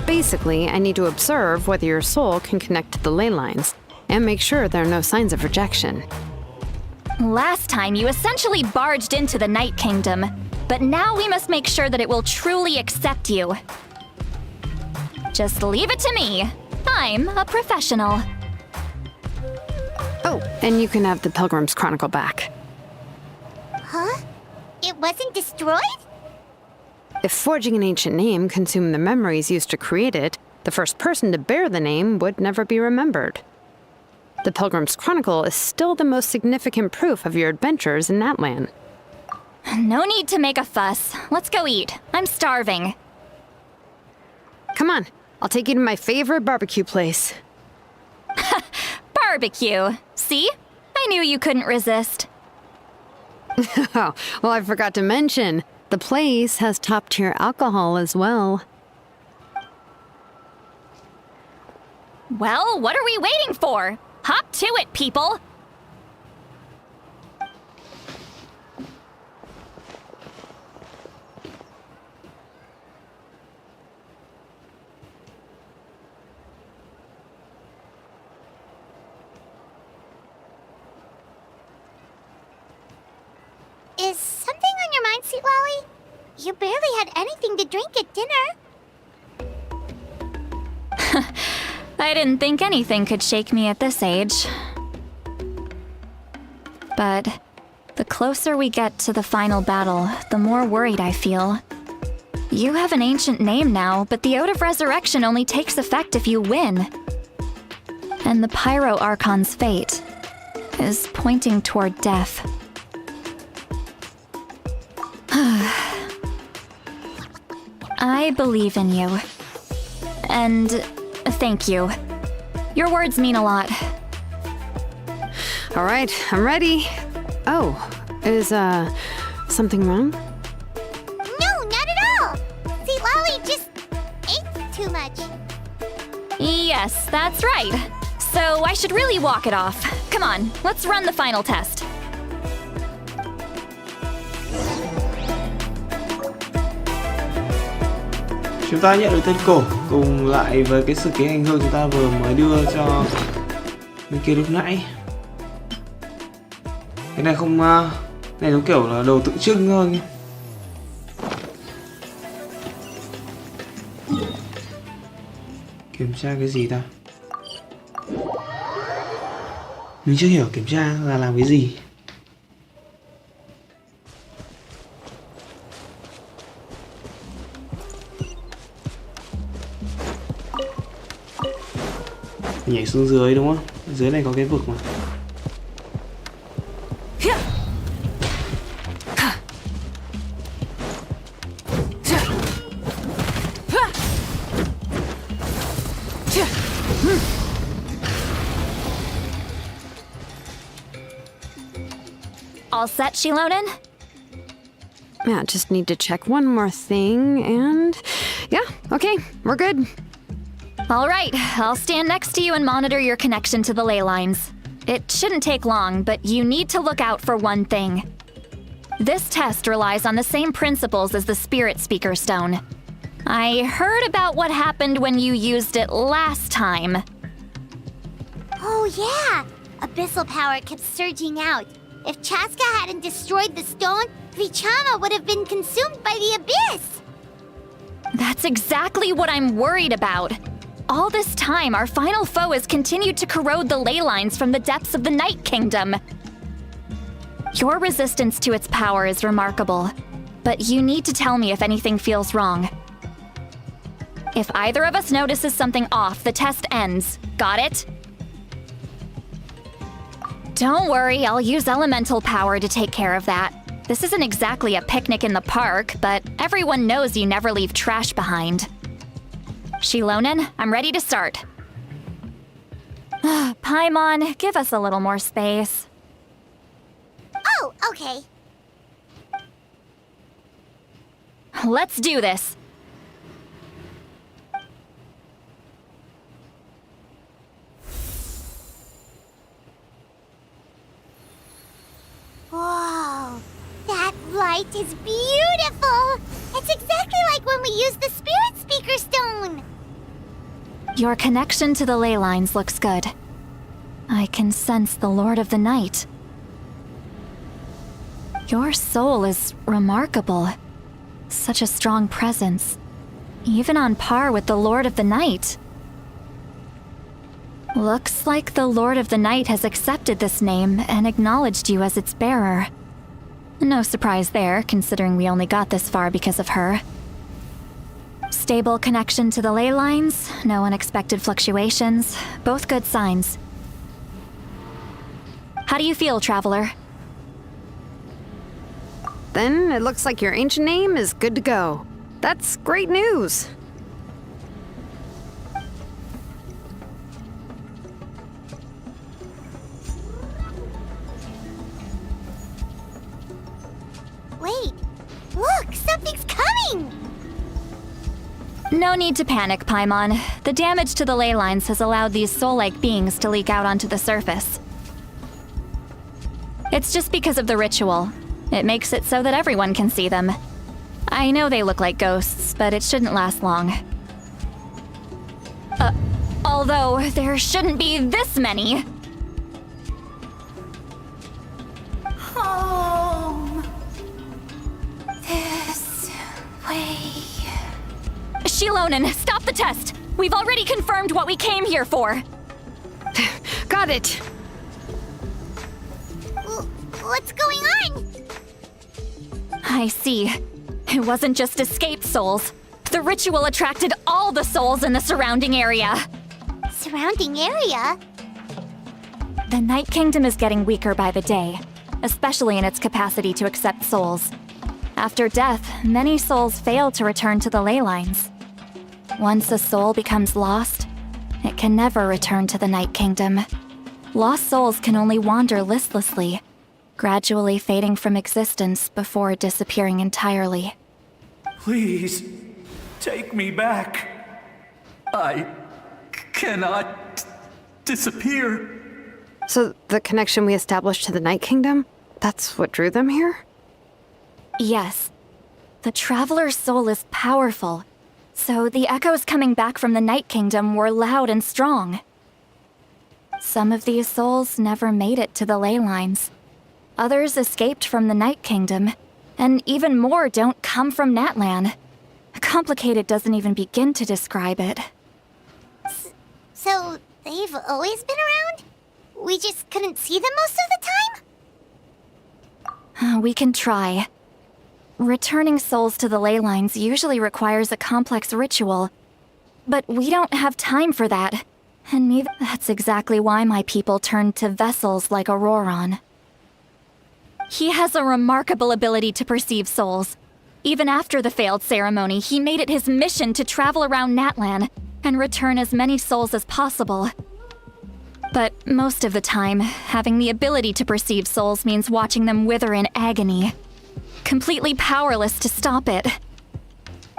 Basically, I need to observe whether your soul can connect to the ley lines, and make sure there are no signs of rejection. Last time, you essentially barged into the Night Kingdom, but now we must make sure that it will truly accept you. Just leave it to me. I'm a professional. Oh, and you can have the Pilgrim's Chronicle back. Huh? It wasn't destroyed? If forging an ancient name consumed the memories used to create it, the first person to bear the name would never be remembered. The Pilgrim's Chronicle is still the most significant proof of your adventures in that land. No need to make a fuss. Let's go eat. I'm starving. Come on, I'll take you to my favorite barbecue place. Barbecue. See? I knew you couldn't resist. Oh, well, I forgot to mention, the place has top-tier alcohol as well. Well, what are we waiting for? Hop to it, people! Is something on your mind, Sweet Lolly? You barely had anything to drink at dinner. I didn't think anything could shake me at this age. But the closer we get to the final battle, the more worried I feel. You have an ancient name now, but the Ode of Resurrection only takes effect if you win. And the Pyro Archon's fate is pointing toward death. I believe in you. And thank you. Your words mean a lot. All right, I'm ready. Oh, is, something wrong? No, not at all! Sweet Lolly just ate too much. Yes, that's right. So I should really walk it off. Come on, let's run the final test. Chúng ta nhận được tên cổ cùng lại với cái sự ký hành hương chúng ta vừa mới đưa cho bên kia lúc nãy. Cái này không, này giống kiểu là đồ tượng trưng thôi. Kiểm tra cái gì ta? Mình chưa hiểu kiểm tra là làm cái gì. Nhảy xuống dưới đúng không? Dưới này có cái vực mà. All set, Shilonen? Yeah, just need to check one more thing, and yeah, okay, we're good. All right, I'll stand next to you and monitor your connection to the ley lines. It shouldn't take long, but you need to look out for one thing. This test relies on the same principles as the Spirit Speaker Stone. I heard about what happened when you used it last time. Oh yeah! Abyssal power kept surging out. If Chaska hadn't destroyed the stone, Vichama would have been consumed by the abyss! That's exactly what I'm worried about. All this time, our final foe has continued to corrode the ley lines from the depths of the Night Kingdom. Your resistance to its power is remarkable, but you need to tell me if anything feels wrong. If either of us notices something off, the test ends. Got it? Don't worry, I'll use elemental power to take care of that. This isn't exactly a picnic in the park, but everyone knows you never leave trash behind. Shilonen, I'm ready to start. Paimon, give us a little more space. Oh, okay. Let's do this. Whoa, that light is beautiful! It's exactly like when we used the Spirit Speaker Stone! Your connection to the ley lines looks good. I can sense the Lord of the Night. Your soul is remarkable. Such a strong presence. Even on par with the Lord of the Night. Looks like the Lord of the Night has accepted this name and acknowledged you as its bearer. No surprise there, considering we only got this far because of her. Stable connection to the ley lines, no unexpected fluctuations, both good signs. How do you feel, Traveler? Then it looks like your ancient name is good to go. That's great news. Wait, look, something's coming! No need to panic, Paimon. The damage to the ley lines has allowed these soul-like beings to leak out onto the surface. It's just because of the ritual. It makes it so that everyone can see them. I know they look like ghosts, but it shouldn't last long. Although there shouldn't be this many. Home. This way. Shilonen, stop the test! We've already confirmed what we came here for. Got it. What's going on? I see. It wasn't just escaped souls. The ritual attracted all the souls in the surrounding area. Surrounding area? The Night Kingdom is getting weaker by the day, especially in its capacity to accept souls. After death, many souls fail to return to the ley lines. Once a soul becomes lost, it can never return to the Night Kingdom. Lost souls can only wander listlessly, gradually fading from existence before disappearing entirely. Please, take me back. I cannot disappear. So the connection we established to the Night Kingdom, that's what drew them here? Yes. The Traveler's soul is powerful, so the echoes coming back from the Night Kingdom were loud and strong. Some of these souls never made it to the ley lines. Others escaped from the Night Kingdom, and even more don't come from Natlan. Complicated doesn't even begin to describe it. So, they've always been around? We just couldn't see them most of the time? We can try. Returning souls to the ley lines usually requires a complex ritual, but we don't have time for that. And neither. That's exactly why my people turned to vessels like Auroron. He has a remarkable ability to perceive souls. Even after the failed ceremony, he made it his mission to travel around Natlan and return as many souls as possible. But most of the time, having the ability to perceive souls means watching them wither in agony. Completely powerless to stop it.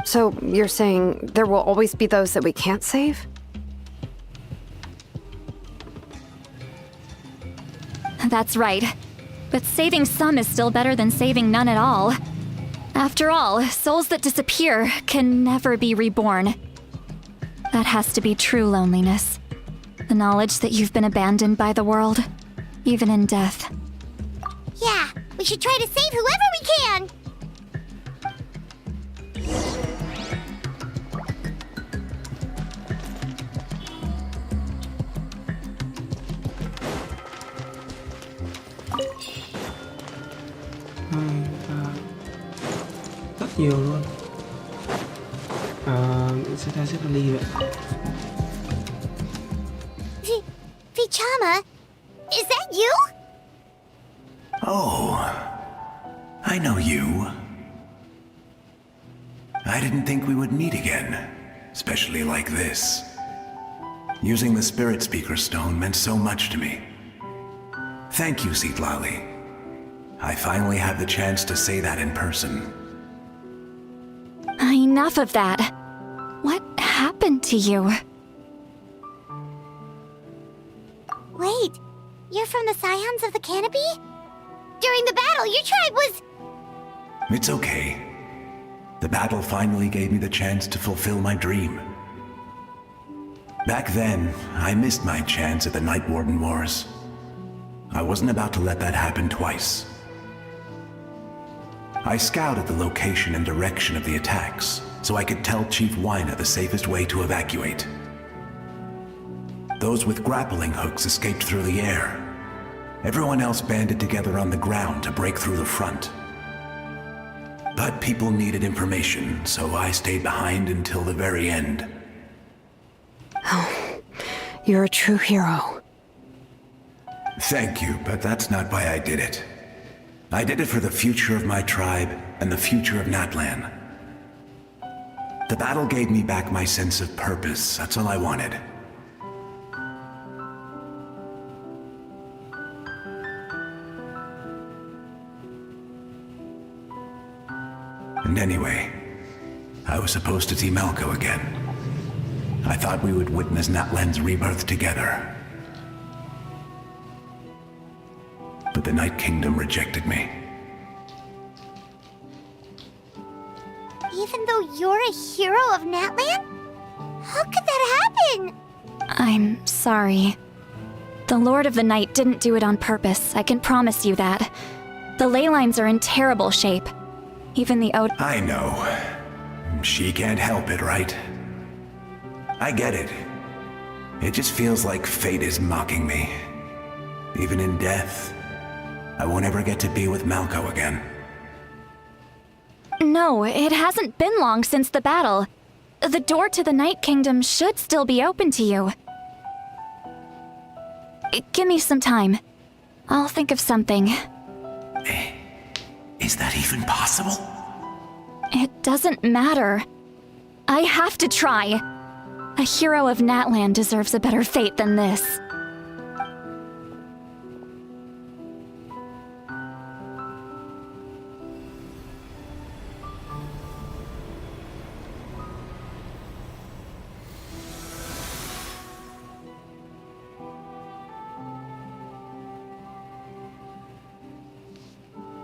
So you're saying there will always be those that we can't save? That's right. But saving some is still better than saving none at all. After all, souls that disappear can never be reborn. That has to be true loneliness. The knowledge that you've been abandoned by the world, even in death. Yeah, we should try to save whoever we can! Rất nhiều luôn. Sẽ theo xếp ly vậy. Vichama, is that you? Oh, I know you. I didn't think we would meet again, especially like this. Using the Spirit Speaker Stone meant so much to me. Thank you, Citlali. I finally have the chance to say that in person. Enough of that. What happened to you? Wait, you're from the Scions of the Canopy? During the battle, your tribe was... It's okay. The battle finally gave me the chance to fulfill my dream. Back then, I missed my chance at the Night Warden Wars. I wasn't about to let that happen twice. I scouted the location and direction of the attacks, so I could tell Chief Wyna the safest way to evacuate. Those with grappling hooks escaped through the air. Everyone else banded together on the ground to break through the front. But people needed information, so I stayed behind until the very end. Oh, you're a true hero. Thank you, but that's not why I did it. I did it for the future of my tribe and the future of Natlan. The battle gave me back my sense of purpose, that's all I wanted. And anyway, I was supposed to see Malco again. I thought we would witness Natlan's rebirth together. But the Night Kingdom rejected me. Even though you're a hero of Natlan? How could that happen? I'm sorry. The Lord of the Night didn't do it on purpose, I can promise you that. The ley lines are in terrible shape. Even the I know. She can't help it, right? I get it. It just feels like fate is mocking me. Even in death, I won't ever get to be with Malco again. No, it hasn't been long since the battle. The door to the Night Kingdom should still be open to you. Give me some time. I'll think of something. Is that even possible? It doesn't matter. I have to try. A hero of Natlan deserves a better fate than this.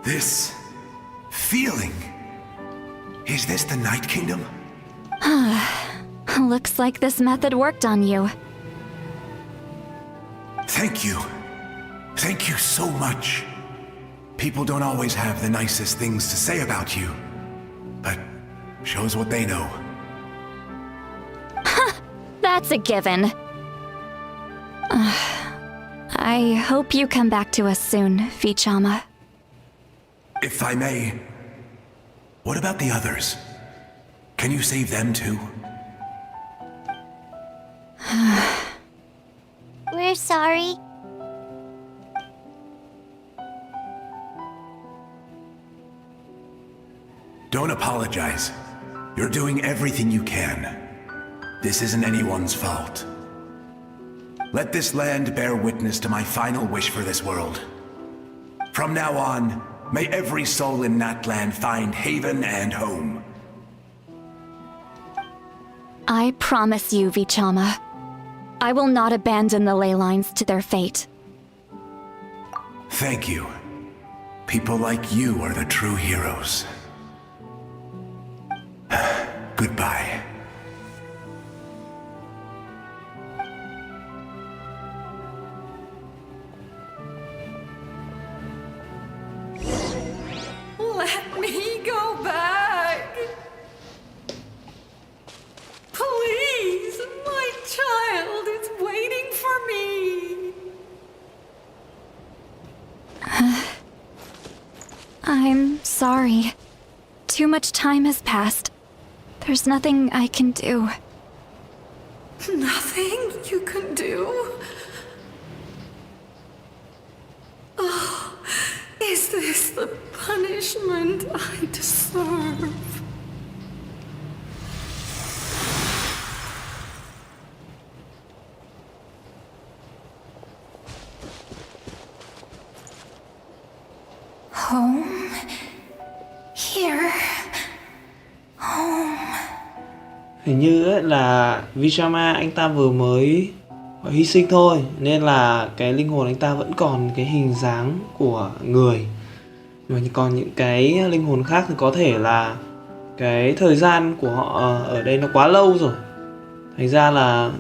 This feeling. Is this the Night Kingdom? Looks like this method worked on you. Thank you. Thank you so much. People don't always have the nicest things to say about you, but shows what they know. That's a given. I hope you come back to us soon, Vichama. If I may, what about the others? Can you save them too? We're sorry. Don't apologize. You're doing everything you can. This isn't anyone's fault. Let this land bear witness to my final wish for this world. From now on, may every soul in Natlan find haven and home. I promise you, Vichama. I will not abandon the ley lines to their fate. Thank you. People like you are the true heroes. Goodbye. Let me go back. Please, my child is waiting for me. I'm sorry. Too much time has passed. There's nothing I can do. Nothing you can do? Oh, is this the punishment I deserve? Home. Here. Home. Hình như ấy là Vijama anh ta vừa mới hy sinh thôi, nên là cái linh hồn anh ta vẫn còn cái hình dáng của người. Mà còn những cái linh hồn khác thì có thể là cái thời gian của họ ở đây nó quá lâu rồi, thành ra là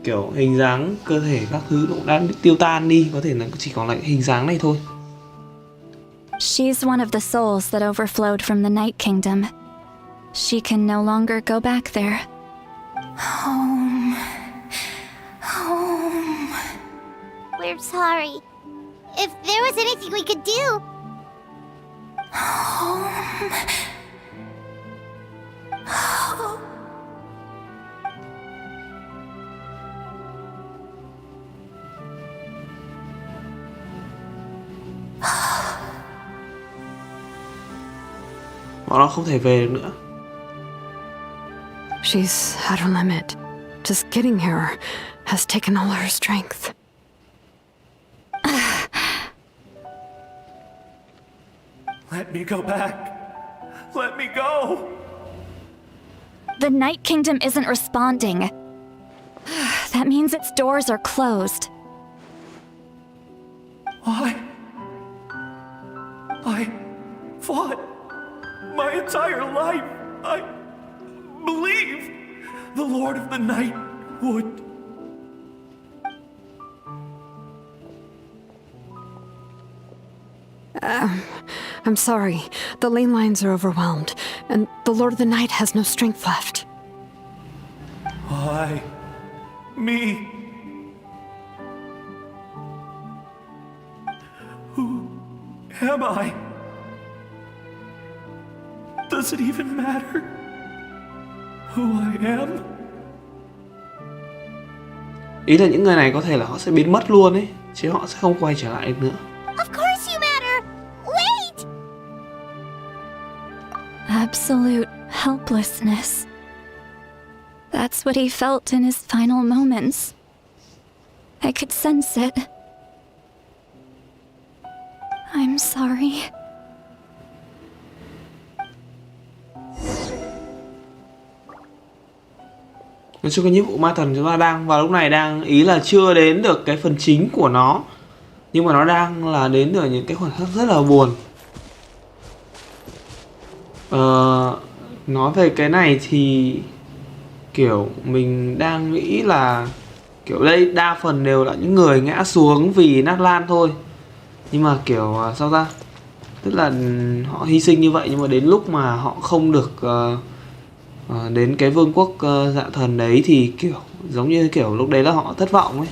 kiểu hình dáng cơ thể các thứ cũng đã tiêu tan đi, có thể là chỉ còn lại hình dáng này thôi. She's one of the souls that overflowed from the Night Kingdom. She can no longer go back there. Home. Home. We're sorry. If there was anything we could do. Home. Home. Bọn nó không thể về được nữa. She's at her limit. Just getting here has taken all her strength. Let me go back. Let me go. The Night Kingdom isn't responding. That means its doors are closed. I fought my entire life. I believed the Lord of the Night would. I'm sorry. The ley lines are overwhelmed, and the Lord of the Night has no strength left. Why? Me? Who am I? Does it even matter who I am? Ý là những người này có thể là họ sẽ biến mất luôn ấy, chứ họ sẽ không quay trở lại được nữa. Of course you matter. Wait! Absolute helplessness. That's what he felt in his final moments. I could sense it. I'm sorry. Nói chung cái nhiệm vụ ma thần chúng ta đang vào lúc này đang ý là chưa đến được cái phần chính của nó, nhưng mà nó đang là đến từ những cái khoảnh khắc rất là buồn. Nói về cái này thì kiểu mình đang nghĩ là kiểu đây đa phần đều là những người ngã xuống vì nát lan thôi, nhưng mà kiểu sao ta, tức là họ hy sinh như vậy nhưng mà đến lúc mà họ không được đến cái vương quốc dạ thần đấy thì kiểu giống như kiểu lúc đấy là họ thất vọng ấy,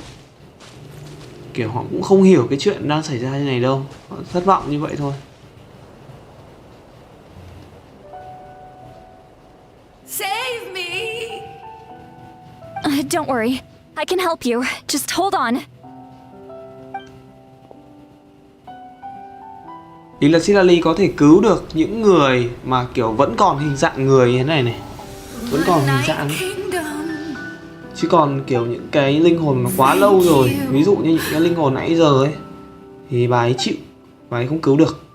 kiểu họ cũng không hiểu cái chuyện đang xảy ra như này đâu, họ thất vọng như vậy thôi. Save me! Don't worry. I can help you. Just hold on. Ý là Silali có thể cứu được những người mà kiểu vẫn còn hình dạng người như thế này này, vẫn còn hình dạng ấy. Chứ còn kiểu những cái linh hồn nó quá lâu rồi, ví dụ như những cái linh hồn nãy giờ ấy, thì bà ấy chịu, bà ấy không cứu được.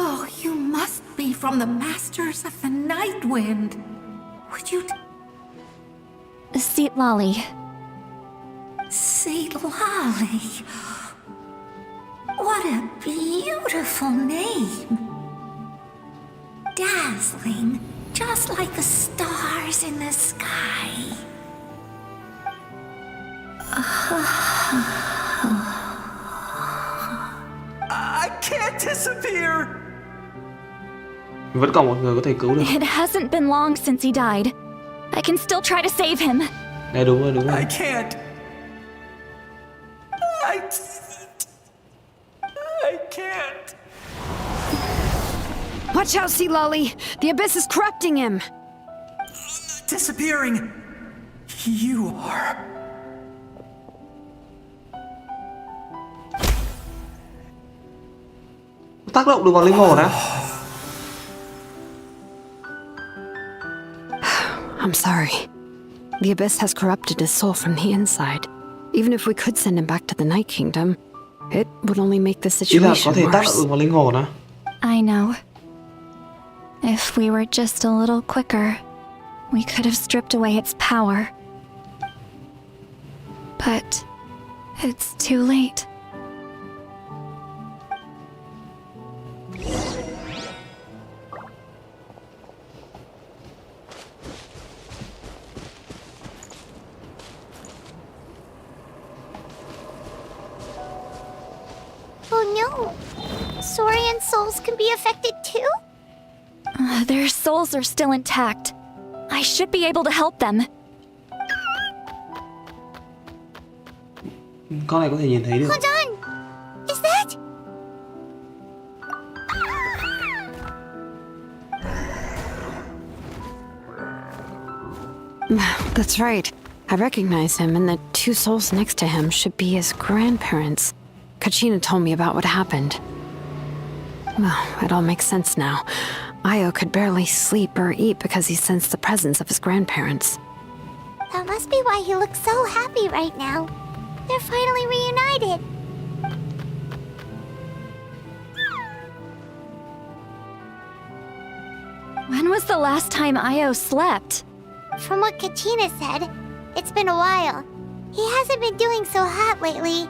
Oh, you must be from the masters of the Night Wind. Would you... Seat Lolly. Seat Lolly. What a beautiful name. Dazzling, just like the stars in the sky. I can't disappear. Vẫn còn một người có thể cứu được. It hasn't been long since he died. I can still try to save him. Đấy, đúng rồi, đúng rồi. I can't. I can't. Watch out, Sea Lolly! The abyss is corrupting him! Disappearing. You are. Tác động được vào linh hồn á. I'm sorry. The abyss has corrupted his soul from the inside. Even if we could send him back to the Night Kingdom, it would only make the Ý là có situation thể tác động worse. được vào linh hồn á. I know. If we were just a little quicker, we could have stripped away its power. But it's too late. Oh no! Saurian souls can be affected too? Their souls are still intact. I should be able to help them. Con này có thể nhìn thấy được. Hold on! Is that... That's right. I recognize him, and the two souls next to him should be his grandparents. Kachina told me about what happened. Well, it all makes sense now. Io could barely sleep or eat because he sensed the presence of his grandparents. That must be why he looks so happy right now. They're finally reunited. When was the last time Io slept? From what Kachina said, it's been a while. He hasn't been doing so hot lately.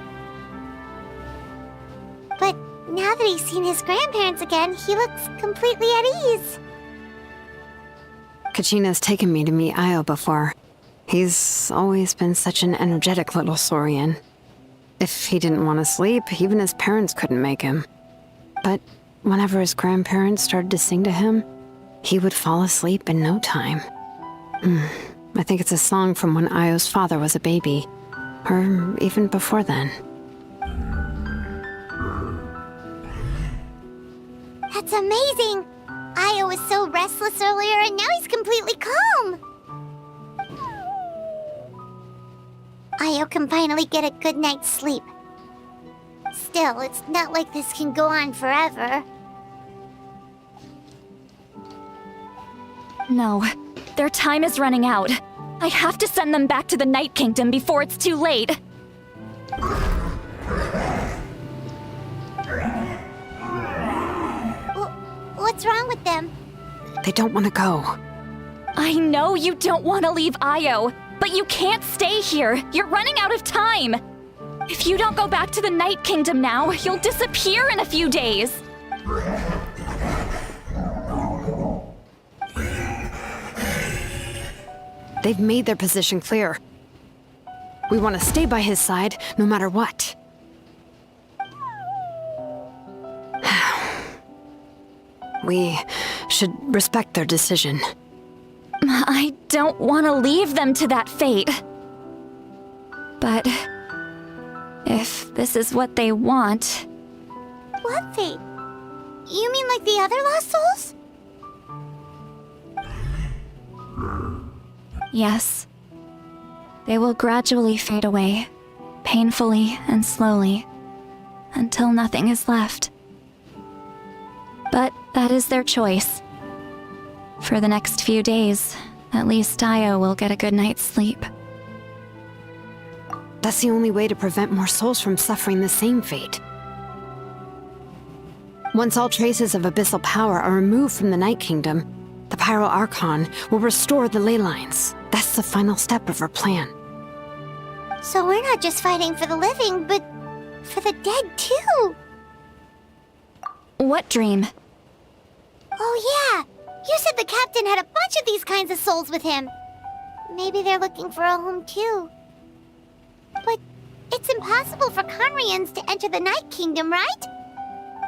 But now that he's seen his grandparents again, he looks completely at ease. Kachina's taken me to meet Io before. He's always been such an energetic little saurian. If he didn't want to sleep, even his parents couldn't make him. But whenever his grandparents started to sing to him, he would fall asleep in no time. I think it's a song from when Io's father was a baby, or even before then. That's amazing! Io was so restless earlier, and now he's completely calm! Io can finally get a good night's sleep. Still, it's not like this can go on forever. No, their time is running out. I have to send them back to the Night Kingdom before it's too late. What's wrong with them? They don't want to go. I know you don't want to leave Io, but you can't stay here. You're running out of time. If you don't go back to the Night Kingdom now, you'll disappear in a few days. They've made their position clear. We want to stay by his side, no matter what. We should respect their decision. I don't want to leave them to that fate. But if this is what they want... What fate? You mean like the other lost souls? Yes. They will gradually fade away, painfully and slowly, until nothing is left. But that is their choice. For the next few days, at least Io will get a good night's sleep. That's the only way to prevent more souls from suffering the same fate. Once all traces of abyssal power are removed from the Night Kingdom, the Pyro Archon will restore the ley lines. That's the final step of our plan. So we're not just fighting for the living, but for the dead too. What dream? Oh yeah! You said the captain had a bunch of these kinds of souls with him. Maybe they're looking for a home too. But it's impossible for Conrians to enter the Night Kingdom, right?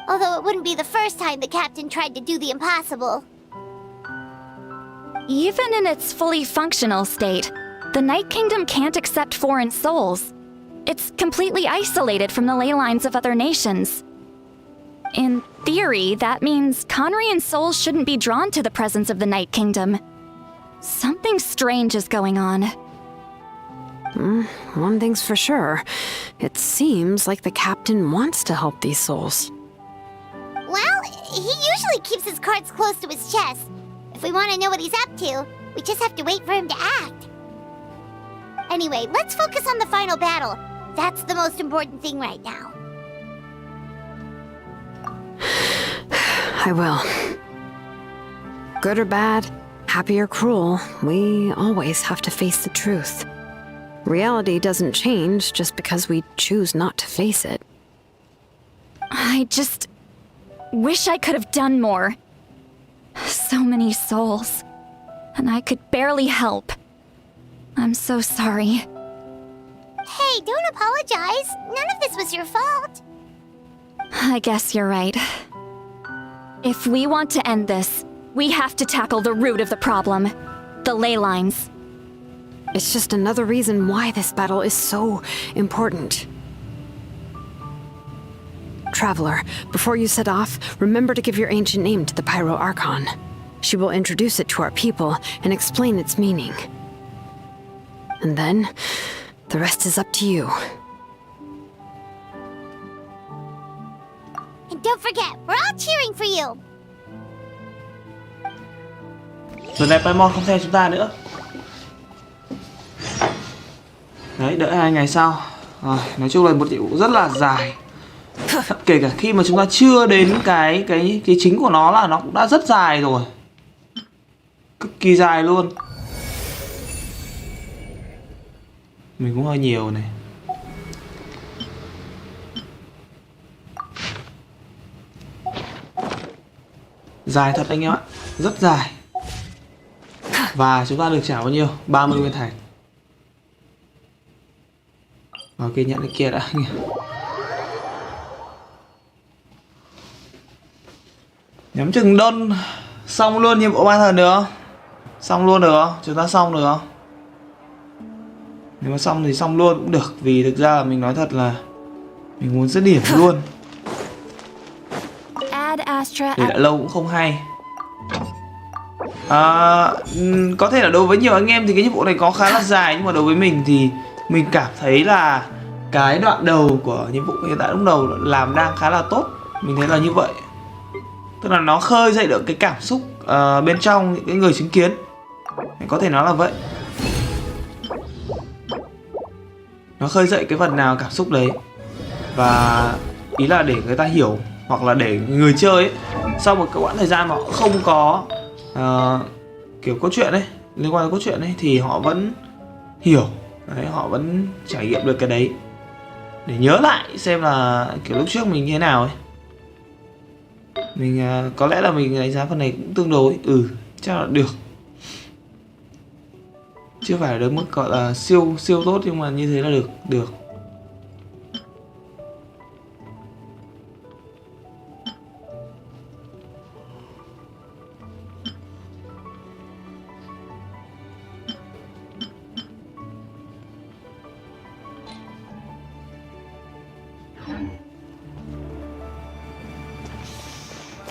Although it wouldn't be the first time the captain tried to do the impossible. Even in its fully functional state, the Night Kingdom can't accept foreign souls. It's completely isolated from the ley lines of other nations. In theory, that means Conrian souls shouldn't be drawn to the presence of the Night Kingdom. Something strange is going on. One thing's for sure. It seems like the captain wants to help these souls. Well, he usually keeps his cards close to his chest. If we want to know what he's up to, we just have to wait for him to act. Anyway, let's focus on the final battle. That's the most important thing right now. I will. Good or bad, happy or cruel, we always have to face the truth. Reality doesn't change just because we choose not to face it. I just wish I could have done more. So many souls, and I could barely help. I'm so sorry. Hey, don't apologize. None of this was your fault. I guess you're right. If we want to end this, we have to tackle the root of the problem, the ley lines. It's just another reason why this battle is so important. Traveler, before you set off, remember to give your ancient name to the Pyro Archon. She will introduce it to our people and explain its meaning. And then, the rest is up to you. And don't forget, we're all cheering for you. Lần này Paimon không theo chúng ta nữa. Đấy, đợi 2 ngày sau. Rồi, nói chung là một nhiệm vụ rất là dài. Kể cả khi mà chúng ta chưa đến cái chính của nó là nó cũng đã rất dài rồi. Cực kỳ dài luôn. Mình cũng hơi nhiều này. Dài thật anh em ạ. Rất dài. Và chúng ta được trả bao nhiêu? 30 nguyên thạch. Ok, nhận cái kia đã. Nhắm chừng đơn xong luôn nhiệm vụ 3 thần được không? Xong luôn được không? Chúng ta xong được không? Nếu mà xong thì xong luôn cũng được. Vì thực ra là mình nói thật là mình muốn dứt điểm luôn. Để đã lâu cũng không hay. Có thể là đối với nhiều anh em thì cái nhiệm vụ này có khá là dài. Nhưng mà đối với mình thì mình cảm thấy là cái đoạn đầu của nhiệm vụ hiện tại lúc đầu làm đang khá là tốt. Mình thấy là như vậy. Tức là nó khơi dậy được cái cảm xúc bên trong những cái người chứng kiến. Có thể nói là vậy. Nó khơi dậy cái phần nào cảm xúc đấy. Và ý là để người ta hiểu, hoặc là để người chơi ấy, sau một cái quãng thời gian mà họ không có kiểu cốt truyện ấy, liên quan đến cốt truyện ấy, thì họ vẫn hiểu đấy, họ vẫn trải nghiệm được cái đấy, để nhớ lại xem là kiểu lúc trước mình như thế nào ấy. Mình có lẽ là mình đánh giá phần này cũng tương đối chắc là được, chưa phải đến mức gọi là siêu tốt, nhưng mà như thế là được.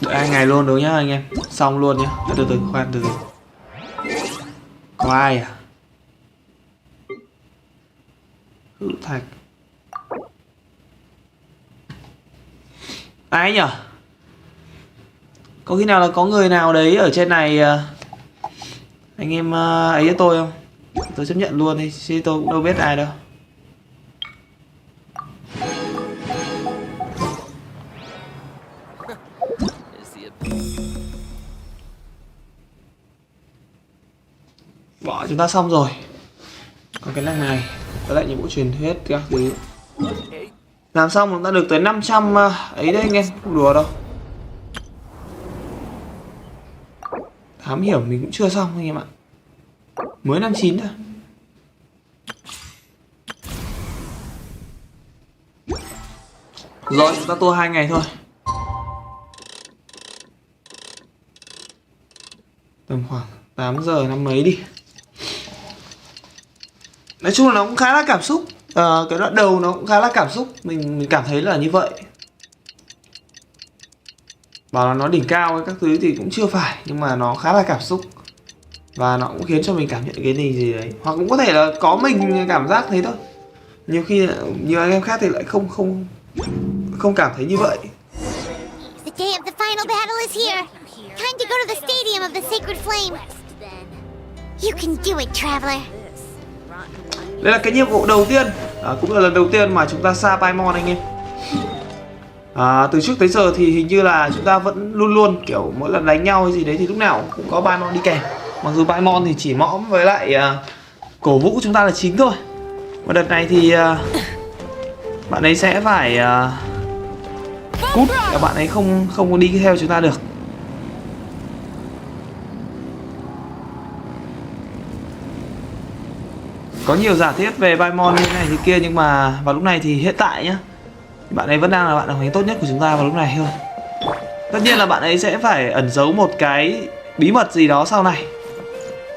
Đợi 2 ngày luôn đúng nhá anh em. Xong luôn nhá. Từ từ khoan, từ từ. Có ai à? Hữu Thạch. Ai nhở? Có khi nào là có người nào đấy ở trên này anh em ấy với tôi không? Tôi chấp nhận luôn đi, chứ tôi cũng đâu biết ai đâu. Bỏ chúng ta xong rồi. Còn cái năng này, có lại nhiệm vụ truyền thuyết các thứ. Làm xong chúng ta được tới 500 ấy đấy anh em, không đùa đâu. Thám hiểm mình cũng chưa xong anh em ạ. Mới 59 thôi. Rồi chúng ta tour 2 ngày thôi. Tầm khoảng 8 giờ năm mấy đi. Nói chung là nó cũng khá là cảm xúc. Cái đoạn đầu nó cũng khá là cảm xúc. Mình cảm thấy là như vậy. Bảo là nó đỉnh cao hay các thứ thì cũng chưa phải, nhưng mà nó khá là cảm xúc. Và nó cũng khiến cho mình cảm nhận cái gì đấy. Hoặc cũng có thể là có mình cảm giác thế thôi. Nhiều khi nhiều anh em khác thì lại không cảm thấy như vậy. The day of the final battle is here. Time to go to the stadium of the sacred flame. You can do it, traveler. Đây là cái nhiệm vụ đầu tiên, cũng là lần đầu tiên mà chúng ta xa Paimon anh em. Từ trước tới giờ thì hình như là chúng ta vẫn luôn luôn kiểu mỗi lần đánh nhau hay gì đấy thì lúc nào cũng có Paimon đi kèm. Mặc dù Paimon thì chỉ mõm với lại cổ vũ chúng ta là chính thôi. Và đợt này thì bạn ấy sẽ phải cút, bạn ấy không có đi theo chúng ta được. Có nhiều giả thiết về Paimon như thế này thế kia, nhưng mà vào lúc này thì hiện tại nhá, bạn ấy vẫn đang là bạn đồng hành tốt nhất của chúng ta vào lúc này thôi. Tất nhiên là bạn ấy sẽ phải ẩn giấu một cái bí mật gì đó sau này.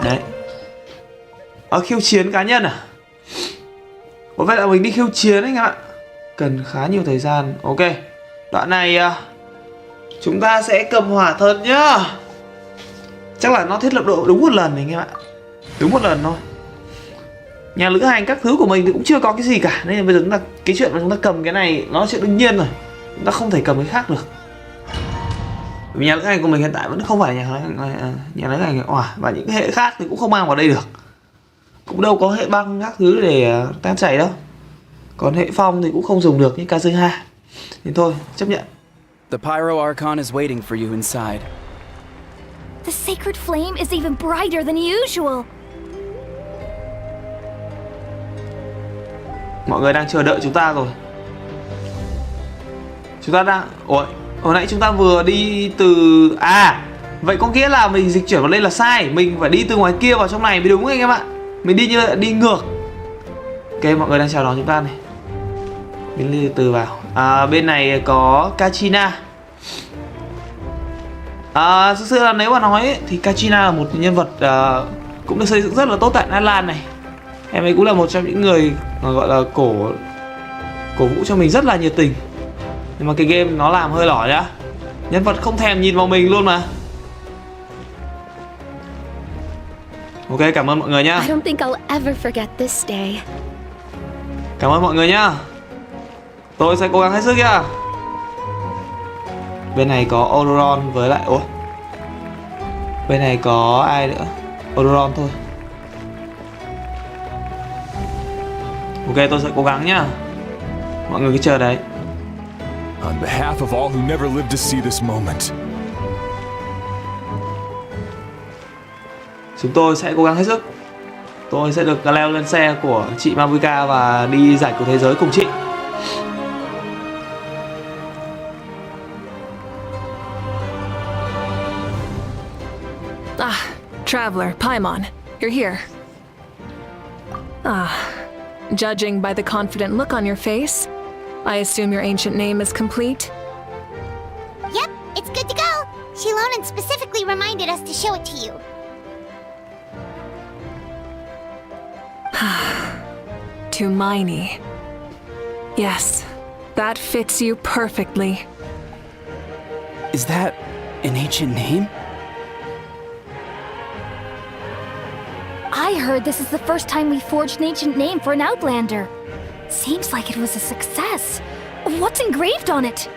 Đấy. Khiêu chiến cá nhân à? Có vẻ là mình đi khiêu chiến anh ạ. Cần khá nhiều thời gian. Ok. Đoạn này chúng ta sẽ cầm hỏa thần nhá. Chắc là nó thiết lập độ đúng một lần này anh em ạ. Đúng một lần thôi. Nhà lữ hành các thứ của mình thì cũng chưa có cái gì cả, nên là bây giờ chúng ta, cái chuyện mà chúng ta cầm cái này nó là chuyện đương nhiên rồi. Chúng ta không thể cầm cái khác được. Vì nhà lữ hành của mình hiện tại vẫn không phải nhà lữ hành hỏa, và những cái hệ khác thì cũng không mang vào đây được. Cũng đâu có hệ băng các thứ để tan chảy đâu. Còn hệ phong thì cũng không dùng được như Kazuha. Nên thôi, chấp nhận. The Pyro Archon is waiting for you inside. The sacred flame is even brighter than usual. Mọi người đang chờ đợi chúng ta rồi. Chúng ta đang... Ủa, hồi nãy chúng ta vừa đi từ... vậy có nghĩa là mình dịch chuyển vào đây là sai. Mình phải đi từ ngoài kia vào trong này mới đúng anh em ạ. Mình đi như đi ngược. Ok, mọi người đang chào đón chúng ta này. Mình đi từ vào. Bên này có Kachina. Thực sự là nếu mà nói ấy, thì Kachina là một nhân vật cũng được xây dựng rất là tốt tại Ireland này. Em ấy cũng là một trong những người gọi là cổ vũ cho mình rất là nhiệt tình. Nhưng mà cái game nó làm hơi lỏ nhá. Nhân vật không thèm nhìn vào mình luôn mà. Ok, cảm ơn mọi người nhá. I don't think I'll ever forget this day. Cảm ơn mọi người nhá. Tôi sẽ cố gắng hết sức nhá. Bên này có Odoron với lại... Ủa? Bên này có ai nữa? Odoron thôi. Ok, tôi sẽ cố gắng nhá. Mọi người cứ chờ đấy. On behalf of all who never lived to see this moment. Chúng tôi sẽ cố gắng hết sức. Tôi sẽ được leo lên xe của chị Mabuka và đi giải cứu thế giới cùng chị. Traveler, Paimon, you're here. Judging by the confident look on your face, I assume your ancient name is complete? Yep, it's good to go. Shilonen specifically reminded us to show it to you. Tumaini. Yes, that fits you perfectly. Is that an ancient name? I heard this is the first time we forged an ancient name for an Outlander. Seems like it was a success. What's engraved on it?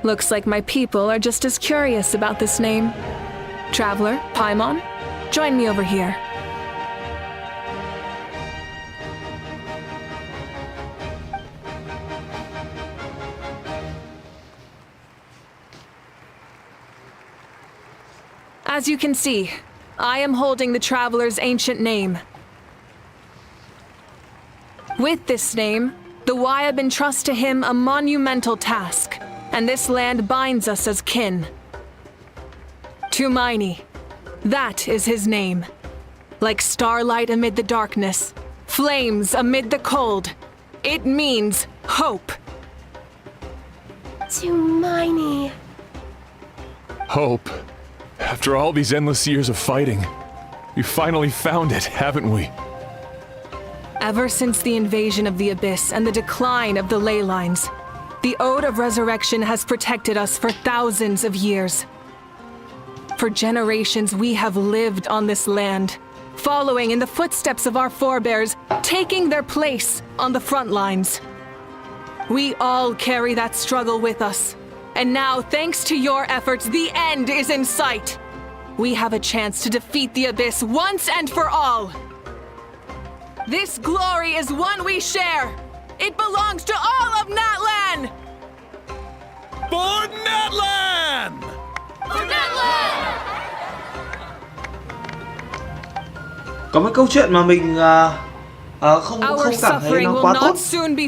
Looks like my people are just as curious about this name. Traveler, Paimon, join me over here. As you can see, I am holding the Traveler's ancient name. With this name, the Wyab entrust to him a monumental task, and this land binds us as kin. Tumaini, that is his name. Like starlight amid the darkness, flames amid the cold, it means hope. Tumaini. Hope. After all these endless years of fighting, we finally found it, haven't we? Ever since the invasion of the Abyss and the decline of the ley lines, the Ode of Resurrection has protected us for thousands of years. For generations we have lived on this land, following in the footsteps of our forebears, taking their place on the front lines. We all carry that struggle with us. And now, thanks to your efforts, the end is in sight. We have a chance to defeat the Abyss once and for all. This glory is one we share, It belongs to all of Natlan! For Natlan! For Natlan! Có một câu chuyện mà mình không cảm thấy nó quá tốt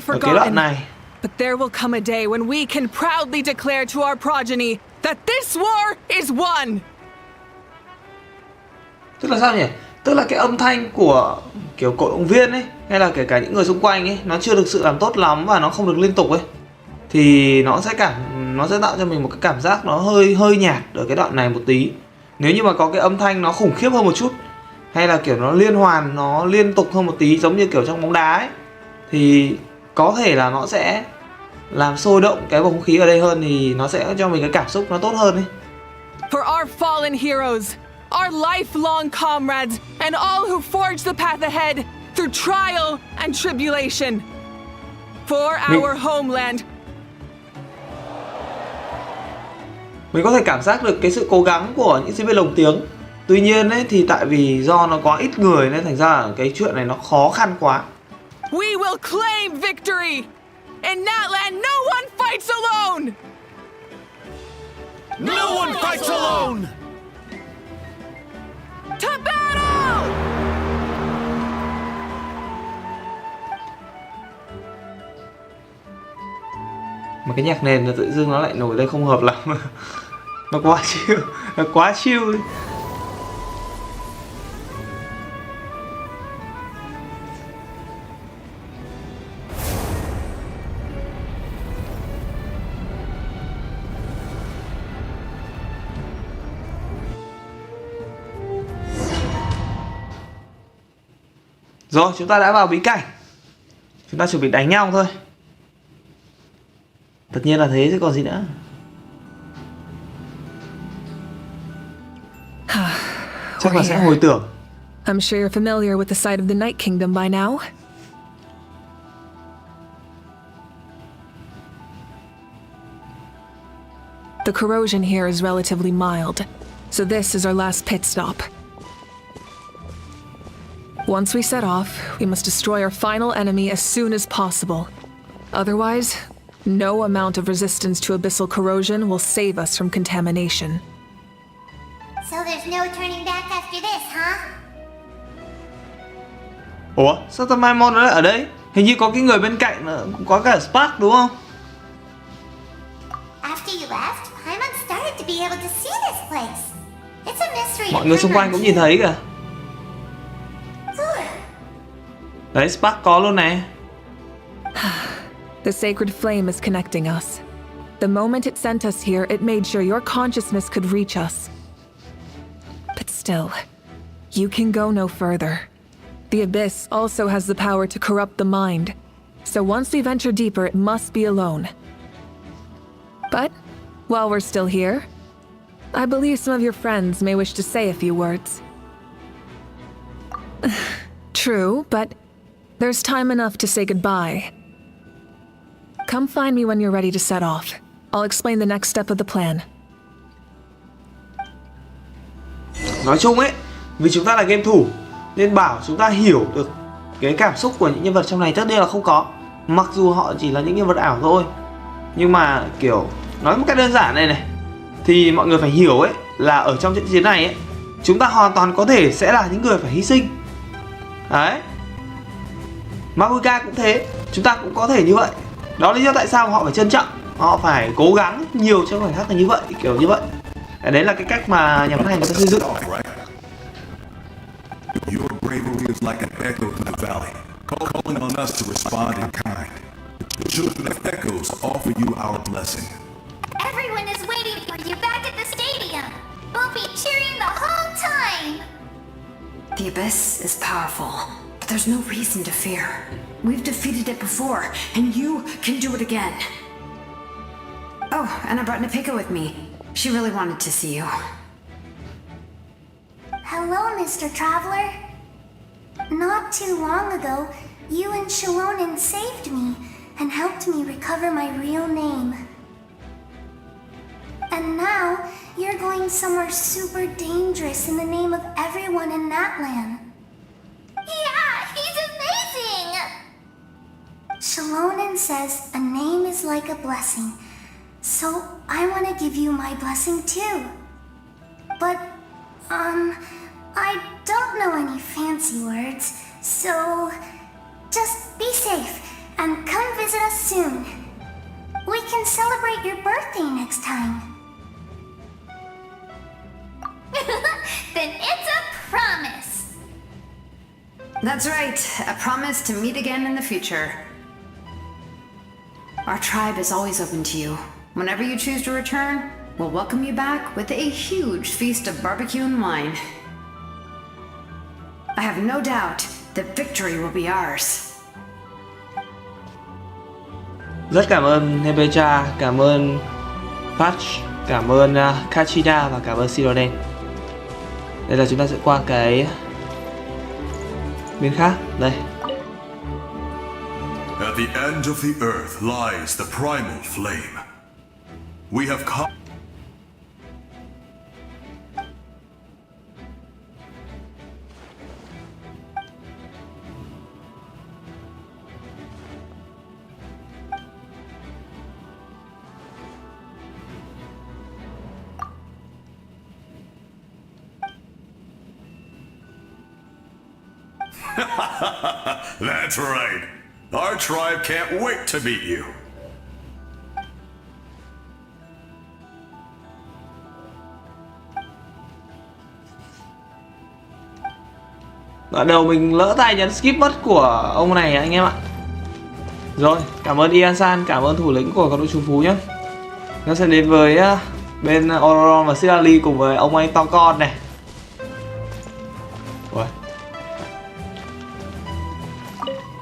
ở cái đoạn này. But there will come a day when we can proudly declare to our progeny that this war is won. Tức là sao nhỉ? Tức là cái âm thanh của kiểu cổ động viên ấy, hay là kể cả những người xung quanh ấy, nó chưa được sự làm tốt lắm và nó không được liên tục ấy, thì nó sẽ tạo cho mình một cái cảm giác nó hơi nhạt ở cái đoạn này một tí. Nếu như mà có cái âm thanh nó khủng khiếp hơn một chút, hay là kiểu nó liên hoàn, nó liên tục hơn một tí, giống như kiểu trong bóng đá ấy, thì có thể là nó sẽ làm sôi động cái bầu không khí ở đây hơn, thì nó sẽ cho mình cái cảm xúc nó tốt hơn ấy. For our fallen heroes, our lifelong comrades, and all who forged the path ahead through trial and tribulation. For our homeland. Mình có thể cảm giác được cái sự cố gắng của những diễn viên lồng tiếng. Tuy nhiên ấy, thì tại vì do nó quá ít người nên thành ra cái chuyện này nó khó khăn quá. We will claim victory! In Natlan, no one fights alone! No one fights alone! To battle! Mà cái nhạc nền là tự dưng nó lại nổi đây không hợp lắm. Nó quá chill, nó quá chill. Rồi, chúng ta đã vào bí cảnh. Chúng ta chuẩn bị đánh nhau thôi. Tất nhiên là thế chứ còn gì nữa. Chắc là sẽ hồi tưởng. I'm sure you're familiar with the site of the Night Kingdom by now. The corrosion here is relatively mild, so this is our last pit stop. Once we set off, we must destroy our final enemy as soon as possible. Otherwise, no amount of resistance to abyssal corrosion will save us from contamination. So there's no turning back after this, huh? Ủa, sao tao mai mon nó lại ở đây? Hình như có cái người bên cạnh nữa, có cả Spark đúng không? After you left, Paimon started to be able to see this place. It's a mystery. Mọi người xung quanh cũng nhìn thấy kìa. Đấy, Spark có luôn này. The sacred flame is connecting us. The moment it sent us here, it made sure your consciousness could reach us. But still, you can go no further. The abyss also has the power to corrupt the mind. So once we venture deeper, it must be alone. But while we're still here, I believe some of your friends may wish to say a few words. True, but there's time enough to say goodbye. Come find me when you're ready to set off. I'll explain the next step of the plan. Nói chung ấy, vì chúng ta là game thủ nên bảo chúng ta hiểu được cái cảm xúc của những nhân vật trong này tất nhiên là không có. Mặc dù họ chỉ là những nhân vật ảo thôi. Nhưng mà kiểu nói một cách đơn giản này thì mọi người phải hiểu ấy là ở trong trận chiến này ấy, chúng ta hoàn toàn có thể sẽ là những người phải hy sinh. Đấy. Mabuka cũng thế, chúng ta cũng có thể như vậy. Đó là lý do tại sao họ phải trân trọng, họ phải cố gắng nhiều trong khoảnh khắc là như vậy, kiểu như vậy. Đấy là cái cách mà nhà phát hành người ta xây dựng. Your bravery is like an echo in the valley, calling on us to respond in kind. The children of echoes offer you our blessing. Everyone is waiting for you back at the stadium. We'll be cheering the whole time. The abyss is powerful, but there's no reason to fear. We've defeated it before, and you can do it again. Oh, and I brought Nepika with me. She really wanted to see you. Hello, Mr. Traveler. Not too long ago, you and Shilonen saved me and helped me recover my real name. And now, you're going somewhere super dangerous in the name of everyone in Natlan. Yeah, he's amazing! Shilonen Everyone says a name is like a blessing, so I want to give you my blessing too. But, I don't know any fancy words, so just be safe and come visit us soon. We can celebrate your birthday next time. Then it's a promise. That's right, a promise to meet again in the future. Our tribe is always open to you. Whenever you choose to return, we'll welcome you back with a huge feast of barbecue and wine. I have no doubt that victory will be ours. Rất cảm ơn Nebecha, cảm ơn Patch, cảm ơn Kachida và cảm ơn Sironen. Đây là chúng ta sẽ qua cái bên khác. Đây. At the end of the earth lies the primal flame. We have come. That's right. Our tribe can't wait to meet you. Đoạn đầu mình lỡ tay nhấn skip mất của ông này anh em ạ. Rồi, cảm ơn Ian San, cảm ơn thủ lĩnh của con đội trùng phú nhé. Nó sẽ đến với bên Auron và Silali cùng với ông anh to con này. Rồi.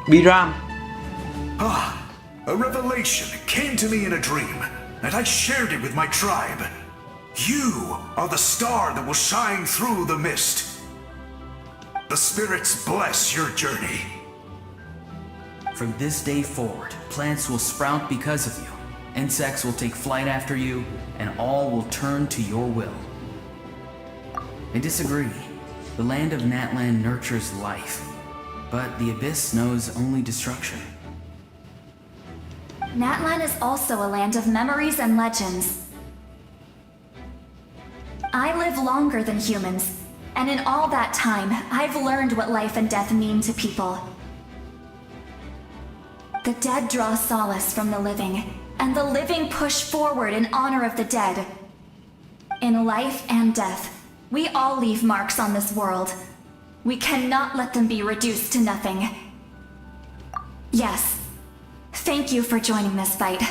Biram. Ah, a revelation came to me in a dream, and I shared it with my tribe. You are the star that will shine through the mist. The spirits bless your journey. From this day forward, plants will sprout because of you. Insects will take flight after you, and all will turn to your will. I disagree. The land of Natlan nurtures life, but the Abyss knows only destruction. Natlan is also a land of memories and legends. I live longer than humans, and in all that time, I've learned what life and death mean to people. The dead draw solace from the living, and the living push forward in honor of the dead. In life and death, we all leave marks on this world. We cannot let them be reduced to nothing. Yes. Thank you for joining this fight.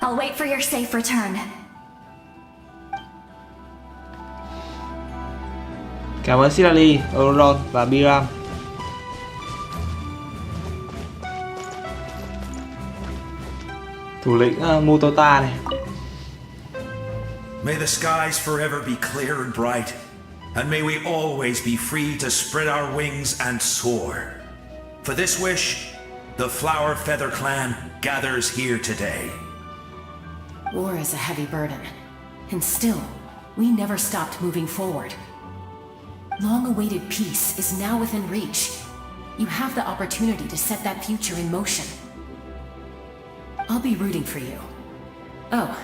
I'll wait for your safe return. Cảm ơn Silali, Auron và Biram. Thủ lĩnh Mutota này. May the skies forever be clear and bright, and may we always be free to spread our wings and soar. For this wish, the Flower Feather clan gathers here today. War is a heavy burden, and still, we never stopped moving forward. Long-awaited peace is now within reach. You have the opportunity to set that future in motion. I'll be rooting for you. Oh,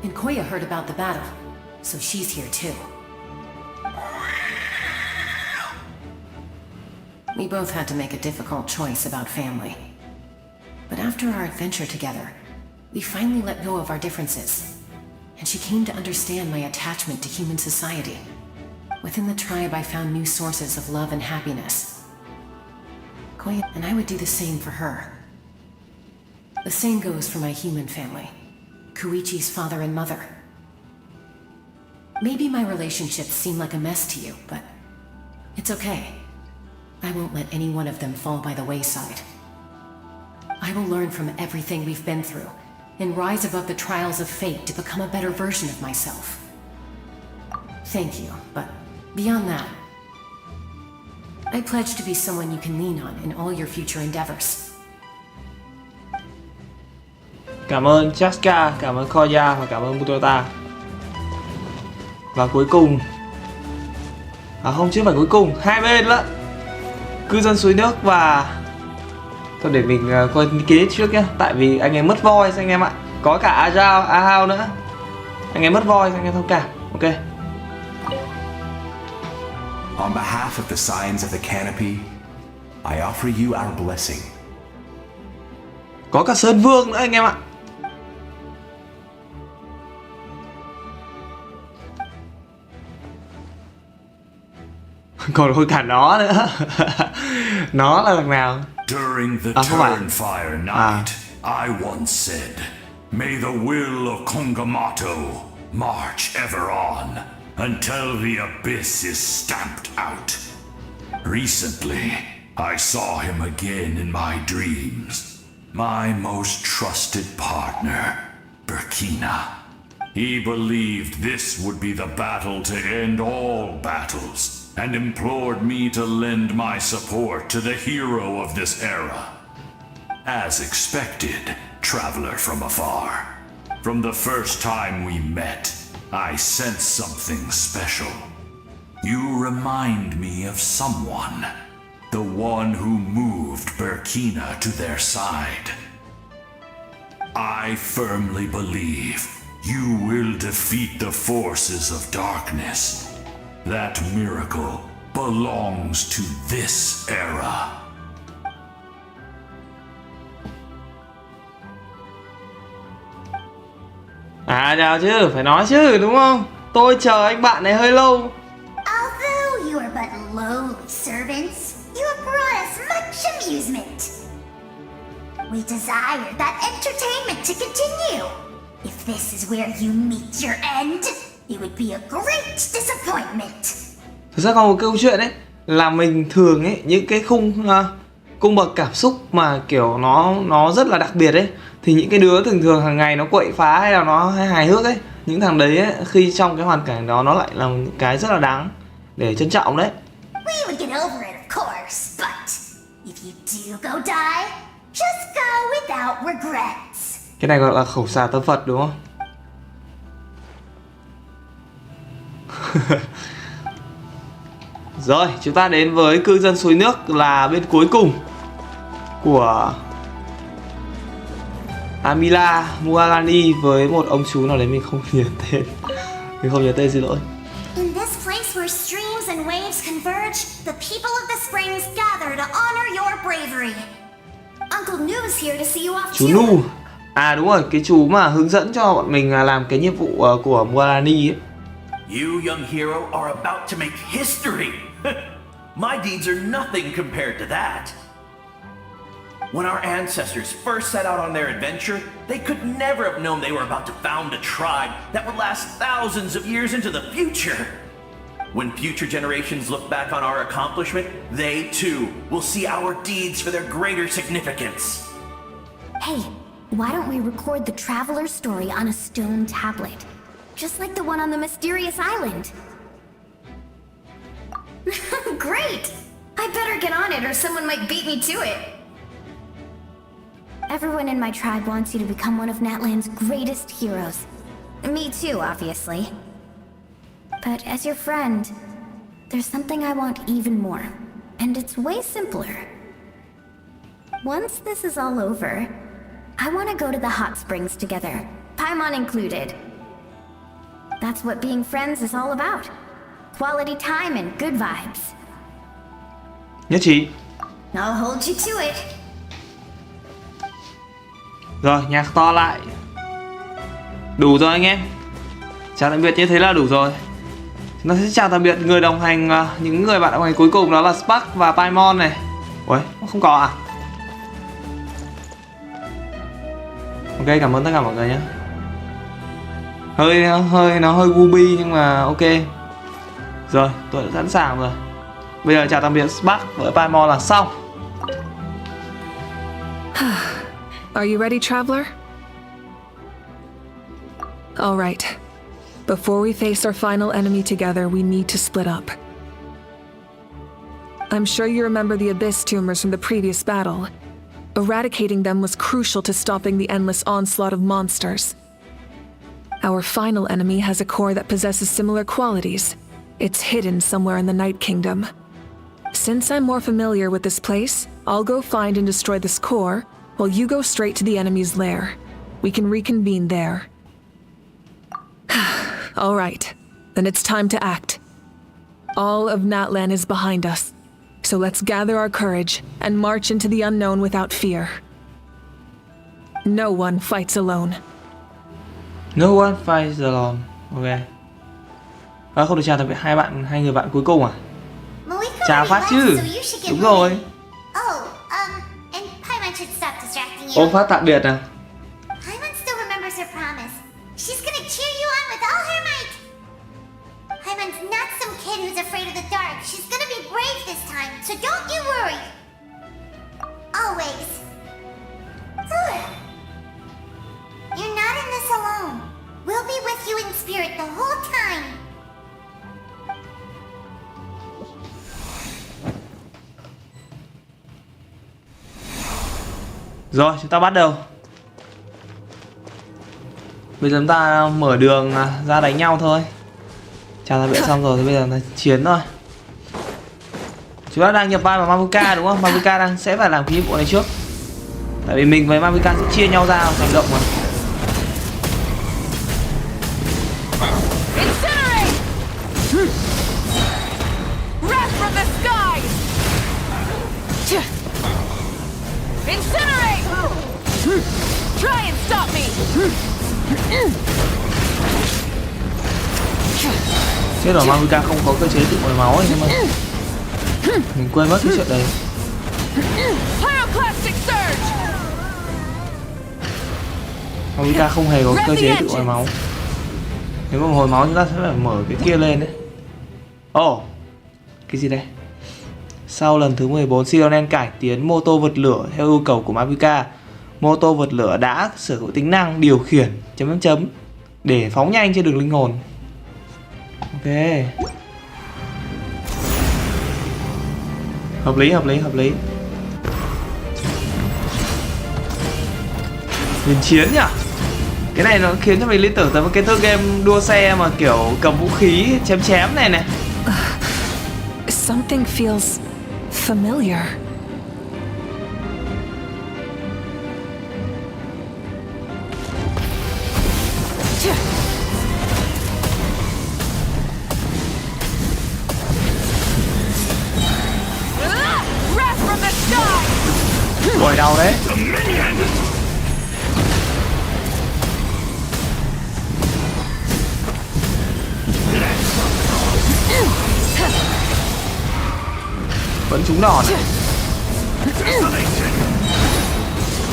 and Koya heard about the battle, so she's here too. We both had to make a difficult choice about family. But after our adventure together, we finally let go of our differences, and she came to understand my attachment to human society. Within the tribe, I found new sources of love and happiness. Koya and I would do the same for her. The same goes for my human family, Koichi's father and mother. Maybe my relationships seem like a mess to you, but it's okay. I won't let any one of them fall by the wayside. I will learn from everything we've been through and rise above the trials of fate to become a better version of myself. Thank you, but beyond that, I pledge to be someone you can lean on in all your future endeavors. Cảm ơn Chaska, cảm ơn Koya và cảm ơn Mutota. Và cuối cùng, không chứ phải cuối cùng, hai bên lận, cư dân suối nước và Thôi để mình coi ký trước nhá. Tại vì anh ấy mất voice anh em ạ. Có cả Ahao nữa. Anh ấy mất voice, anh em thông cảm. Ok. On behalf of the Scions of the Canopy, I offer you our blessing. Có cả Sơn Vương nữa anh em ạ. Còn cả nó nữa. Nó là thằng nào? During the Turnfire night, I once said, "May the will of Kongamato march ever on until the abyss is stamped out." Recently, I saw him again in my dreams. My most trusted partner, Burkina. He believed this would be the battle to end all battles, and implored me to lend my support to the hero of this era. As expected, traveler from afar. From the first time we met, I sensed something special. You remind me of someone. The one who moved Burkina to their side. I firmly believe you will defeat the forces of darkness. That miracle belongs to this era. Chào chứ, phải nói chứ, đúng không? Tôi chờ anh bạn này hơi lâu. Although you are but lowly servants, you have brought us much amusement. We desire that entertainment to continue. If this is where you meet your end, it would be a great disappointment. Thực ra còn một câu chuyện ấy là mình thường ấy, những cái cung bậc cảm xúc mà kiểu nó rất là đặc biệt ấy, thì những cái đứa thường hàng ngày nó quậy phá hay là nó hài hước ấy, những thằng đấy ấy, khi trong cái hoàn cảnh đó nó lại là một cái rất là đáng để trân trọng đấy. We would get over it, of course, but if you do go die, just go without regrets. Cái này gọi là khẩu xà tâm Phật đúng không? Rồi, chúng ta đến với cư dân suối nước là bên cuối cùng của Amila Mualani với một ông chú nào đấy mình không nhớ tên. Mình không nhớ tên, xin lỗi. In this place where streams and waves converge, the people of the springs gather to honor your bravery. Uncle Nu is here to see you off Chú too. Nu. À đúng rồi, cái chú mà hướng dẫn cho bọn mình làm cái nhiệm vụ của Mualani ấy. You young hero are about to make history. My deeds are nothing compared to that. When our ancestors first set out on their adventure, they could never have known they were about to found a tribe that would last thousands of years into the future. When future generations look back on our accomplishment, they too will see our deeds for their greater significance. Hey, why don't we record the traveler's story on a stone tablet? Just like the one on the mysterious island. Great! I better get on it or someone might beat me to it. Everyone in my tribe wants you to become one of Natlan's greatest heroes. Me too, obviously. But as your friend, there's something I want even more. And it's way simpler. Once this is all over, I want to go to the hot springs together, Paimon included. That's what being friends is all about. Quality time and good vibes. Nhất trí. I'll hold you to it. Rồi, nhạc to lại. Đủ rồi anh em. Chào tạm biệt như thế là đủ rồi. Chúng ta sẽ chào tạm biệt người đồng hành, những người bạn đồng hành cuối cùng đó là Spark và Paimon này. Ui, không có à? Ok, cảm ơn tất cả mọi người nhé. Nó hơi Gubi nhưng mà ok. Rồi, tôi đã sẵn sàng rồi. Bây giờ chào tạm biệt Spark với Paimon là xong. Are you ready, traveler? All right. Before we face our final enemy together, we need to split up. I'm sure you remember the Abyss tumors from the previous battle. Eradicating them was crucial to stopping the endless onslaught of monsters. Our final enemy has a core that possesses similar qualities. It's hidden somewhere in the Night Kingdom. Since I'm more familiar with this place, I'll go find and destroy this core, while you go straight to the enemy's lair. We can reconvene there. All right, then it's time to act. All of Natlan is behind us, so let's gather our courage and march into the unknown without fear. No one fights alone. No one fights alone. Ok. Không được chào tạm biệt hai người bạn cuối cùng à? Chào Phát chứ. Đúng rồi. And Paimon should stop distracting you. Ô Phát tạm biệt à? Paimon still remembers her promise. She's gonna cheer you on with all her might. Paimon's not some kid who's afraid of the dark. She's gonna be brave this time, so don't you worry. Always. You're not in this alone. We'll be with you in spirit the whole time. Rồi, chúng ta bắt đầu. Bây giờ chúng ta mở đường ra đánh nhau thôi. Chào tạm biệt xong rồi thì bây giờ là chiến thôi. Chúng ta đang nhập vai vào Mavuka đúng không? Mavuka đang sẽ phải làm cái nhiệm vụ này trước. Tại vì mình với Mavuka sẽ chia nhau ra hành động mà. Try and stop me. Chết rồi, Mavuka không có cơ chế tự hồi máu ấy nhưng mà mình quên mất cái chuyện đấy. Mavuka không hề có cơ chế tự hồi máu. Nếu mà hồi máu chúng ta sẽ phải mở cái kia lên đấy. Ồ, cái gì đây? Sau lần thứ 14, Sironen cải tiến mô tô vượt lửa theo yêu cầu của Mavuka. Mô tô vượt lửa đã sở hữu tính năng điều khiển để phóng nhanh trên đường linh hồn. Ok. Hợp lý. Huyền chiến nhỉ? Cái này nó khiến cho mình liên tưởng tới một cái tựa game đua xe mà kiểu cầm vũ khí chém này. Something feels familiar. Ôi đau đấy. Vẫn trúng đòn.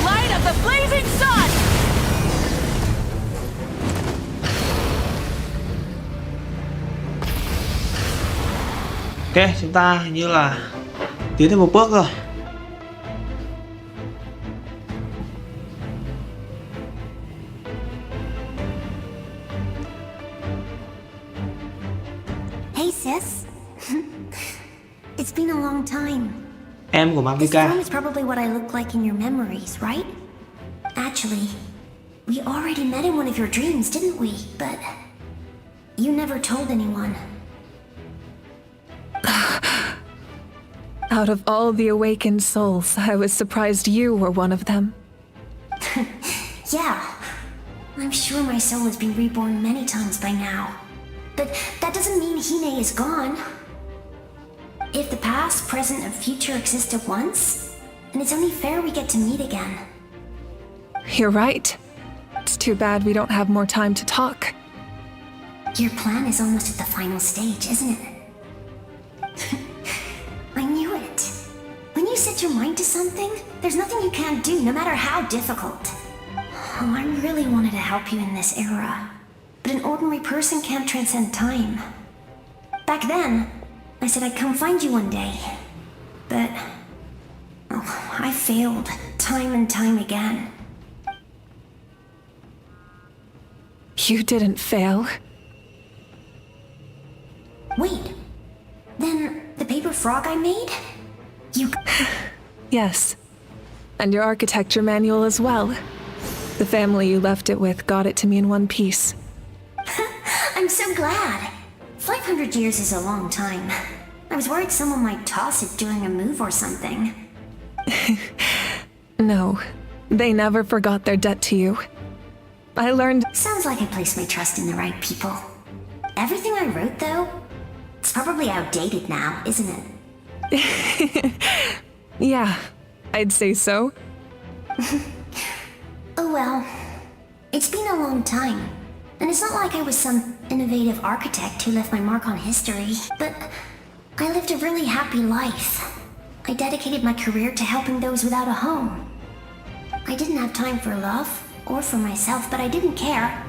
Light of the blazing sun. Ok, chúng ta hình như là tiến thêm một bước rồi. Hey sis. It's been a long time. Em của This Mavuka. room is probably what I look like in your memories, right? Actually, we already met in one of your dreams, didn't we? But you never told anyone. Out of all the awakened souls, I was surprised you were one of them. Yeah. I'm sure my soul has been reborn many times by now. But that doesn't mean Hine is gone. If the past, present, and future exist at once, then it's only fair we get to meet again. You're right. It's too bad we don't have more time to talk. Your plan is almost at the final stage, isn't it? I knew it. When you set your mind to something, there's nothing you can't do, no matter how difficult. Oh, I really wanted to help you in this era. But an ordinary person can't transcend time. Back then, I said I'd come find you one day. But I failed, time and time again. You didn't fail. Wait, then the paper frog I made? You... Yes. And your architecture manual as well. The family you left it with got it to me in one piece. I'm so glad. 500 years is a long time. I was worried someone might toss it during a move or something. No, they never forgot their debt to you. I learned... Sounds like I placed my trust in the right people. Everything I wrote, though, it's probably outdated now, isn't it? Yeah, I'd say so. Oh well. It's been a long time. And it's not like I was some innovative architect who left my mark on history. But I lived a really happy life. I dedicated my career to helping those without a home. I didn't have time for love, or for myself, but I didn't care.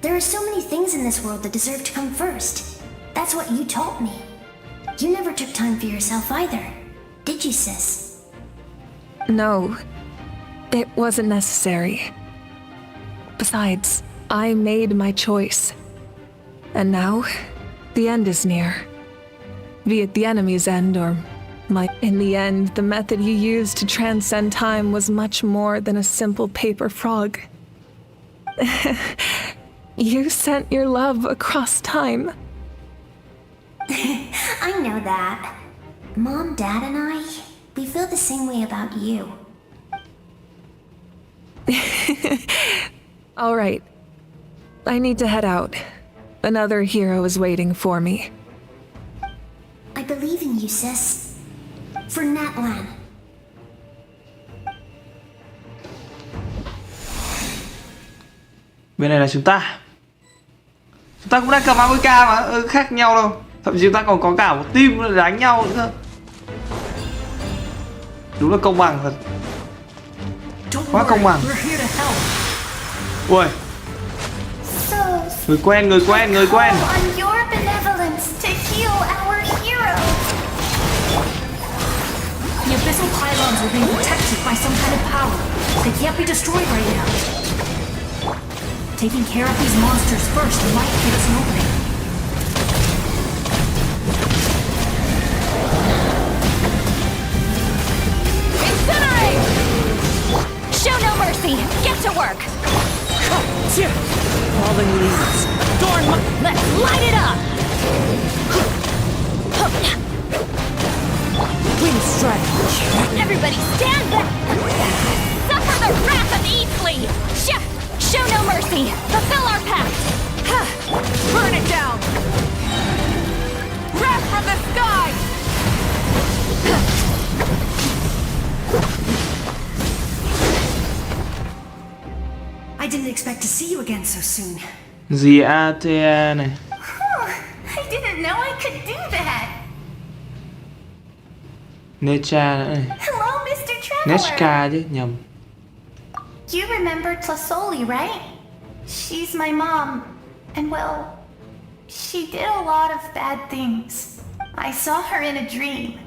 There are so many things in this world that deserve to come first. That's what you taught me. You never took time for yourself either, did you, sis? No, it wasn't necessary. Besides, I made my choice. And now, the end is near. Be it the enemy's end or my... In the end, the method you used to transcend time was much more than a simple paper frog. You sent your love across time. I know that. Mom, Dad, and I, we feel the same way about you. All right. I need to head out. Another hero is waiting for me. I believe in you, sis. For Natlan. Bên này là chúng ta. Chúng ta cũng đang cầm AWK mà, khác nhau đâu. Thậm chí chúng ta còn có cả một team đánh nhau nữa. Đúng là công bằng thật. Quá công bằng. Ui. Người quen. On your benevolence to heal our hero. The abyssal pylons are being protected by some kind of power. They can't be destroyed right now. Taking care of these monsters first might give us an opening. Incinerate! Show no mercy! Get to work! Falling leaves. Adorn my... Let's light it up! Wind strike. Everybody stand back! Suffer the wrath of Eastleigh! Show no mercy! Fulfill our pact! Burn it down! Wrath from the sky! I didn't expect to see you again so soon. HTNQuocThang này. I didn't know I could do that. Necha nữa này. Hello, Mr. Traveler. Nechka chứ, nhầm. You remember Tlasoli, right? She's my mom. And well, she did a lot of bad things. I saw her in a dream.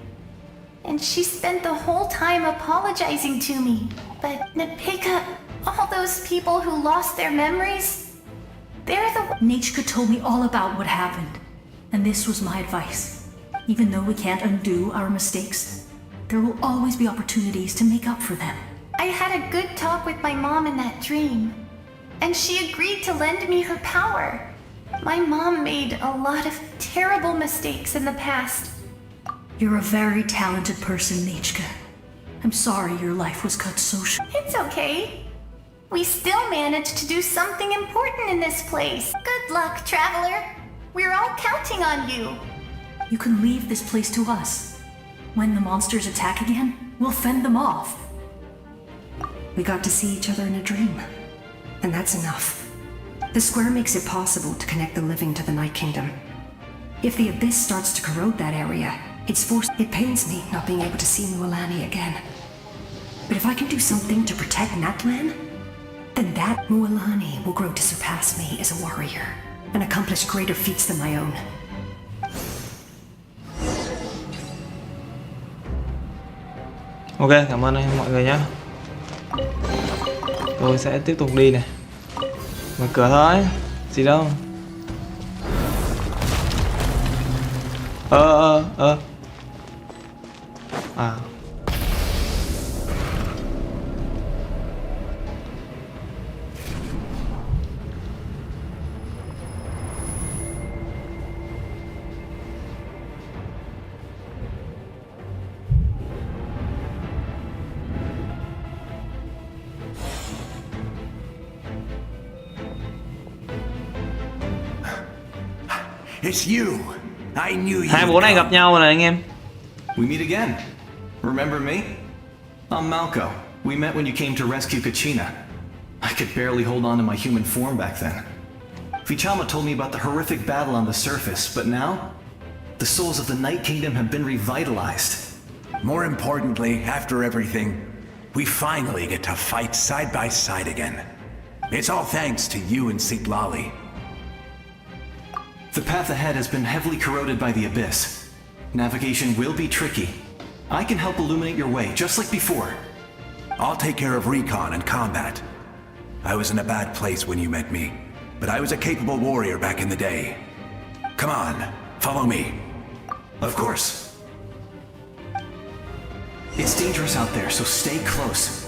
And she spent the whole time apologizing to me. But Nepika, all those people who lost their memories, they're the... Nechka told me all about what happened. And this was my advice. Even though we can't undo our mistakes, there will always be opportunities to make up for them. I had a good talk with my mom in that dream, and she agreed to lend me her power. My mom made a lot of terrible mistakes in the past. You're a very talented person, Nechka. I'm sorry your life was cut so short. It's okay. We still managed to do something important in this place. Good luck, Traveler. We're all counting on you. You can leave this place to us. When the monsters attack again, we'll fend them off. We got to see each other in a dream. And that's enough. The square makes it possible to connect the living to the Night Kingdom. If the Abyss starts to corrode that area, it's forced... It pains me not being able to see Mualani again. But if I can do something to protect Natlan, then that Mualani will grow to surpass me as a warrior and accomplish greater feats than my own. Ok, cảm ơn mọi người nhé. Tôi sẽ tiếp tục đi này. Mở cửa thôi. Gì đâu. À. It's you. I knew you. Hai bố này gặp nhau rồi này anh em. We meet again. Remember me? I'm Malco. We met when you came to rescue Kachina. I could barely hold on to my human form back then. Vichama told me about the horrific battle on the surface, but now, the souls of the Night Kingdom have been revitalized. More importantly, after everything, we finally get to fight side by side again. It's all thanks to you and Sitlali. The path ahead has been heavily corroded by the Abyss. Navigation will be tricky. I can help illuminate your way, just like before. I'll take care of recon and combat. I was in a bad place when you met me, but I was a capable warrior back in the day. Come on, follow me. Of course. It's dangerous out there, so stay close.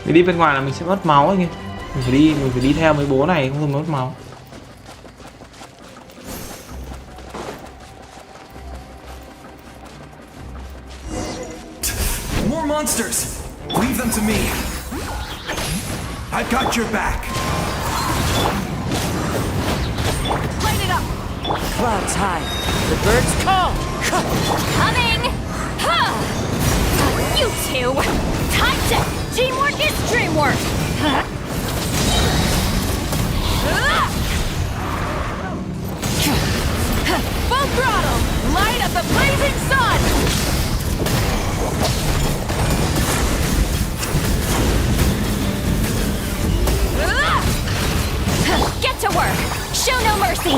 Mình đi bên ngoài là mình sẽ mất máu anh em. Mình phải đi theo mấy bố này không thôi mất máu. More monsters! Leave them to me. I've got your back. Light it up! Clouds high. The birds call. Coming! Huh. You two! Time to teamwork is dreamwork! Huh? Full throttle! Light up the blazing sun! Get to work! Show no mercy!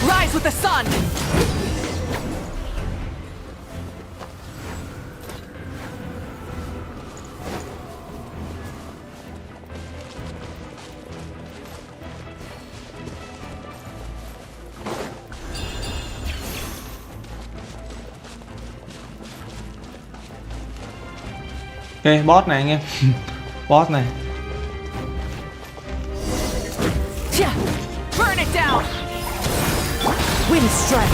Rise with the sun! Ok, boss này anh em. Boss này. Burn it down! Wind strike!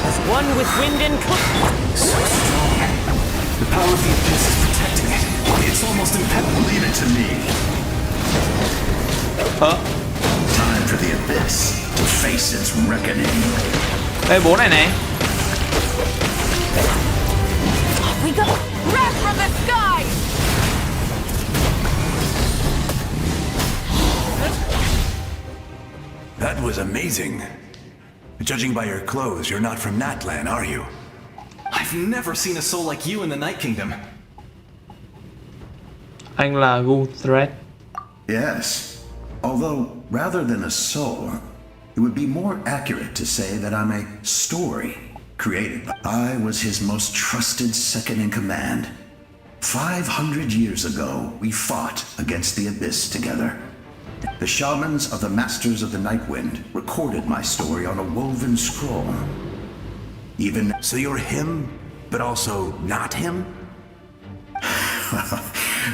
As one with wind and So strong. The power of the Abyss is protecting it. It's almost impenetrable. Leave it to me. Time for the Abyss to face its reckoning. Đây bố này này. we go! Wrath from the sky! That was amazing. Judging by your clothes, you're not from Natlan, are you? I've never seen a soul like you in the Night Kingdom. Anh là Guthred. Yes. Although, rather than a soul, it would be more accurate to say that I'm a story created. I was his most trusted second-in-command. 500 years ago, we fought against the Abyss together. The shamans of the Masters of the Nightwind recorded my story on a woven scroll. Even so, you're him, but also not him?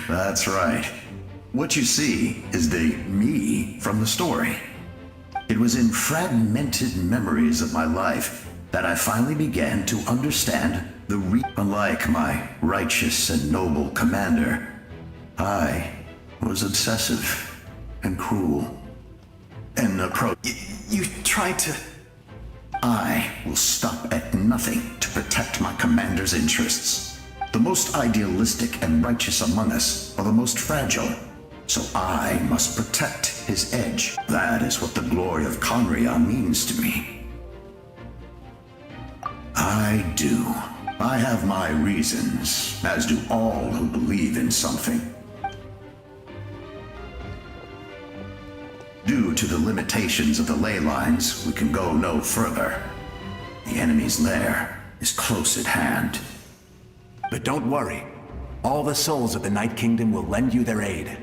That's right. What you see is the me from the story. It was in fragmented memories of my life that I finally began to understand unlike my righteous and noble commander, I was obsessive and cruel. And You tried to... I will stop at nothing to protect my commander's interests. The most idealistic and righteous among us are the most fragile, so I must protect his edge. That is what the glory of Conria means to me. I do. I have my reasons, as do all who believe in something. Due to the limitations of the ley lines, we can go no further. The enemy's lair is close at hand. But don't worry. All the souls of the Night Kingdom will lend you their aid.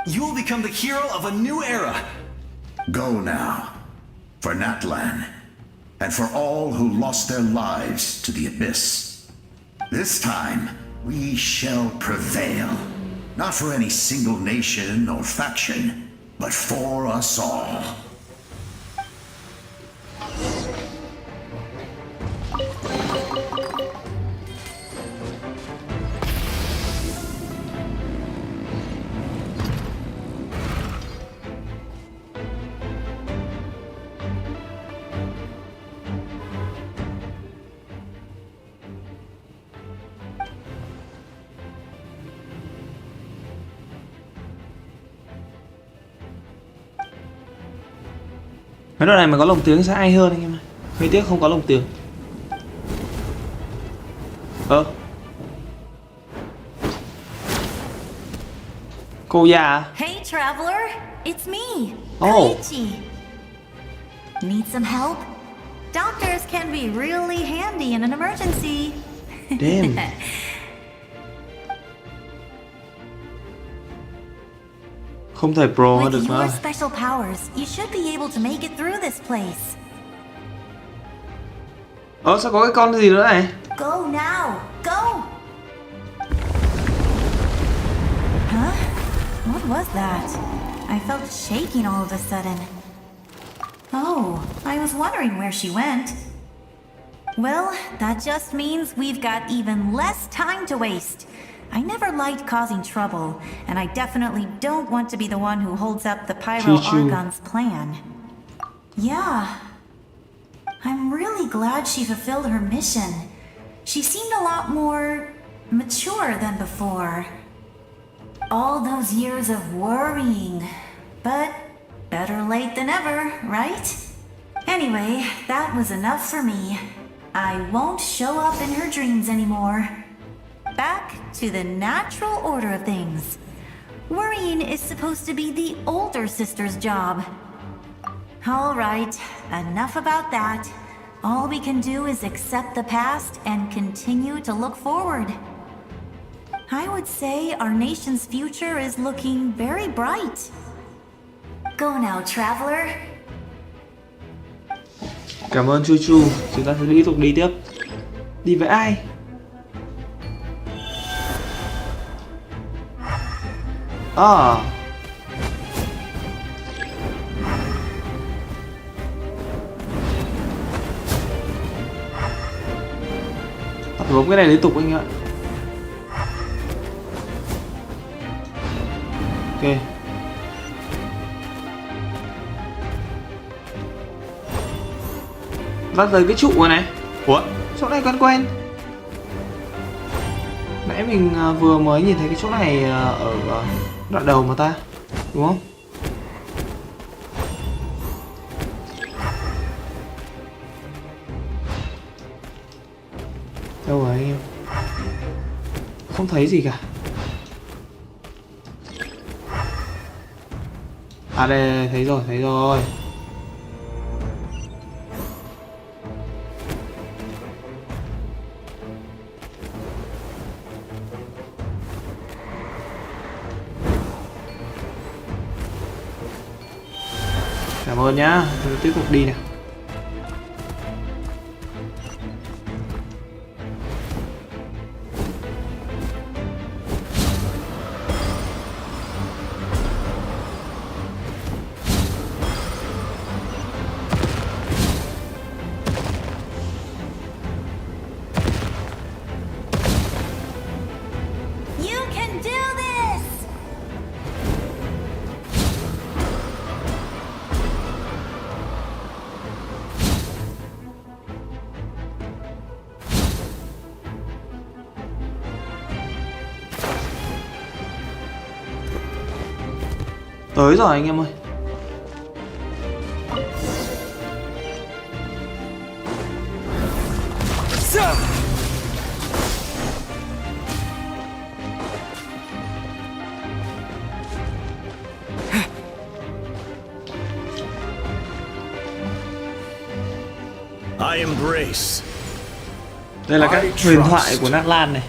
You will become the hero of a new era. Go now. For Natlan. And for all who lost their lives to the Abyss. This time, we shall prevail. Not for any single nation or faction, but for us all. Mấy đoạn này mà có lồng tiếng sẽ hay hơn anh em ơi. Hơi tiếc không có lồng tiếng. Cô già à? Hey, traveler, it's me. Oh. Koichi. Need some help? Doctors can be really handy in an emergency. Damn. Không thể pro With được nữa. your special powers, you should be able to make it through this place. Sao có cái con gì nữa này? Go now, go. Huh? What was that? I felt shaking all of a sudden. Oh, I was wondering where she went. Well, that just means we've got even less time to waste. I never liked causing trouble, and I definitely don't want to be the one who holds up the Pyro Archon's plan. Yeah. I'm really glad she fulfilled her mission. She seemed a lot more mature than before. All those years of worrying, but better late than ever, right? Anyway, that was enough for me. I won't show up in her dreams anymore. Back to the natural order of things. Worrying is supposed to be the older sister's job. All right, enough about that. All we can do is accept the past and continue to look forward. I would say our nation's future is looking very bright. Go now, traveler. Cảm ơn Chu Chu. Chúng ta sẽ tiếp tục đi tiếp. Đi với ai? Bấm cái này liên tục anh ạ. Ok. Dắt tới cái trụ này. Ủa? Chỗ này quen quen. Nãy mình vừa mới nhìn thấy cái chỗ này ở đoạn đầu mà ta. Đúng không? Đâu rồi anh em? Không thấy gì cả. À đây, thấy rồi, thấy rồi. Cảm ơn nhá, mình tiếp tục đi nào. Tới rồi anh em ơi. I embrace. Đây là các huyền thoại của Nát Lan này.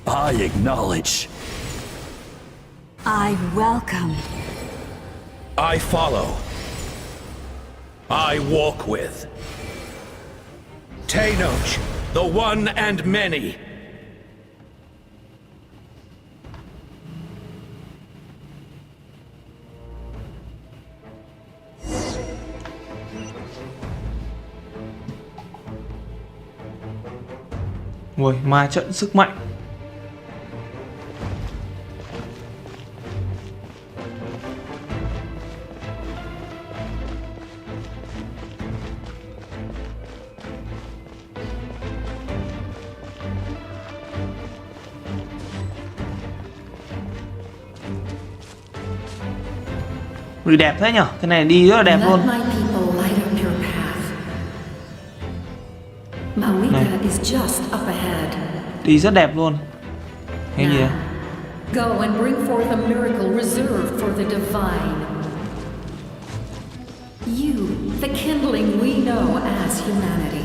I acknowledge. I welcome. I follow. I walk with. Tenoch, the one and many. Ui, ma trận sức mạnh. Ui, đẹp thế nhở, cái này đi rất là đẹp luôn. Malika is just up ahead. Đi rất đẹp luôn. Cái gì đấy? Go and bring forth a miracle reserved for the divine. You, the kindling we know as humanity.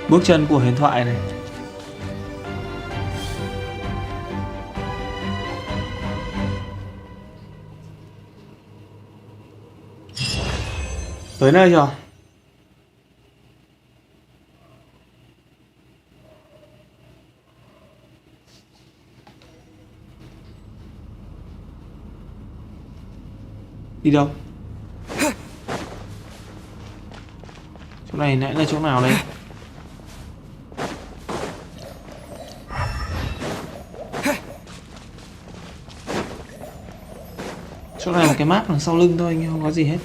Bước chân của huyền thoại này. Tới nơi rồi. Đi đâu? Chỗ này nãy là chỗ nào đây? Chỗ này là cái map đằng sau lưng thôi, nhưng không có gì hết.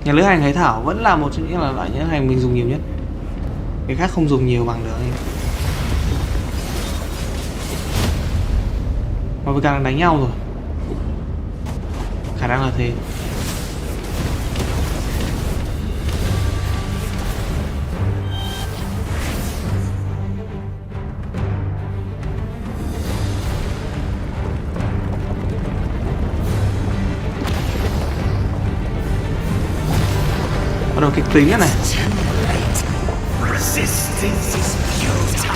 Nhà lữ hành hải thảo vẫn là một trong những loại nhà lữ hành mình dùng nhiều nhất. Cái khác không dùng nhiều bằng được. Mà với càng đánh nhau rồi. Khả năng là thế. Bắt đầu kịch tính này. Resistance is futile.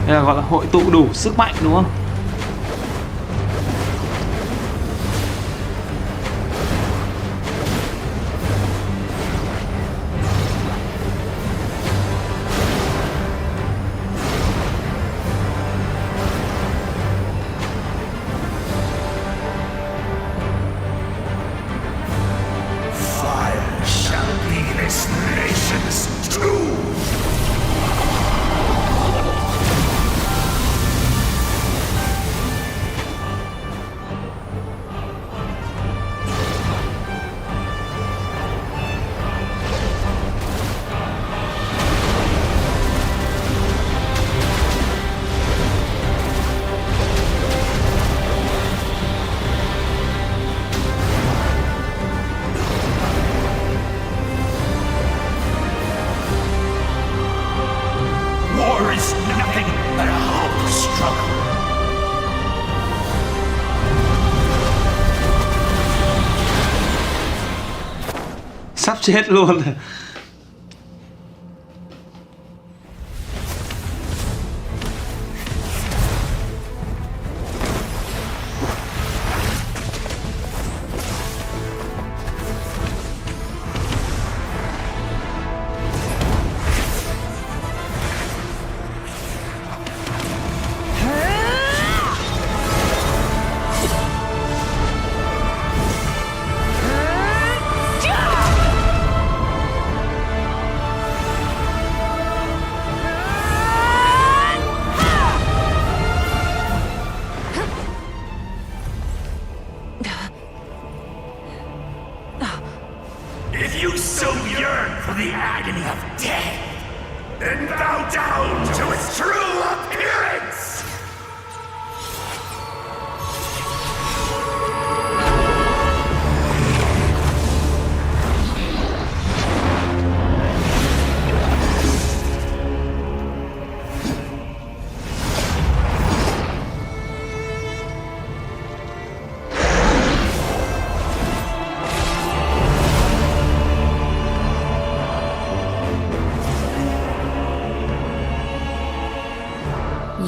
Đây là gọi là hội tụ đủ sức mạnh đúng không? Fire shall be this nation's tomb. War is nothing but a hopeless struggle. Sắp chết luôn.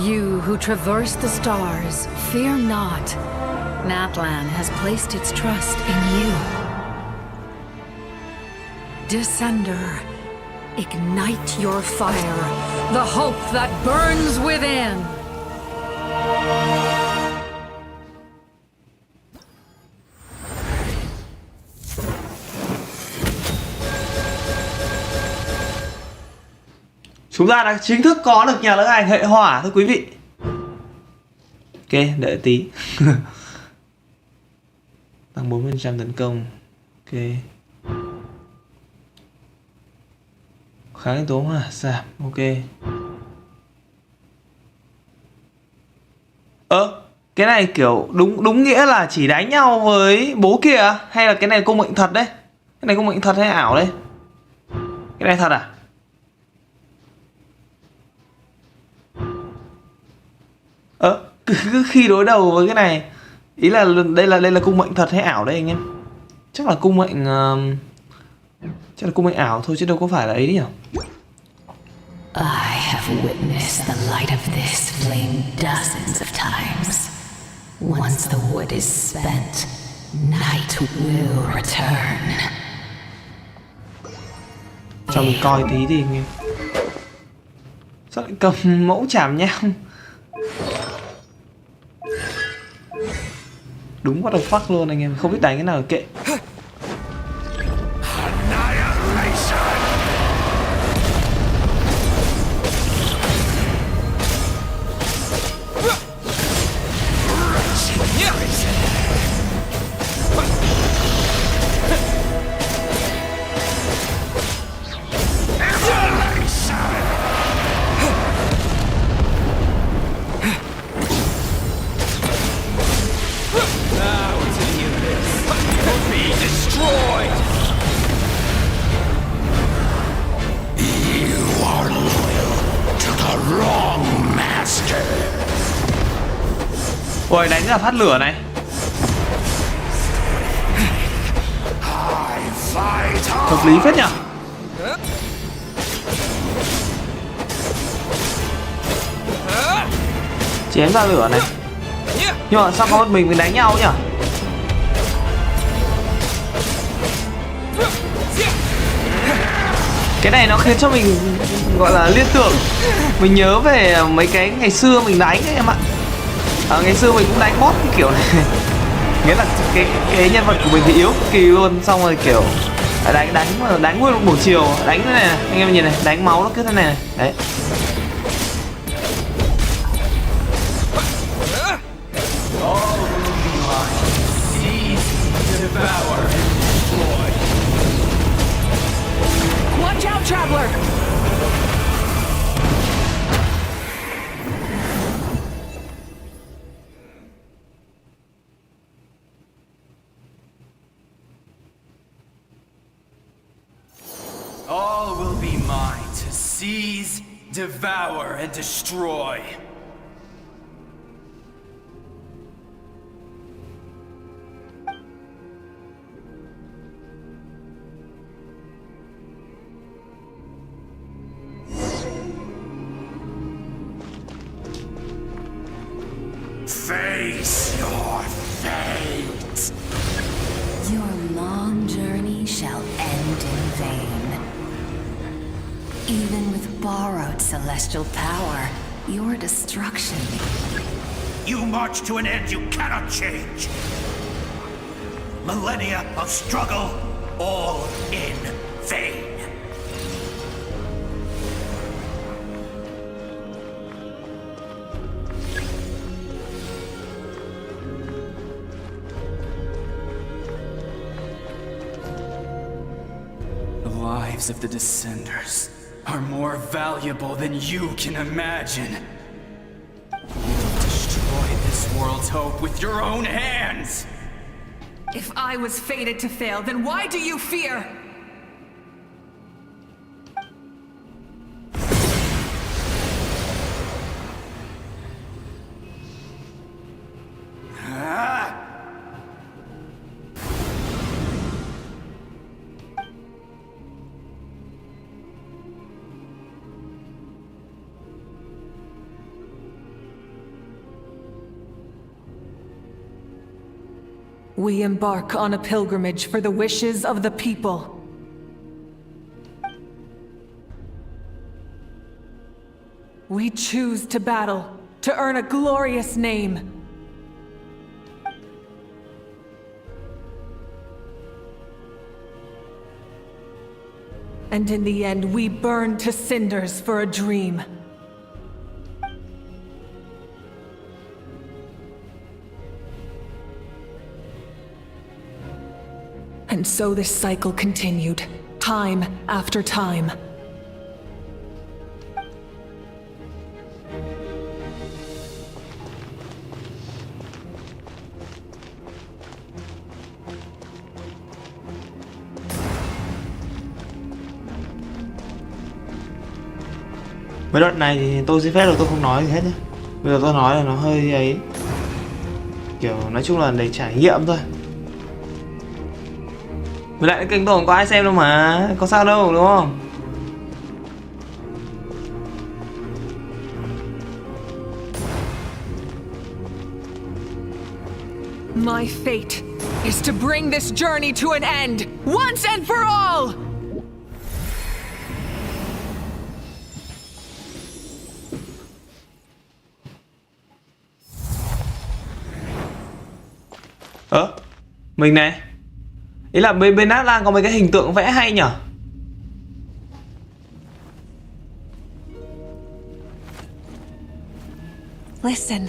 You who traverse the stars, fear not. Natlan has placed its trust in you. Descender, ignite your fire, the hope that burns within. Chúng ta đã chính thức có được nhà lữ hành hệ hỏa thưa quý vị. Ok, đợi tí. Tăng 40% tấn công. Ok. Kháng yếu tố hỏa giảm. Ok. Cái này kiểu đúng nghĩa là chỉ đánh nhau với bố kia, hay là cái này công mệnh thật đấy? Cái này công mệnh thật hay ảo đấy? Cái này thật à? Cứ khi đối đầu với cái này, ý là đây là cung mệnh thật hay ảo đây anh em? Chắc là cung mệnh ảo thôi chứ đâu có phải là ấy nhỉ? I have witnessed the light of this flame dozens of times. Once the wood is spent, night will return. Cho mình coi tí đi anh em. Sao lại cầm mẫu chảm nhang? Đúng what the fuck luôn anh em, không biết đánh cái nào kệ. Ôi, đánh ra phát lửa này. Hợp lý phết nhỉ. Chém ra lửa này. Nhưng mà sao có một mình đánh nhau nhỉ? Cái này nó khiến cho mình gọi là liên tưởng. Mình nhớ về mấy cái ngày xưa mình đánh ấy em ạ. Ngày xưa mình cũng đánh boss cái kiểu này. Nghĩa là cái nhân vật của mình thì yếu cực kỳ luôn. Xong rồi kiểu đánh nguyên một buổi chiều. Đánh thế này, anh em nhìn này, đánh máu nó cứ thế này. Đấy. Watch out, traveler! All will be mine to seize, devour, and destroy. Face your fate. Your long journey shall end in vain. Even with borrowed celestial power, your destruction... You march to an end you cannot change. Millennia of struggle, all in vain. The lives of the Descenders are more valuable than you can imagine. You've destroyed this world's hope with your own hands! If I was fated to fail, then why do you fear? we embark on a pilgrimage for the wishes of the people. We choose to battle, to earn a glorious name. And in the end, we burn to cinders for a dream. And so this cycle continued, time after time. Với đoạn này thì tôi xin phép là tôi không nói gì hết nhé. Bây giờ tôi nói là nó hơi ấy, kiểu nói chung là để trải nghiệm thôi. Với lại kênh tôi không có ai xem đâu mà, có sao đâu đúng không? My fate is to bring this journey to an end, once and for all! Mình này. Ý là bên Atlan có mấy cái hình tượng vẽ hay nhở? Listen.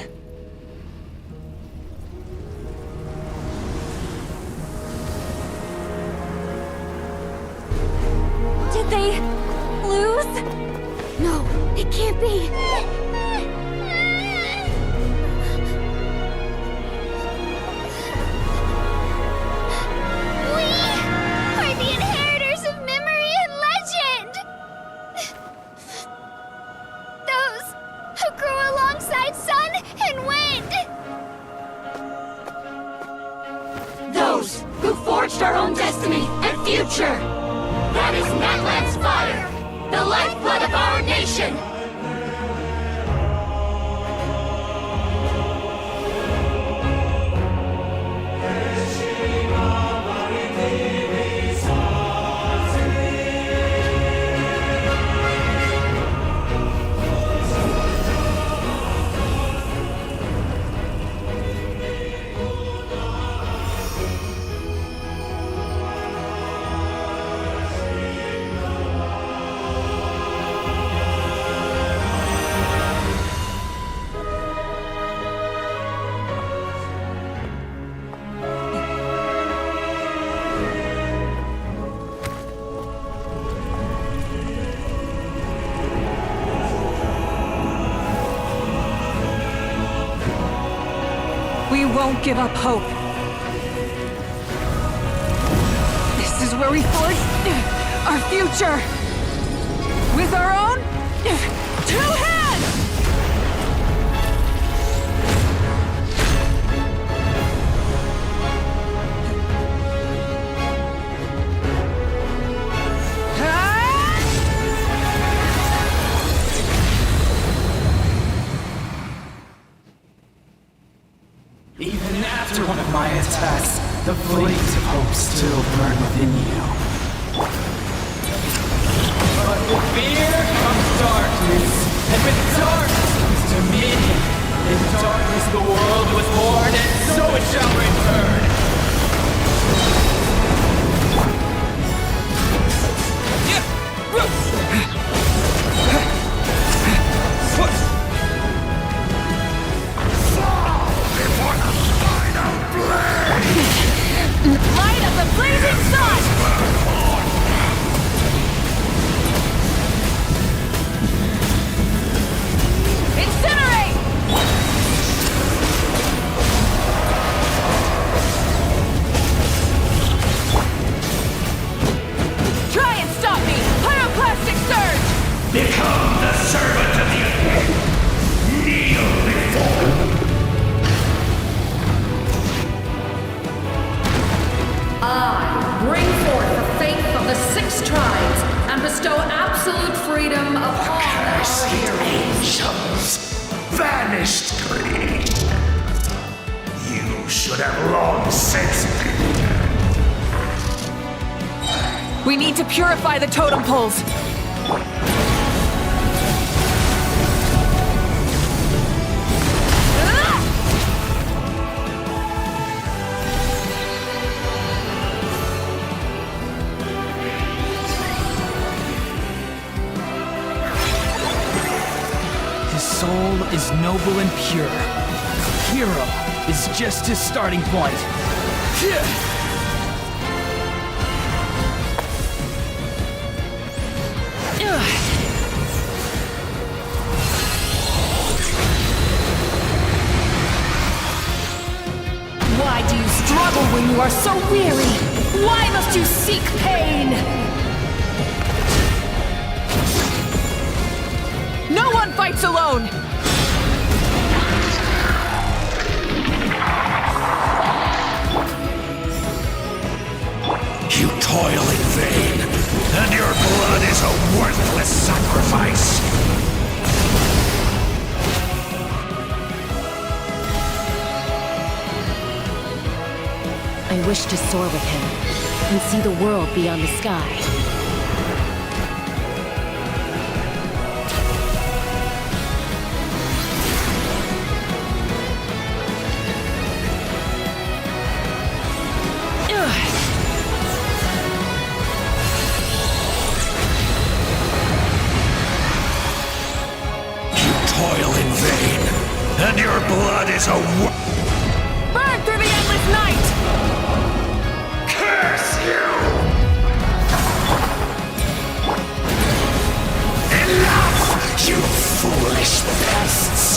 Did they lose? No, it can't be. Our own destiny and future. That is Natlan's fire, the lifeblood of our nation. We won't give up hope. This is where we forge our future. With our own two hands! Even after one of my attacks, the flames of hope still burn within you. But with fear comes darkness, and with darkness comes dominion. In darkness the world was born, and so it shall return. Light of the blazing sun! Incinerate! We need to purify the totem poles. His soul is noble and pure. Hero is just his starting point. Why do you struggle when you are so weary? Why must you seek pain? No one fights alone! You toil in vain, and your blood is a worthless sacrifice. I wish to soar with him and see the world beyond the sky. Toil in vain, and your blood is a Burn through the endless night! Curse you! Enough, you foolish pests!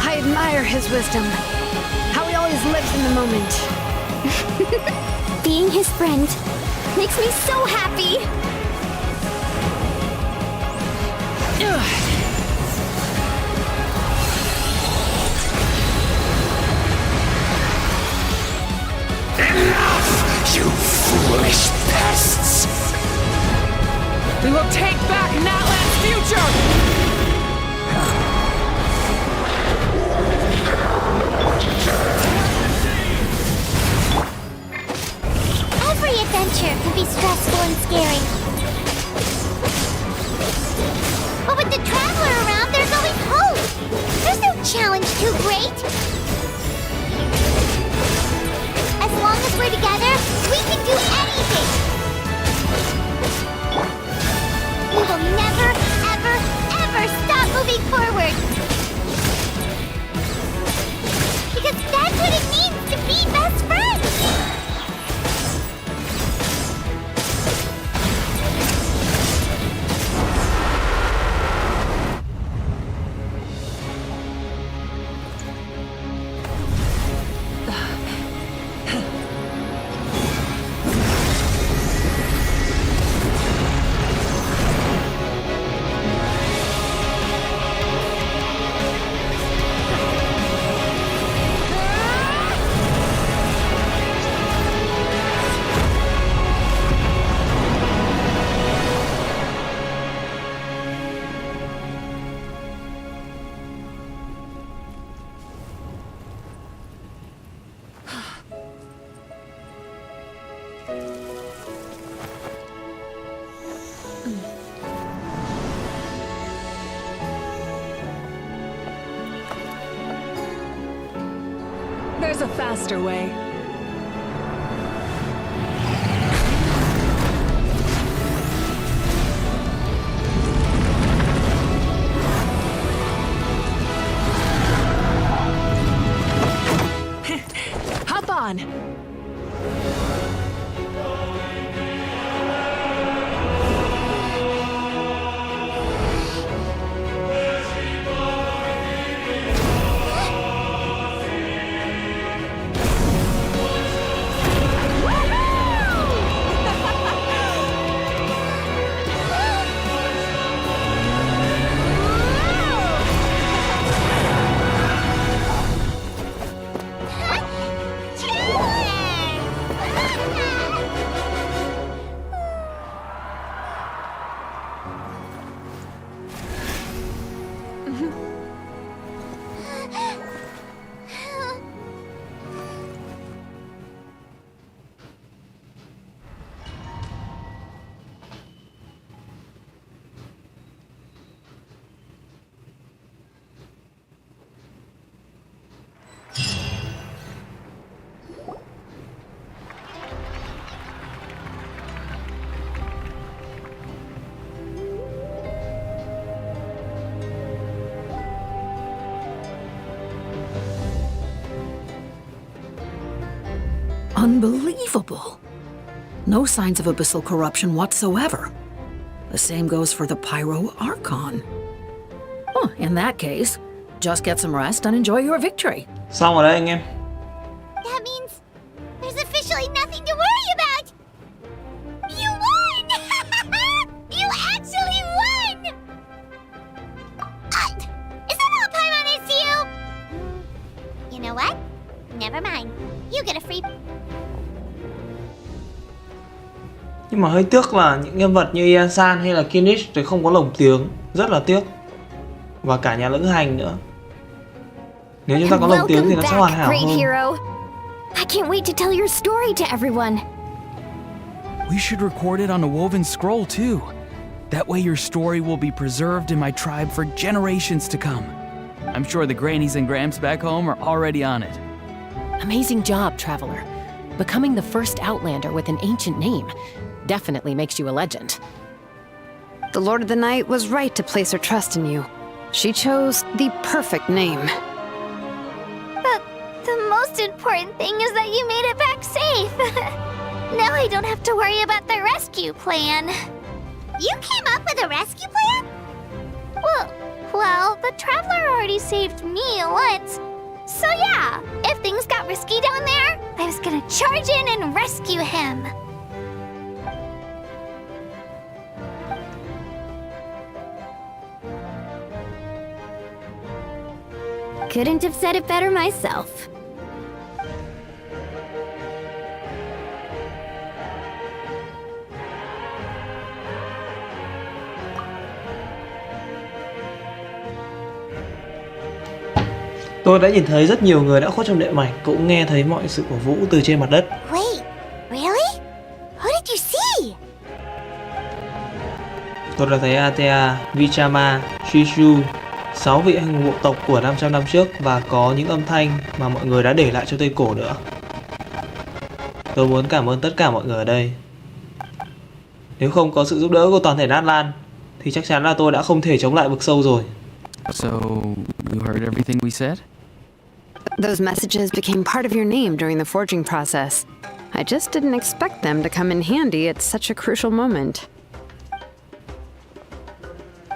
I admire his wisdom. How he always lives in the moment. Being his friend makes me so happy! Enough, you foolish pests! We will take back Natlan's future! Every adventure can be stressful and scary. But with the Traveler around, there's always hope! There's no challenge too great! As long as we're together, we can do anything! We will never, ever, ever stop moving forward! Because that's what it means to be best friends! There's a faster way. Hop on! Unbelievable. No signs of abyssal corruption whatsoever. The same goes for the Pyro Archon. Oh, in that case, just get some rest and enjoy your victory. Xong rồi đấy anh em. That means there's officially nothing to worry about. You won! You actually won! Is that all Paimon is to you? You know what? Never mind. You get a free... Nhưng mà hơi tiếc là những nhân vật như Ian-san hay là Kinich thì không có lồng tiếng. Rất là tiếc. Và cả nhà lữ hành nữa. Nếu chúng ta có lồng tiếng thì nó sẽ hoàn hảo hơn. I can't wait to tell your story to everyone. We should record it on a woven scroll too. That way your story will be preserved in my tribe for generations to come. I'm sure the grannies and gramps back home are already on it. Amazing job, Traveler. Becoming the first Outlander with an ancient name definitely makes you a legend. The Lord of the Night was right to place her trust in you. She chose the perfect name. The most important thing is that you made it back safe. Now I don't have to worry about the rescue plan. You came up with a rescue plan? Well, the Traveler already saved me once. So yeah, if things got risky down there, I was gonna charge in and rescue him. Couldn't have said it better myself. Tôi đã nhìn thấy rất nhiều người đã khuất trong địa mạch, cũng nghe thấy mọi sự cổ vũ từ trên mặt đất. Wait, really? Who did you see? Tôi đã thấy Atea, Vichama, Shishu, 6 vị anh hùng bộ tộc của 500 năm trước và có những âm thanh mà mọi người đã để lại cho Tây Cổ nữa. Tôi muốn cảm ơn tất cả mọi người ở đây. Nếu không có sự giúp đỡ của toàn thể Nát Lan thì chắc chắn là tôi đã không thể chống lại vực sâu rồi. So, you heard everything we said? Those messages became part of your name during the forging process. I just didn't expect them to come in handy at such a crucial moment.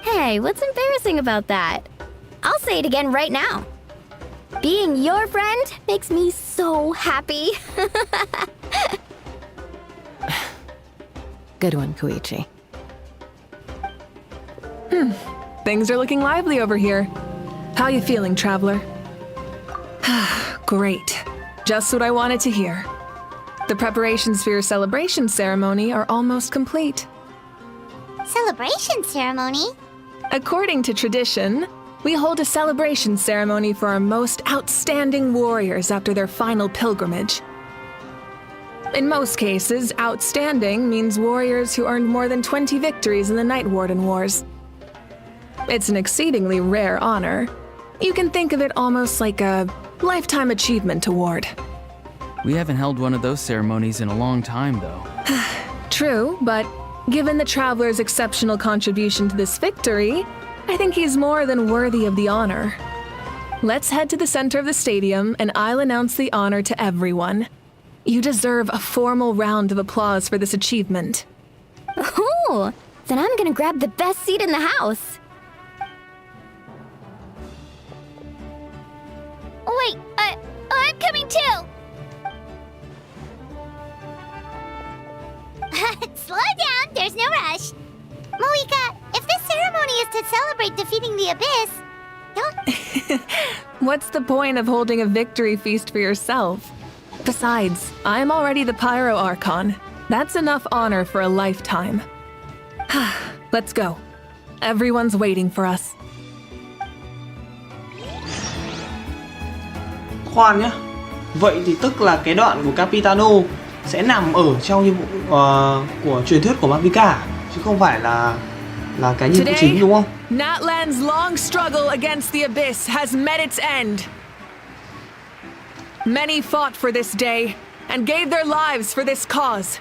Hey, what's embarrassing about that? I'll say it again right now. Being your friend makes me so happy. Good one, Koichi. Things are looking lively over here. How you feeling, Traveler? Great. Just what I wanted to hear. The preparations for your celebration ceremony are almost complete. Celebration ceremony? According to tradition, we hold a celebration ceremony for our most outstanding warriors after their final pilgrimage. In most cases, outstanding means warriors who earned more than 20 victories in the Night Warden Wars. It's an exceedingly rare honor. You can think of it almost like a lifetime achievement award. We haven't held one of those ceremonies in a long time, though. True, but given the Traveler's exceptional contribution to this victory, I think he's more than worthy of the honor. Let's head to the center of the stadium and I'll announce the honor to everyone. You deserve a formal round of applause for this achievement. Oh, then I'm gonna grab the best seat in the house. Wait, I'm coming too! Slow down, there's no rush. Moika, if this ceremony is to celebrate defeating the Abyss, don't... What's the point of holding a victory feast for yourself? Besides, I'm already the Pyro Archon. That's enough honor for a lifetime. Let's go. Everyone's waiting for us. Khoan nhá. Vậy thì tức là cái đoạn của Capitano sẽ nằm ở trong nhiệm vụ của truyền thuyết của Mavika, chứ không phải là cái nhiệm vụ chính, đúng không? Natlan's long struggle against the Abyss has met its end. Many fought for this day and gave their lives for this cause.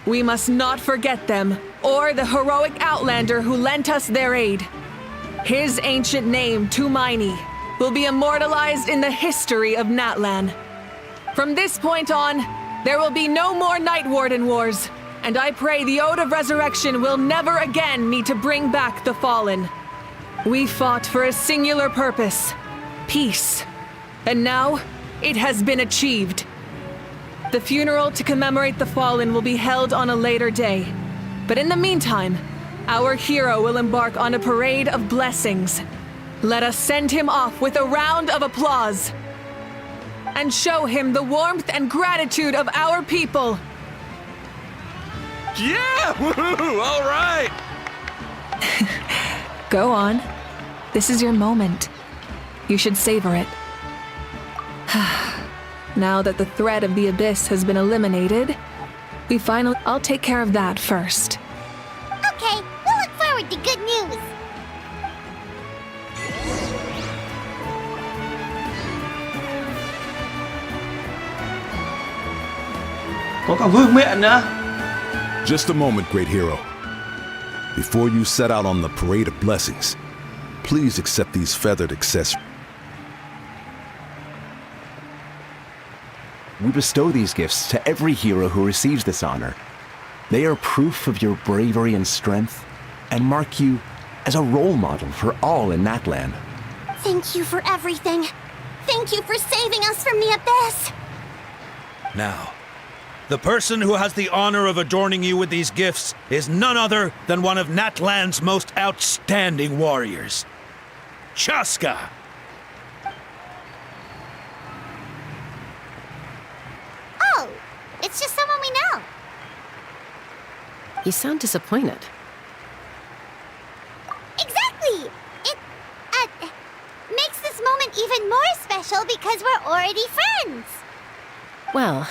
We must not forget them or the heroic Outlander who lent us their aid. His ancient name, Tumaini, will be immortalized in the history of Natlan. From this point on, there will be no more Night Warden wars, and I pray the Ode of Resurrection will never again need to bring back the fallen. We fought for a singular purpose, peace, and now it has been achieved. The funeral to commemorate the fallen will be held on a later day, but in the meantime, our hero will embark on a parade of blessings. Let us send him off with a round of applause and show him the warmth and gratitude of our people. Yeah! Woohoo! All right! Go on. This is your moment. You should savor it. Now that the threat of the abyss has been eliminated, I'll take care of that first. Okay, we'll look forward to good news. Có cả vương miện nữa. Just a moment, great hero. Before you set out on the parade of blessings, please accept these feathered accessories. We bestow these gifts to every hero who receives this honor. They are proof of your bravery and strength, and mark you as a role model for all in Natlan. Thank you for everything. Thank you for saving us from the abyss. Now, the person who has the honor of adorning you with these gifts is none other than one of Natlan's most outstanding warriors, Chaska. Oh, it's just someone we know. You sound disappointed. Exactly! It, makes this moment even more special because we're already friends. Well,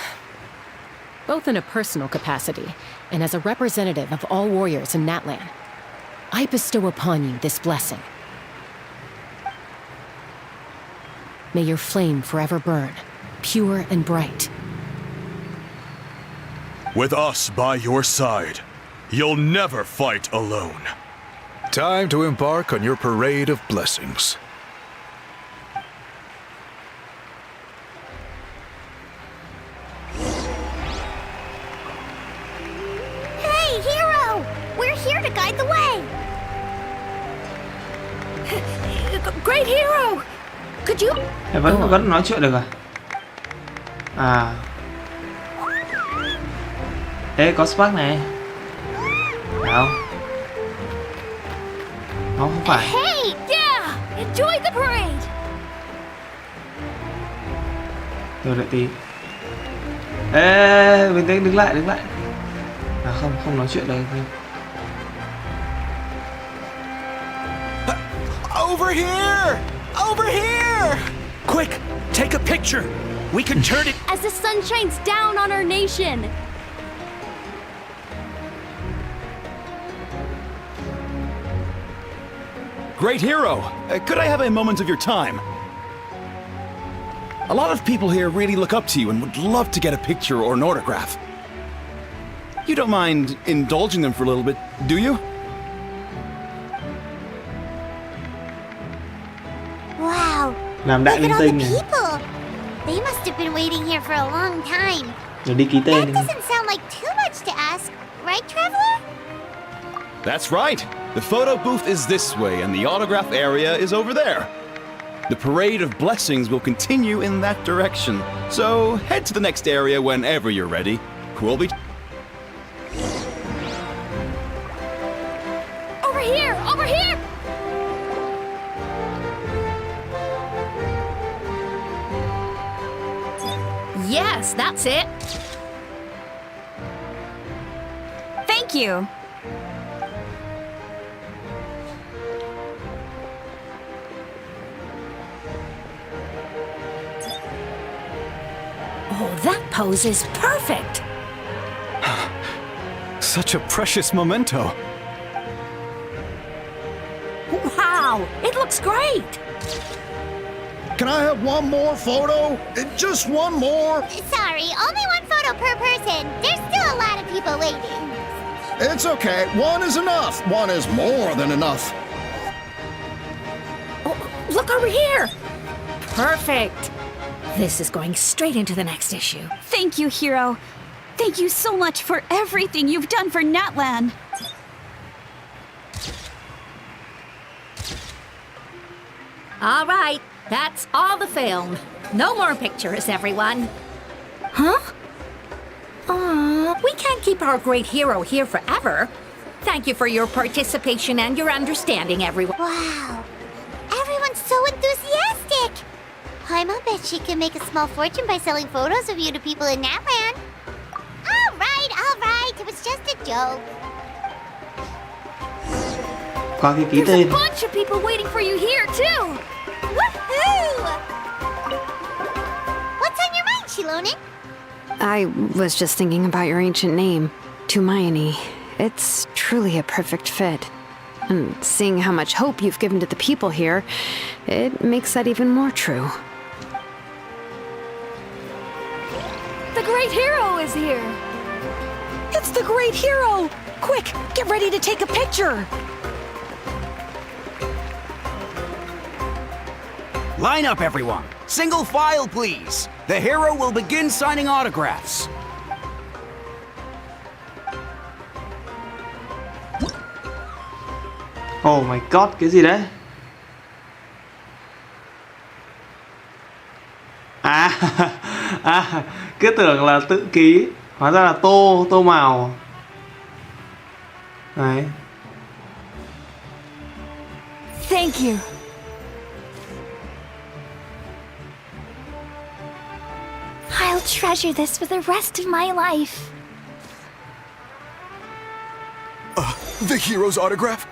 both in a personal capacity and as a representative of all warriors in Natlan, I bestow upon you this blessing. May your flame forever burn, pure and bright. With us by your side, you'll never fight alone. Time to embark on your parade of blessings. Hey, hero! We're here to guide the way. Great hero! Could you... Vẫn nói chuyện được à? À. Ê, có Spark này. Phải không? Không phải. Hey, yeah! Enjoy the parade! Rồi đợi tí. Ê, bình tĩnh, đứng lại. À không nói chuyện đây. Over here! Over here! Quick, take a picture. We can turn it As the sun shines down on our nation. Great hero! Could I have a moment of your time? A lot of people here really look up to you and would love to get a picture or an autograph. You don't mind indulging them for a little bit, do you? Wow, Làm đại look linh at all the tinh này. people. They must have been waiting here for a long time. Rồi đi ký tên. That doesn't sound like too much to ask, right, Traveler? That's right! The photo booth is this way and the autograph area is over there. The parade of blessings will continue in that direction, so head to the next area whenever you're ready. We'll be... Over here! Over here! Yes, that's it. Thank you. Oh, that pose is perfect! Such a precious memento. Wow, it looks great! Can I have one more photo? Just one more? Sorry, only one photo per person. There's still a lot of people waiting. It's okay. One is enough. One is more than enough. Oh, look over here! Perfect! This is going straight into the next issue. Thank you, Hero. Thank you so much for everything you've done for Natlan. All right, that's all the film. No more pictures, everyone. Huh? Aw, we can't keep our great hero here forever. Thank you for your participation and your understanding, everyone. Wow. Everyone's so enthusiastic. Paimon bet she can make a small fortune by selling photos of you to people in Natlan. All right. It was just a joke. Qua cái ký There's a tên. bunch of people waiting for you here, too. Woohoo! What's on your mind, Shilonen? I was just thinking about your ancient name, Tumaini. It's truly a perfect fit. And seeing how much hope you've given to the people here, it makes that even more true. The great hero is here. It's the great hero! Quick, get ready to take a picture! Line up, everyone. Single file, please. The hero will begin signing autographs. Oh my god, cái gì đấy? Cứ tưởng là tự ký, hóa ra là tô màu. Đấy. Thank you. I'll treasure this for the rest of my life. The hero's autograph?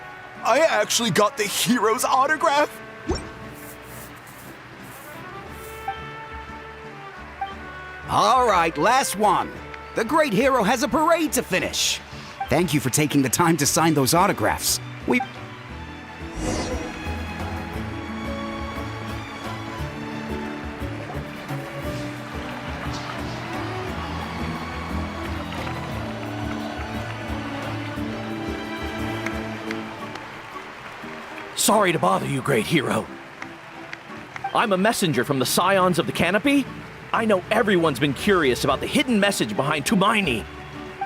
I actually got the hero's autograph? All right, last one. The great hero has a parade to finish. Thank you for taking the time to sign those autographs. Sorry to bother you, great hero. I'm a messenger from the Scions of the Canopy. I know everyone's been curious about the hidden message behind Tumaini.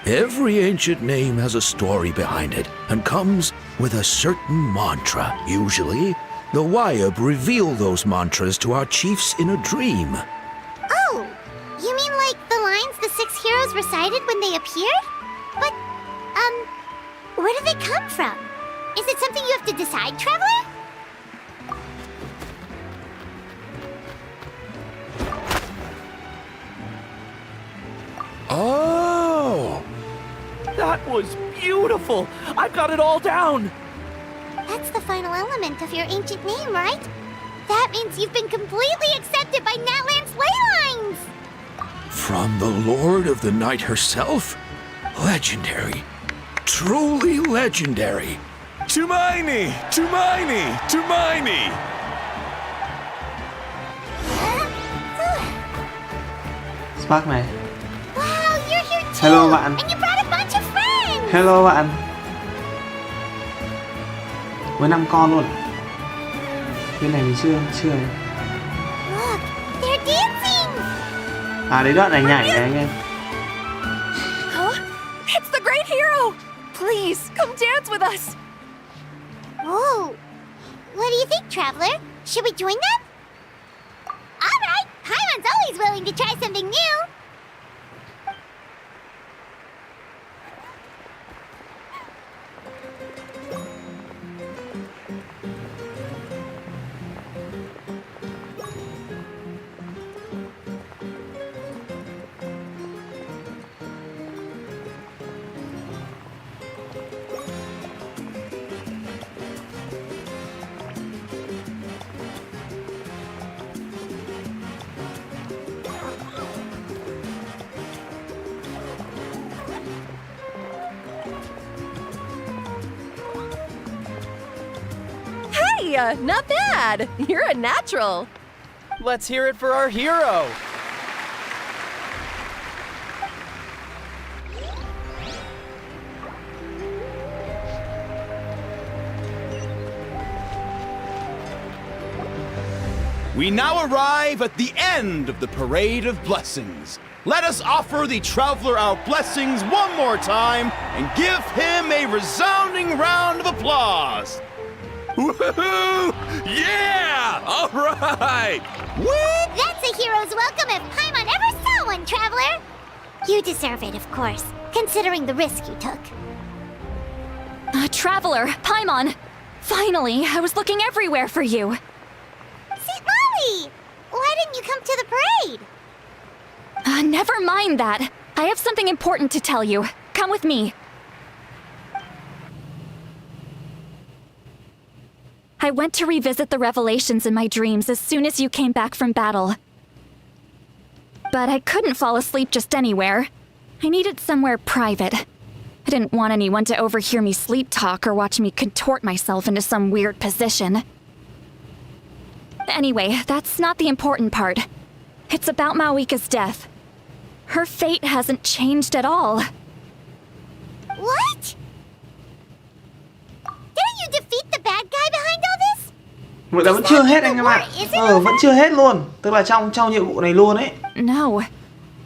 Every ancient name has a story behind it and comes with a certain mantra. Usually, the Wayab reveal those mantras to our chiefs in a dream. Oh, you mean like the lines the 6 heroes recited when they appeared? But, where do they come from? Is it something you have to decide, Traveler? Oh! That was beautiful! I've got it all down! That's the final element of your ancient name, right? That means you've been completely accepted by Natlan's ley lines! From the Lord of the Night herself? Legendary. Truly legendary. Tumaini! Tumaini! Tumaini! Spark này. Wow, you're here too! Hello bạn. And you brought a bunch of friends! Hello bạn. Với 5 con luôn. Bên này mình chưa. Look, they're dancing! À đấy đoạn này nhảy này anh em. Huh? It's the great hero! Please, come dance with us! Whoa! What do you think, Traveler? Should we join them? Alright! Paimon's always willing to try something new! Hey, not bad. You're a natural. Let's hear it for our hero. We now arrive at the end of the Parade of Blessings. Let us offer the traveler our blessings one more time and give him a resounding round of applause. Woohoo! Yeah! All right! Woo! That's a hero's welcome if Paimon ever saw one, traveler. You deserve it, of course, considering the risk you took. Traveler, Paimon! Finally, I was looking everywhere for you. St. Molly! Why didn't you come to the parade? Never mind that. I have something important to tell you. Come with me. I went to revisit the revelations in my dreams as soon as you came back from battle. But I couldn't fall asleep just anywhere. I needed somewhere private. I didn't want anyone to overhear me sleep talk or watch me contort myself into some weird position. Anyway, that's not the important part. It's about Mawika's death. Her fate hasn't changed at all. What? Didn't you defeat the bad guy behind all this? Vậy là vẫn chưa hết anh em ạ. Vẫn chưa hết luôn. Tức là trong nhiệm vụ này luôn ấy. No.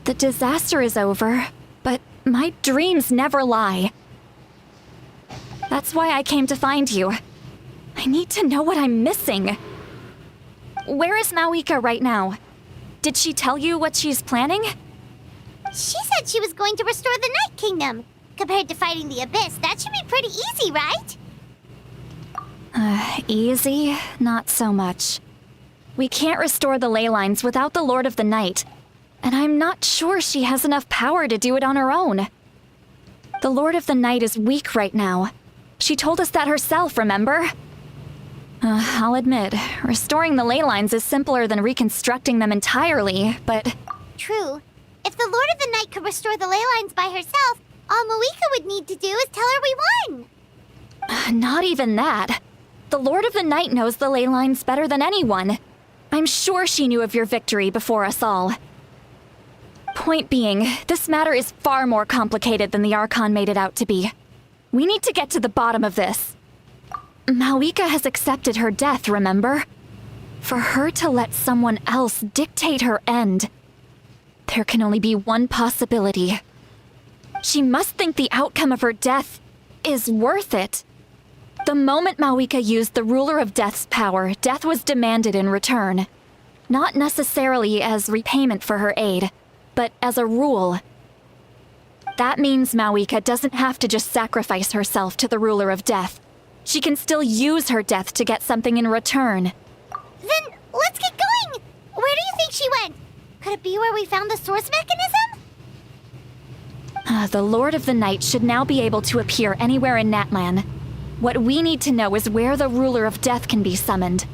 The disaster is over, but my dreams never lie. That's why I came to find you. I need to know what I'm missing. Where is Mawika right now? Did she tell you what she's planning? She said she was going to restore the Night Kingdom. Compared to fighting the Abyss, that should be pretty easy, right? Easy? Not so much. We can't restore the ley lines without the Lord of the Night, and I'm not sure she has enough power to do it on her own. The Lord of the Night is weak right now. She told us that herself, remember? I'll admit, restoring the ley lines is simpler than reconstructing them entirely, but... True. If the Lord of the Night could restore the ley lines by herself, all Mawika would need to do is tell her we won. Not even that. The Lord of the Night knows the ley lines better than anyone. I'm sure she knew of your victory before us all. Point being, this matter is far more complicated than the Archon made it out to be. We need to get to the bottom of this. Mawika has accepted her death, remember? For her to let someone else dictate her end, there can only be one possibility. She must think the outcome of her death is worth it. The moment Mawika used the Ruler of Death's power, death was demanded in return. Not necessarily as repayment for her aid, but as a rule. That means Mawika doesn't have to just sacrifice herself to the Ruler of Death. She can still use her death to get something in return. Then, let's get going! Where do you think she went? Could it be where we found the source mechanism? The Lord of the Night should now be able to appear anywhere in Natlan. What we need to know is where the Ruler of Death can be summoned.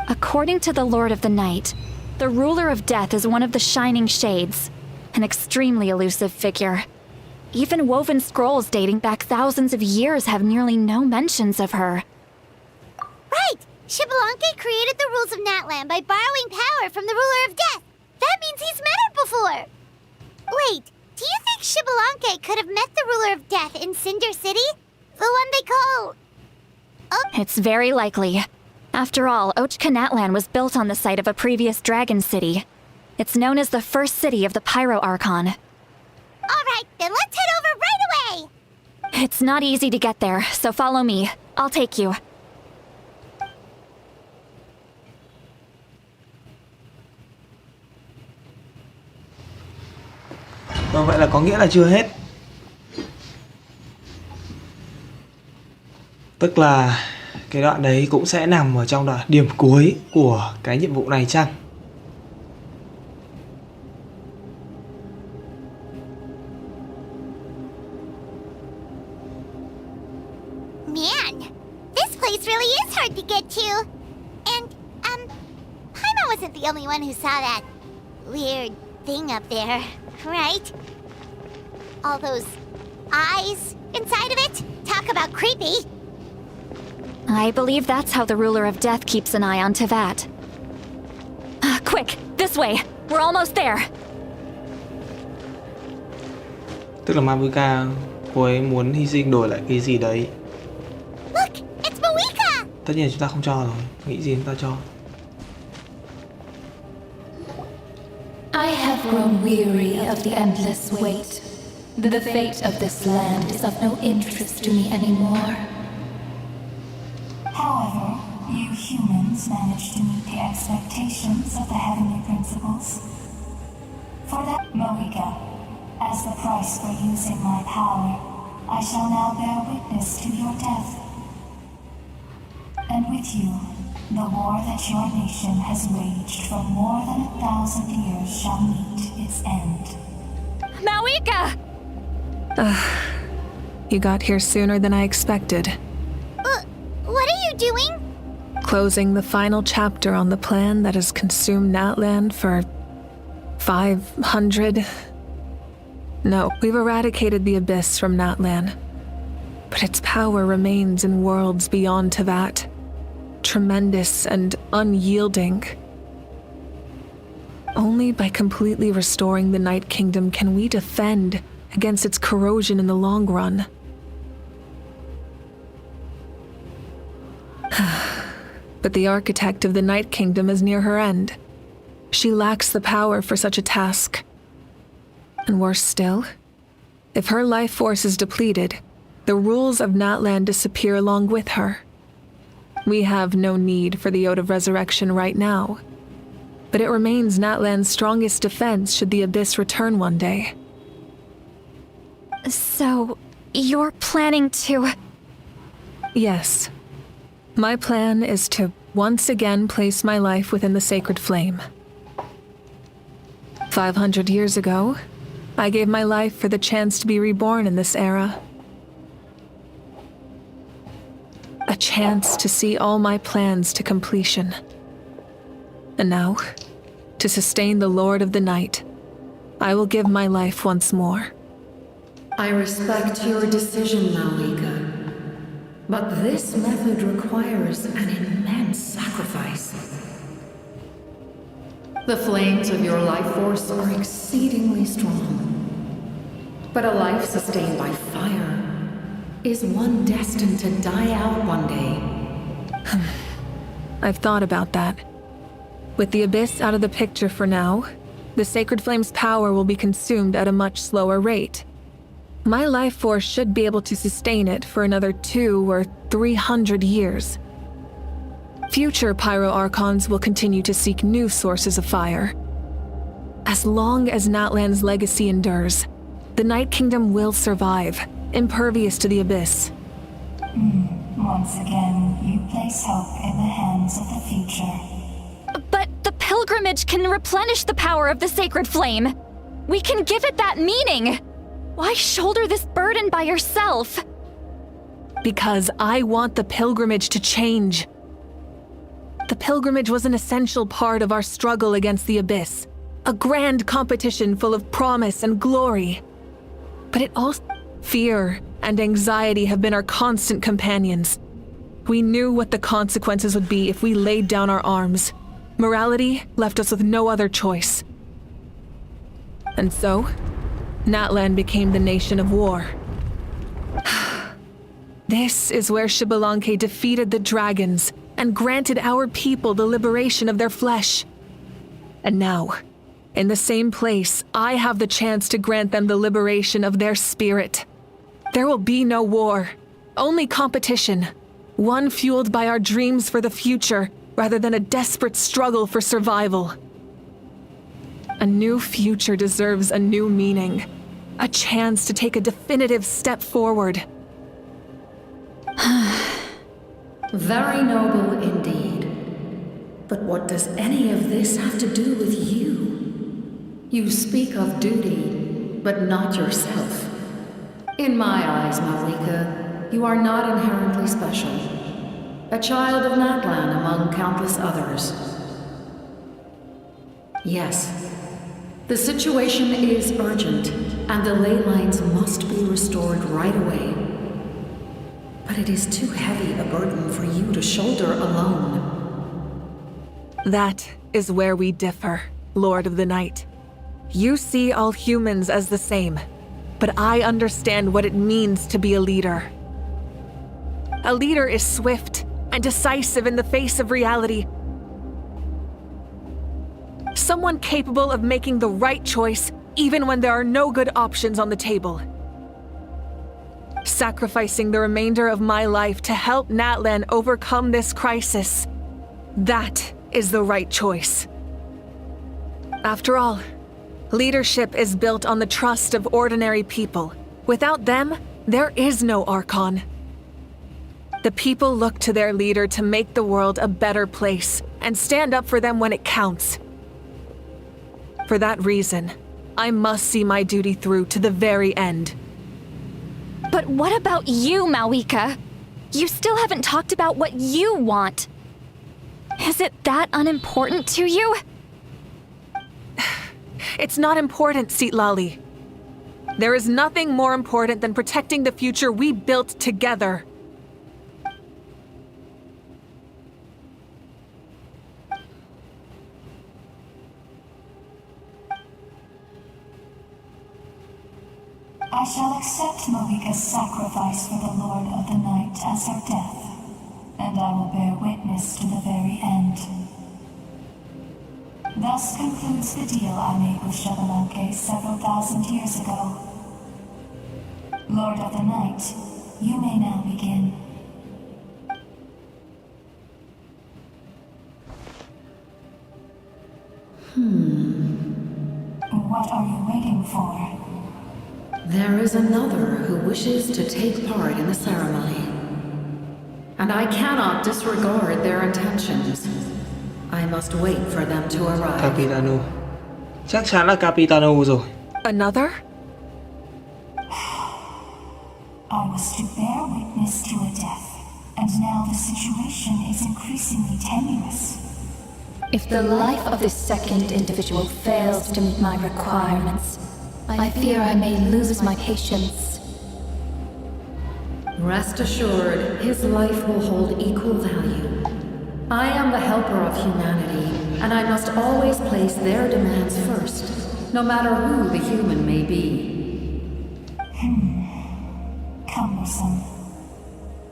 According to the Lord of the Night, the Ruler of Death is one of the Shining Shades, an extremely elusive figure. Even woven scrolls dating back thousands of years have nearly no mentions of her. Right! Xbalanque created the rules of Natlan by borrowing power from the Ruler of Death. That means he's met her before. Wait, do you think Xbalanque could have met the Ruler of Death in Cinder City? The one they call... It's very likely. After all, Ochka Natlan was built on the site of a previous dragon city. It's known as the first city of the Pyro Archon. Alright, then let's head over right away! It's not easy to get there, so follow me. I'll take you. Vậy là có nghĩa là chưa hết. Tức là cái đoạn đấy cũng sẽ nằm ở trong đoạn điểm cuối của cái nhiệm vụ này chăng? Man, this place really is hard to get to. And, Paimon wasn't the only one who saw that weird thing up there, right? All those eyes inside of it? Talk about creepy. I believe that's how the Ruler of Death keeps an eye on Tevat. Quick, this way! We're almost there! Tức là Mawika, cô ấy muốn hy sinh đổi lại cái gì đấy. Look, it's Mawika! Tất nhiên chúng ta không cho rồi, nghĩ gì chúng ta cho. grown weary of the endless wait. The fate of this land is of no interest to me anymore. However, you humans managed to meet the expectations of the heavenly principles. For that, Moika, as the price for using my power, I shall now bear witness to your death. And with you, the war that your nation has waged for more than 1,000 years shall meet its end. Mawika! You got here sooner than I expected. What are you doing? Closing the final chapter on the plan that has consumed Natland for 500... No, we've eradicated the Abyss from Natland. But its power remains in worlds beyond Tevat. Tremendous and unyielding. Only by completely restoring the Night Kingdom can we defend against its corrosion in the long run. But the architect of the Night Kingdom is near her end. She lacks the power for such a task. And worse still, if her life force is depleted, the rules of Natland disappear along with her. We have no need for the Ode of Resurrection right now, but it remains Natland's strongest defense should the Abyss return one day. So, you're planning to... Yes. My plan is to once again place my life within the sacred flame. 500 years ago, I gave my life for the chance to be reborn in this era. A chance to see all my plans to completion. And now, to sustain the Lord of the Night, I will give my life once more. I respect your decision, Malika. But this method requires an immense sacrifice. The flames of your life force are exceedingly strong. But a life sustained by fire is one destined to die out one day. I've thought about that. With the Abyss out of the picture for now, the Sacred Flame's power will be consumed at a much slower rate. My life force should be able to sustain it for another 200 or 300 years. Future Pyro-Archons will continue to seek new sources of fire. As long as Natland's legacy endures, the Night Kingdom will survive, impervious to the Abyss. Once again, you place hope in the hands of the future. But the pilgrimage can replenish the power of the sacred flame. We can give it that meaning. Why shoulder this burden by yourself? Because I want the pilgrimage to change. The pilgrimage was an essential part of our struggle against the Abyss, a grand competition full of promise and glory. But it also... Fear and anxiety have been our constant companions. We knew what the consequences would be if we laid down our arms. Morality left us with no other choice. And so, Natland became the nation of war. This is where Xbalanque defeated the dragons and granted our people the liberation of their flesh. And now, in the same place, I have the chance to grant them the liberation of their spirit. There will be no war, only competition, one fueled by our dreams for the future rather than a desperate struggle for survival. A new future deserves a new meaning, a chance to take a definitive step forward. Very noble indeed. But what does any of this have to do with you? You speak of duty, but not yourself. In my eyes, Malika, you are not inherently special. A child of Natland among countless others. Yes, the situation is urgent, and the ley lines must be restored right away. But it is too heavy a burden for you to shoulder alone. That is where we differ, Lord of the Night. You see all humans as the same, but I understand what it means to be a leader. A leader is swift and decisive in the face of reality. someone capable of making the right choice even when there are no good options on the table. Sacrificing the remainder of my life to help Natlan overcome this crisis. That is the right choice. After all, leadership is built on the trust of ordinary people. Without them, there is no Archon. The people look to their leader to make the world a better place and stand up for them when it counts. For that reason, I must see my duty through to the very end. But what about you, Malika? You still haven't talked about what you want. Is it that unimportant to you? It's not important, Citlali. There is nothing more important than protecting the future we built together. I shall accept Malika's sacrifice for the Lord of the Night as her death, and I will bear witness to the very end. Thus concludes the deal I made with Xbalanque several thousand years ago. Lord of the Night, you may now begin. What are you waiting for? There is another who wishes to take part in the ceremony. And I cannot disregard their intentions. I must wait for them to arrive. Capitano. Chắc chắn là Capitano rồi. Another? I was to bear witness to a death, and now the situation is increasingly tenuous. If the life of this second individual fails to meet my requirements, I fear I may lose my patience. Rest assured, his life will hold equal value. I am the helper of humanity, and I must always place their demands first, no matter who the human may be. Cumbersome.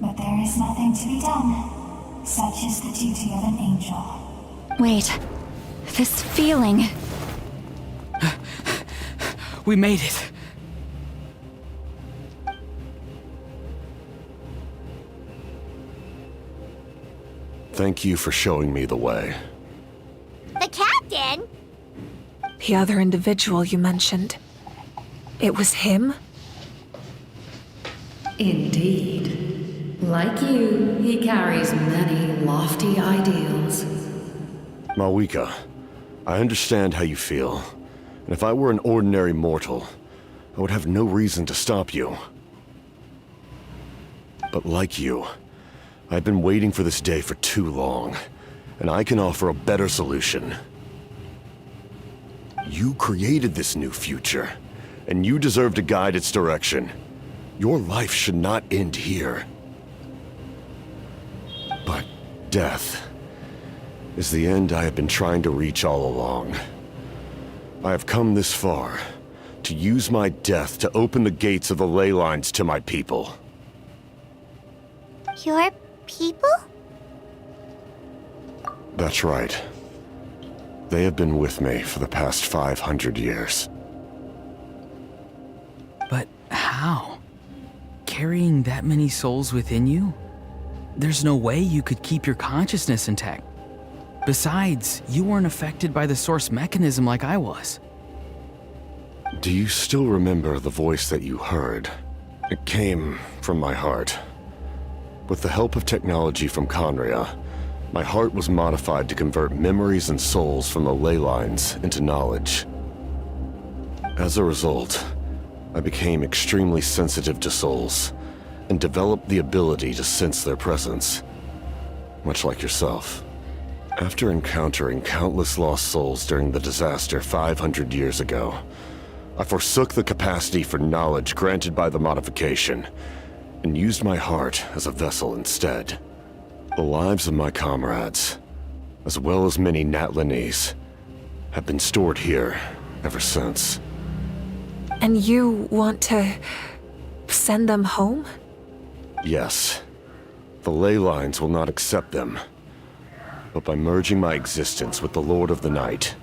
But there is nothing to be done. Such is the duty of an angel. Wait, this feeling. We made it. Thank you for showing me the way. The captain? The other individual you mentioned. It was him? Indeed. Like you, he carries many lofty ideals. Malika, I understand how you feel. And if I were an ordinary mortal, I would have no reason to stop you. But like you, I've been waiting for this day for too long, and I can offer a better solution. You created this new future, and you deserve to guide its direction. Your life should not end here. But death is the end I have been trying to reach all along. I have come this far to use my death to open the gates of the ley lines to my people. Your people? That's right. They have been with me for the past 500 years. But how? Carrying that many souls within you? There's no way you could keep your consciousness intact. Besides, you weren't affected by the source mechanism like I was. Do you still remember the voice that you heard? It came from my heart. With the help of technology from Conria, my heart was modified to convert memories and souls from the ley lines into knowledge. As a result, I became extremely sensitive to souls, and developed the ability to sense their presence, much like yourself. After encountering countless lost souls during the disaster 500 years ago, I forsook the capacity for knowledge granted by the modification, and used my heart as a vessel instead. The lives of my comrades, as well as many Natlanese, have been stored here ever since. And you want to send them home? Yes. The ley lines will not accept them. But by merging my existence with the Lord of the Night,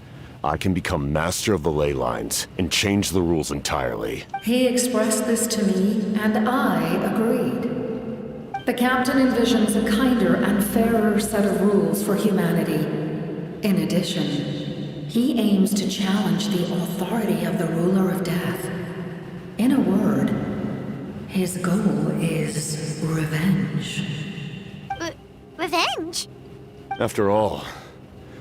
I can become master of the ley lines and change the rules entirely. He expressed this to me, and I agreed. The captain envisions a kinder and fairer set of rules for humanity. In addition, he aims to challenge the authority of the ruler of death. In a word, his goal is revenge. Revenge? After all,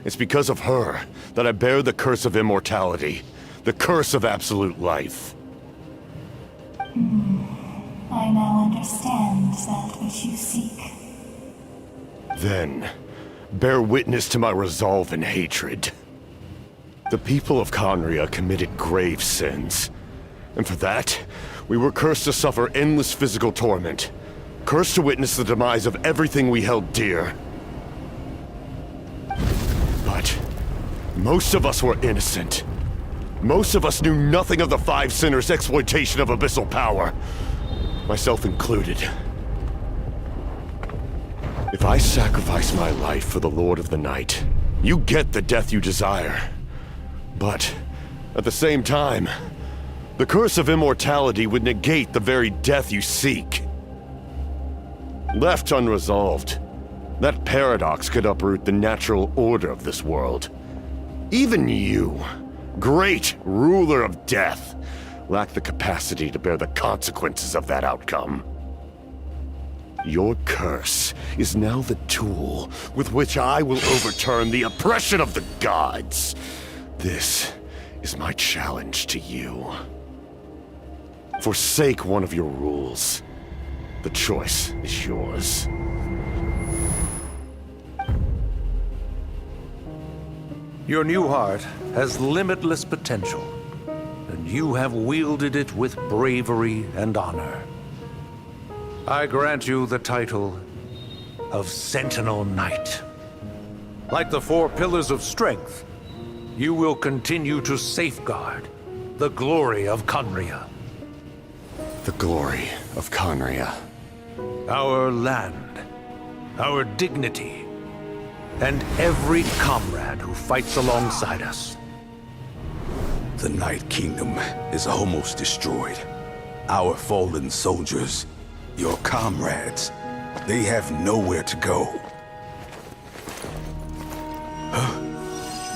it's because of her that I bear the curse of immortality, the curse of absolute life. I now understand that which you seek. Then, bear witness to my resolve and hatred. The people of Conria committed grave sins, and for that, we were cursed to suffer endless physical torment, cursed to witness the demise of everything we held dear. But most of us were innocent. Most of us knew nothing of the Five Sinners' exploitation of abyssal power, myself included. If I sacrifice my life for the Lord of the Night, you get the death you desire. But at the same time, the curse of immortality would negate the very death you seek. Left unresolved, that paradox could uproot the natural order of this world. Even you, great ruler of death, lack the capacity to bear the consequences of that outcome. Your curse is now the tool with which I will overturn the oppression of the gods. This is my challenge to you. Forsake one of your rules. The choice is yours. Your new heart has limitless potential, and you have wielded it with bravery and honor. I grant you the title of Sentinel Knight. Like the four pillars of strength, you will continue to safeguard the glory of Conria. The glory of Conria. Our land, our dignity, and every comrade who fights alongside us. The Night Kingdom is almost destroyed. Our fallen soldiers, your comrades, they have nowhere to go. Huh?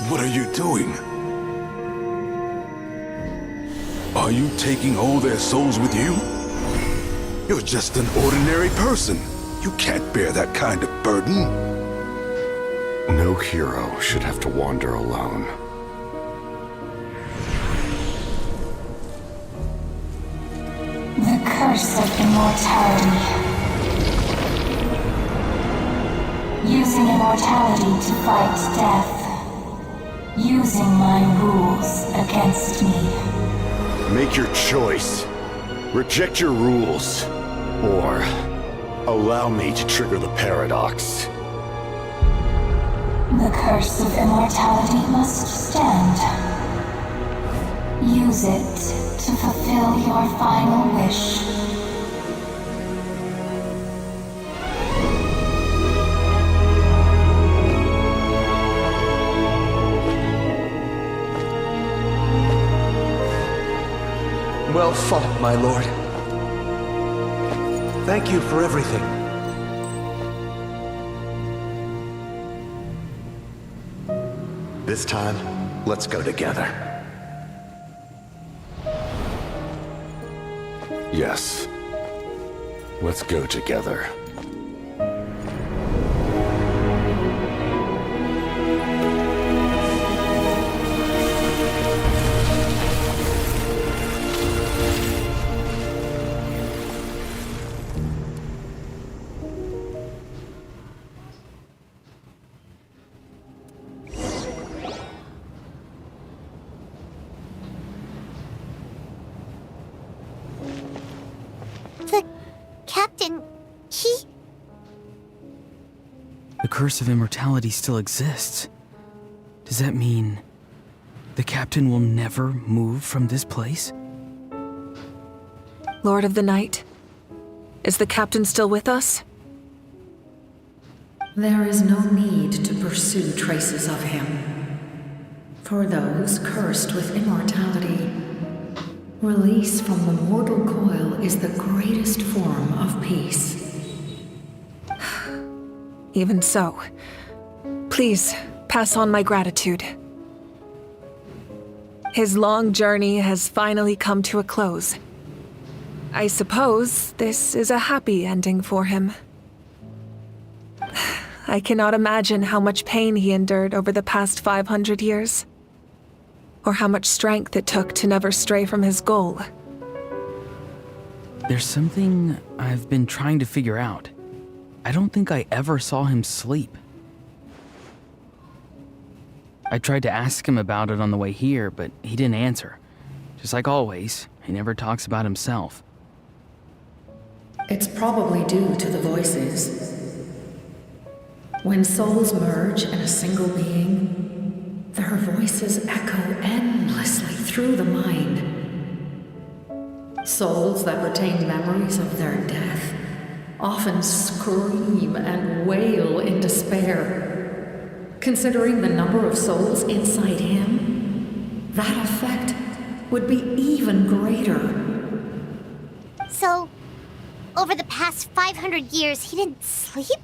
What are you doing? Are you taking all their souls with you? You're just an ordinary person. You can't bear that kind of burden. No hero should have to wander alone. The curse of immortality. Using immortality to fight death. Using my rules against me. Make your choice. Reject your rules. Or allow me to trigger the paradox. The curse of immortality must stand. Use it to fulfill your final wish. Well fought, my lord. Thank you for everything. This time, let's go together. Yes. Let's go together. The curse of immortality still exists. Does that mean the captain will never move from this place? Lord of the Night, is the captain still with us? There is no need to pursue traces of him. For those cursed with immortality, release from the mortal coil is the greatest form of peace. Even so, please pass on my gratitude. His long journey has finally come to a close. I suppose this is a happy ending for him. I cannot imagine how much pain he endured over the past 500 years, or how much strength it took to never stray from his goal. There's something I've been trying to figure out. I don't think I ever saw him sleep. I tried to ask him about it on the way here, but he didn't answer. Just like always, he never talks about himself. It's probably due to the voices. When souls merge in a single being, their voices echo endlessly through the mind. Souls that retain memories of their death often scream and wail in despair. Considering the number of souls inside him, that effect would be even greater. So, over the past 500 years, he didn't sleep?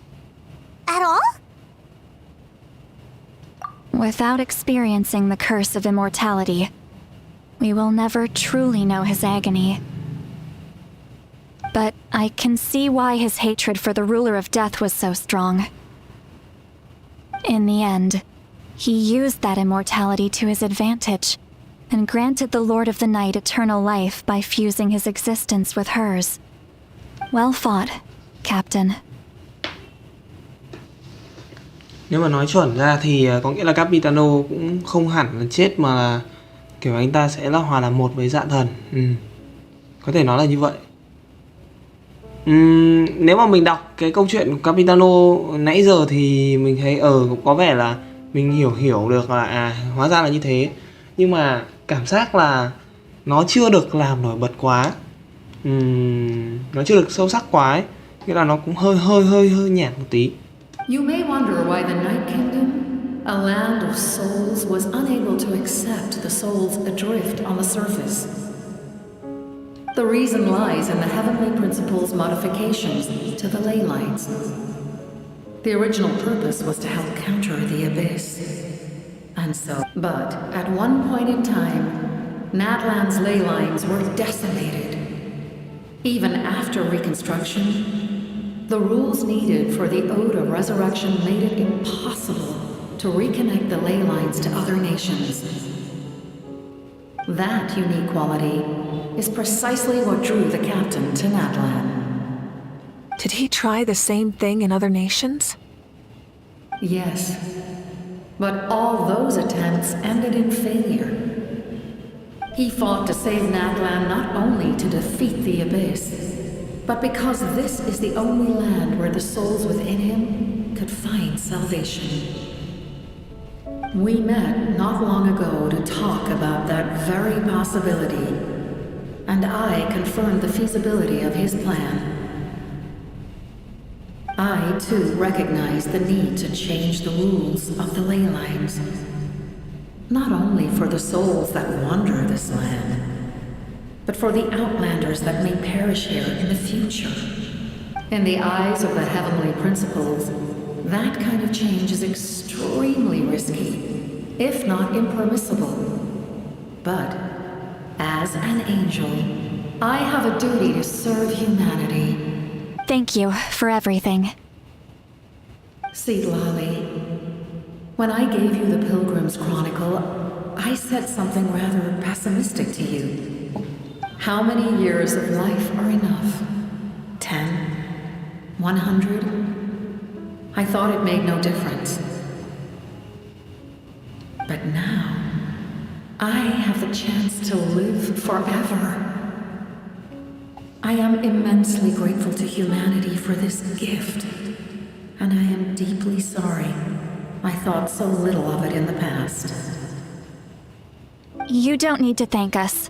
At all? Without experiencing the curse of immortality, we will never truly know his agony. But I can see why his hatred for the ruler of death was so strong. In the end, he used that immortality to his advantage, and granted the Lord of the Night eternal life by fusing his existence with hers. Well fought, Captain. Nếu mà nói chuẩn ra thì có nghĩa là Capitano cũng không hẳn là chết, mà là kiểu anh ta sẽ là hòa làm một với dạ thần. Có thể nói là như vậy. Nếu mà mình đọc cái câu chuyện của Capitano nãy giờ thì mình thấy có vẻ là mình hiểu được là hóa ra là như thế. Nhưng mà cảm giác là nó chưa được làm nổi bật quá. Nó chưa được sâu sắc quá ấy. Nghĩa là nó cũng hơi nhạt một tí. You may wonder why the Night Kingdom, a land of souls, was unable to accept the souls adrift on the surface. The reason lies in the heavenly principle's modifications to the ley lines. The original purpose was to help counter the abyss. But at one point in time, Natlan's ley lines were decimated. Even after reconstruction, the rules needed for the Ode of Resurrection made it impossible to reconnect the ley lines to other nations. That unique quality is precisely what drew the captain to Natlan. Did he try the same thing in other nations? Yes, but all those attempts ended in failure. He fought to save Natlan not only to defeat the abyss, but because this is the only land where the souls within him could find salvation. We met not long ago to talk about that very possibility, and I confirmed the feasibility of his plan. I, too, recognize the need to change the rules of the ley lines, not only for the souls that wander this land, but for the outlanders that may perish here in the future. In the eyes of the heavenly principles, that kind of change is extremely risky, if not impermissible. But, as an angel, I have a duty to serve humanity. Thank you for everything. See, Lolly, when I gave you the Pilgrim's Chronicle, I said something rather pessimistic to you. How many years of life are enough? 10? 100? I thought it made no difference. But now, I have the chance to live forever. I am immensely grateful to humanity for this gift, and I am deeply sorry I thought so little of it in the past. You don't need to thank us.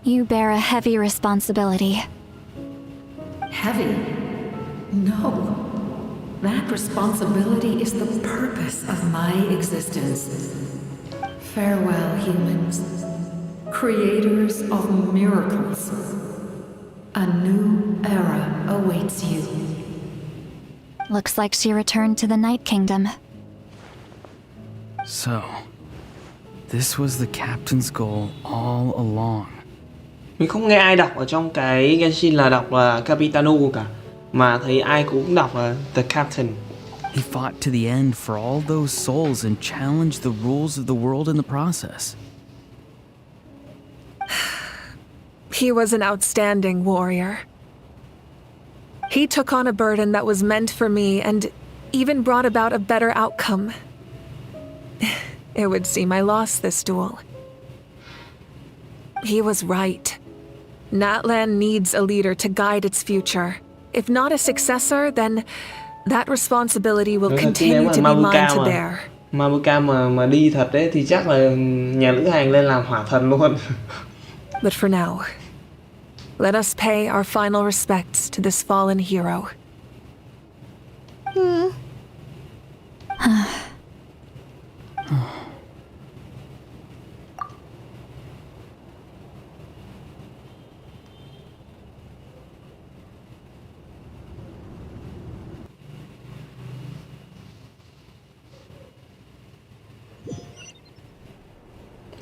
You bear a heavy responsibility. Heavy? No. That responsibility is the purpose of my existence. Farewell, humans. Creators of miracles. A new era awaits you. Looks like she returned to the Night Kingdom. So, this was the captain's goal all along. Mình không nghe ai đọc ở trong cái Genshin là đọc là Capitano cả, mà thấy ai cũng đọc là The Captain. He fought to the end for all those souls and challenged the rules of the world in the process. He was an outstanding warrior. He took on a burden that was meant for me and even brought about a better outcome. It would seem I lost this duel. He was right. Natlan needs a leader to guide its future. If not a successor, then that responsibility will continue to be mine to bear. Mabuka mà đi thật đấy thì chắc là nhà lữ hành lên làm hỏa thần luôn. But for now, let us pay our final respects to this fallen hero.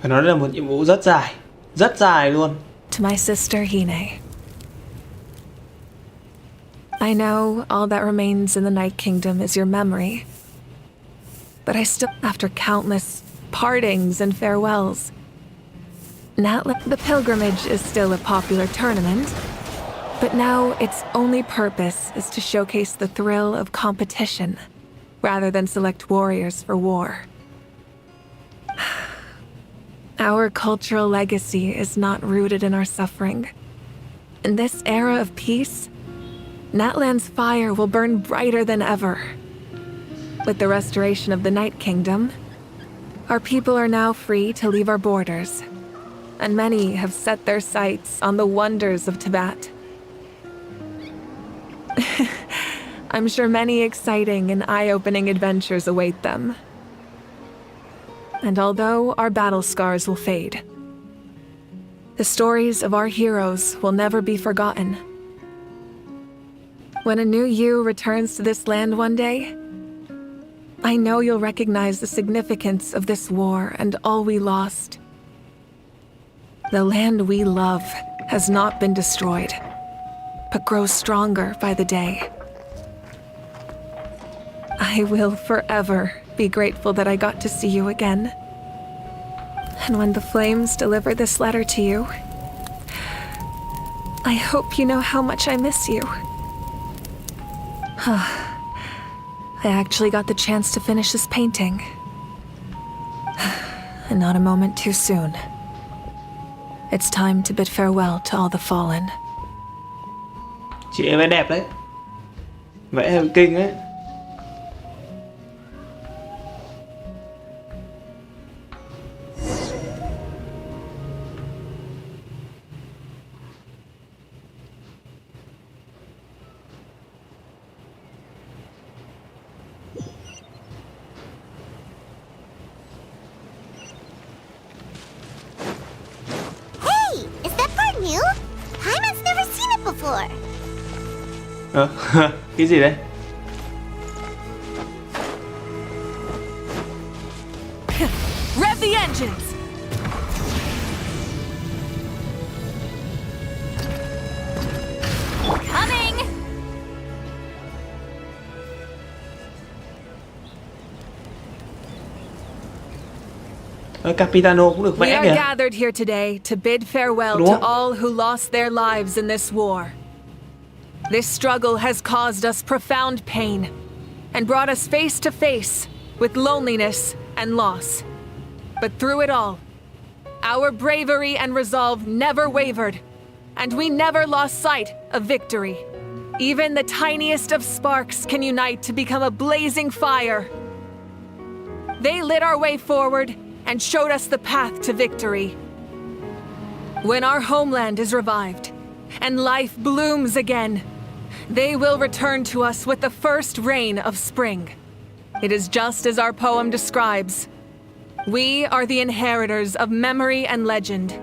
Phải nói là một nhiệm vụ rất dài luôn. To my sister Hine. I know all that remains in the Night Kingdom is your memory. But I still, after countless partings and farewells, the pilgrimage is still a popular tournament, but now its only purpose is to showcase the thrill of competition, rather than select warriors for war. Our cultural legacy is not rooted in our suffering. In this era of peace, Natlan's fire will burn brighter than ever. With the restoration of the Night Kingdom, our people are now free to leave our borders, and many have set their sights on the wonders of Tibet. I'm sure many exciting and eye-opening adventures await them. And although our battle scars will fade, the stories of our heroes will never be forgotten. When a new you returns to this land one day, I know you'll recognize the significance of this war and all we lost. The land we love has not been destroyed, but grows stronger by the day. I will forever be grateful that I got to see you again. And when the flames deliver this letter to you, I hope you know how much I miss you. I actually got the chance to finish this painting. And not a moment too soon. It's time to bid farewell to all the fallen. Chị em vẽ đẹp đấy. Vẽ hơi kinh ấy. Cái gì đấy? Rev the engines. Coming. Capitano cũng được We vẽ are kìa. gathered here today to bid farewell to all who lost their lives in this war. This struggle has caused us profound pain and brought us face to face with loneliness and loss. But through it all, our bravery and resolve never wavered, and we never lost sight of victory. Even the tiniest of sparks can unite to become a blazing fire. They lit our way forward and showed us the path to victory. When our homeland is revived and life blooms again, they will return to us with the first rain of spring. It is just as our poem describes. We are the inheritors of memory and legend.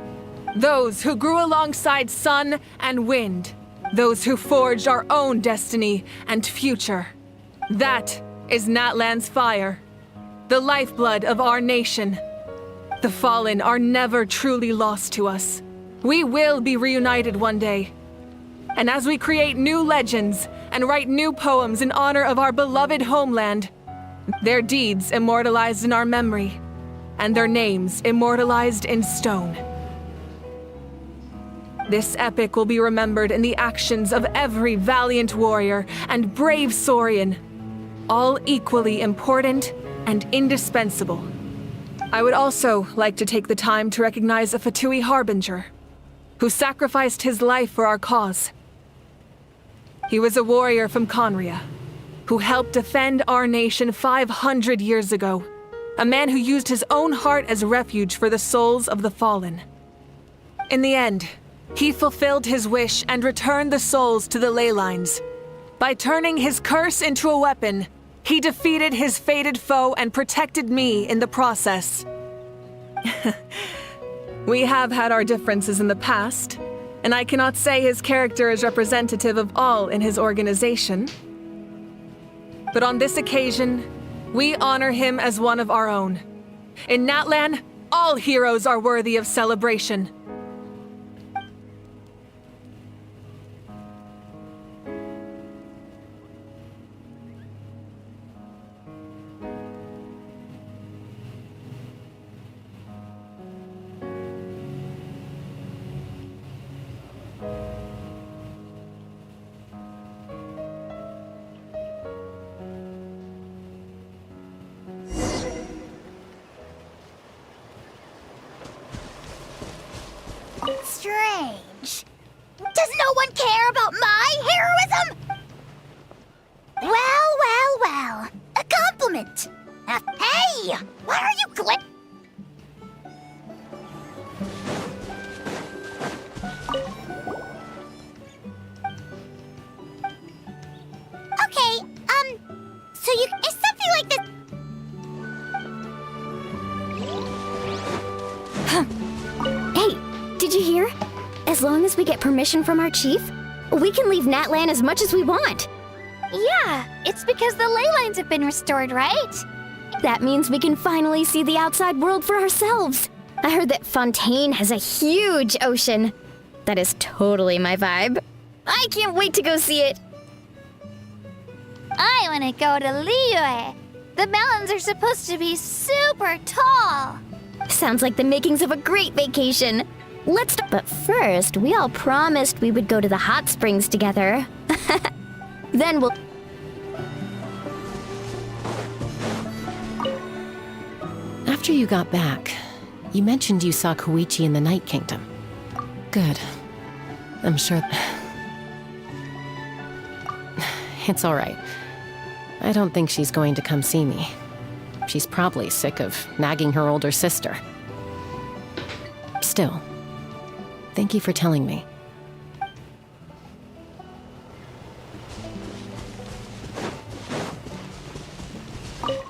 Those who grew alongside sun and wind. Those who forged our own destiny and future. That is Natlan's fire. The lifeblood of our nation. The fallen are never truly lost to us. We will be reunited one day. And as we create new legends and write new poems in honor of our beloved homeland, their deeds immortalized in our memory, and their names immortalized in stone. This epic will be remembered in the actions of every valiant warrior and brave Saurian, all equally important and indispensable. I would also like to take the time to recognize a Fatui Harbinger, who sacrificed his life for our cause. He was a warrior from Conria, who helped defend our nation 500 years ago. A man who used his own heart as refuge for the souls of the fallen. In the end, he fulfilled his wish and returned the souls to the ley lines. By turning his curse into a weapon, he defeated his fated foe and protected me in the process. We have had our differences in the past, and I cannot say his character is representative of all in his organization. But on this occasion, we honor him as one of our own. In Natlan, all heroes are worthy of celebration. Strange. Does no one care about my heroism? Well. A compliment. Hey! Why are you Okay, so it's something like this. Hey, did you hear? As long as we get permission from our chief, we can leave Natlan as much as we want. Yeah, it's because the ley lines have been restored, right? That means we can finally see the outside world for ourselves. I heard that Fontaine has a huge ocean. That is totally my vibe. I can't wait to go see it. I want to go to Liyue. The mountains are supposed to be super tall. Sounds like the makings of a great vacation. But first, we all promised we would go to the hot springs together. Then we'll... After you got back, you mentioned you saw Koichi in the Night Kingdom. Good. I'm sure... It's all right. I don't think she's going to come see me. She's probably sick of nagging her older sister. Still, thank you for telling me.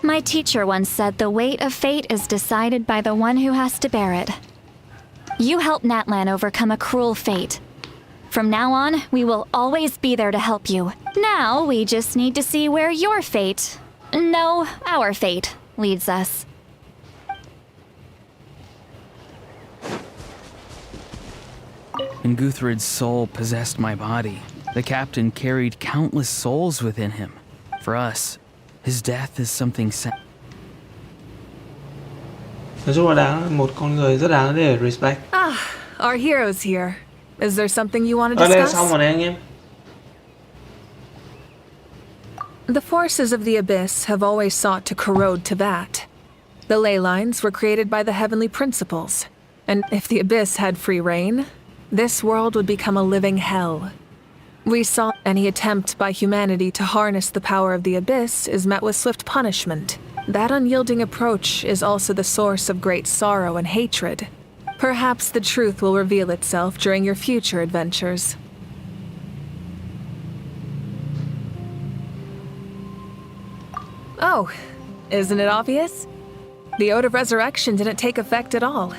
My teacher once said the weight of fate is decided by the one who has to bear it. You helped Natlan overcome a cruel fate. From now on, we will always be there to help you. Now, we just need to see where your fate, no, our fate, leads us. When Guthred's soul possessed my body, the captain carried countless souls within him. For us, his death is something sad. Nói chung là một con người rất đáng để respect. Our hero's here. Is there something you want to Ở đây discuss? xong rồi đấy anh em. The forces of the Abyss have always sought to corrode Teyvat. The ley lines were created by the heavenly principles, and if the Abyss had free reign, this world would become a living hell. We saw any attempt by humanity to harness the power of the Abyss is met with swift punishment. That unyielding approach is also the source of great sorrow and hatred. Perhaps the truth will reveal itself during your future adventures. Oh, isn't it obvious? The Ode of Resurrection didn't take effect at all.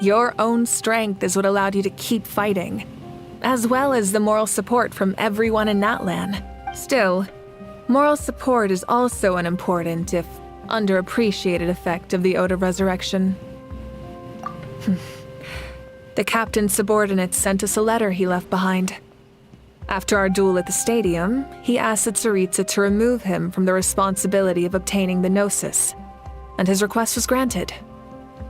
Your own strength is what allowed you to keep fighting, as well as the moral support from everyone in Natlan. Still, moral support is also an important, if underappreciated, effect of the Ode of Resurrection. The captain's subordinates sent us a letter he left behind. After our duel at the stadium, he asked Tsaritsa to remove him from the responsibility of obtaining the Gnosis, and his request was granted.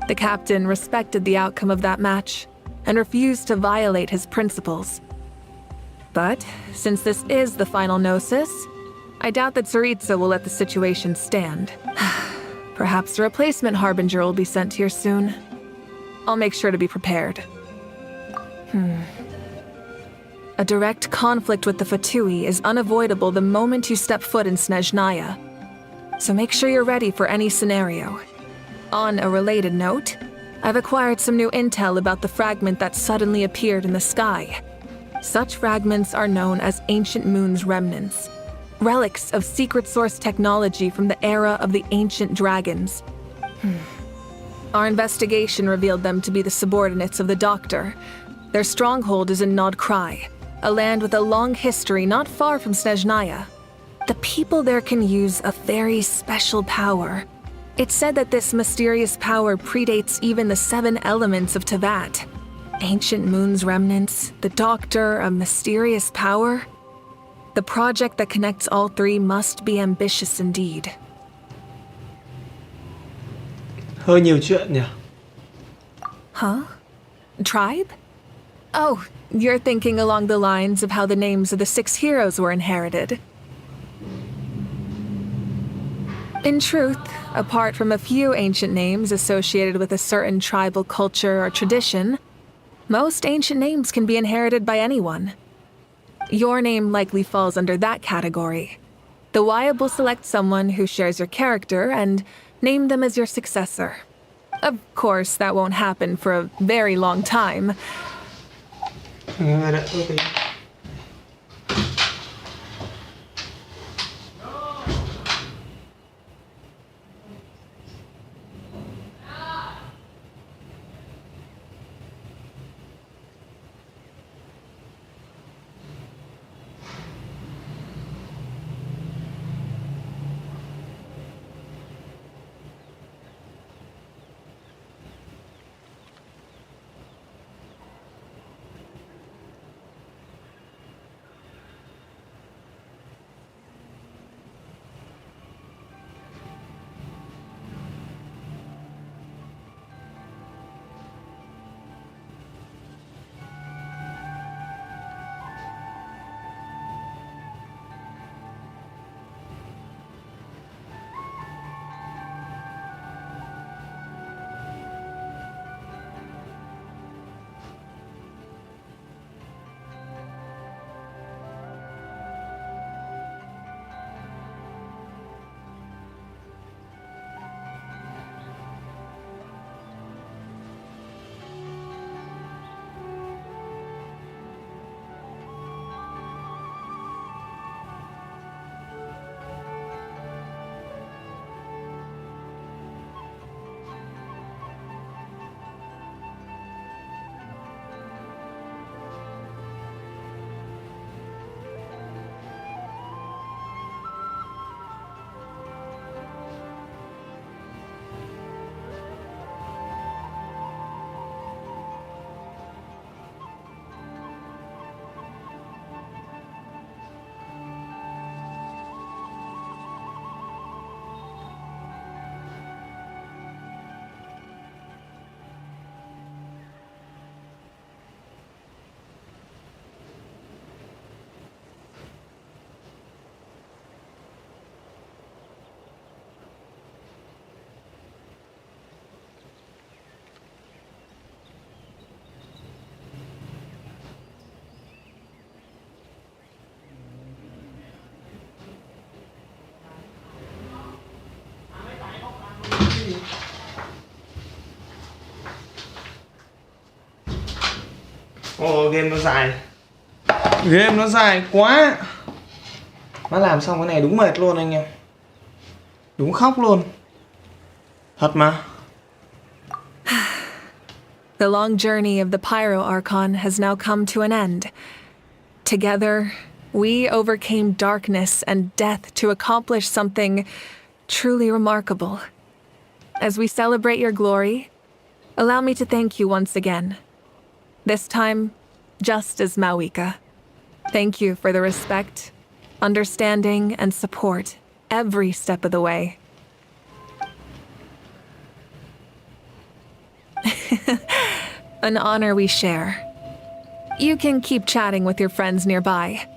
The captain respected the outcome of that match and refused to violate his principles. But since this is the final Gnosis, I doubt that Tsaritsa will let the situation stand. Perhaps a replacement Harbinger will be sent here soon. I'll make sure to be prepared. A direct conflict with the Fatui is unavoidable the moment you step foot in Snezhnaya. So make sure you're ready for any scenario. On a related note, I've acquired some new intel about the fragment that suddenly appeared in the sky. Such fragments are known as Ancient Moon's remnants, relics of secret source technology from the era of the ancient dragons. Our investigation revealed them to be the subordinates of the Doctor. Their stronghold is in Nod Krai, a land with a long history not far from Snezhnaya. The people there can use a very special power. It's said that this mysterious power predates even the 7 elements of Tevat. Ancient Moon's remnants, the Doctor, a mysterious power. The project that connects all 3 must be ambitious indeed. Hơi nhiều chuyện nhỉ? Huh? Tribe? Oh, you're thinking along the lines of how the names of the 6 heroes were inherited. In truth, apart from a few ancient names associated with a certain tribal culture or tradition, most ancient names can be inherited by anyone. Your name likely falls under that category. The Wyab will select someone who shares your character and name them as your successor. Of course, that won't happen for a very long time. Ồ, game nó dài. Game nó dài quá. Má làm xong cái này đúng mệt luôn anh em. Đúng khóc luôn. Thật mà. The long journey of the Pyro Archon has now come to an end. Together, we overcame darkness and death to accomplish something truly remarkable. As we celebrate your glory, allow me to thank you once again. This time, just as Mawika. Thank you for the respect, understanding, and support every step of the way. An honor we share. You can keep chatting with your friends nearby.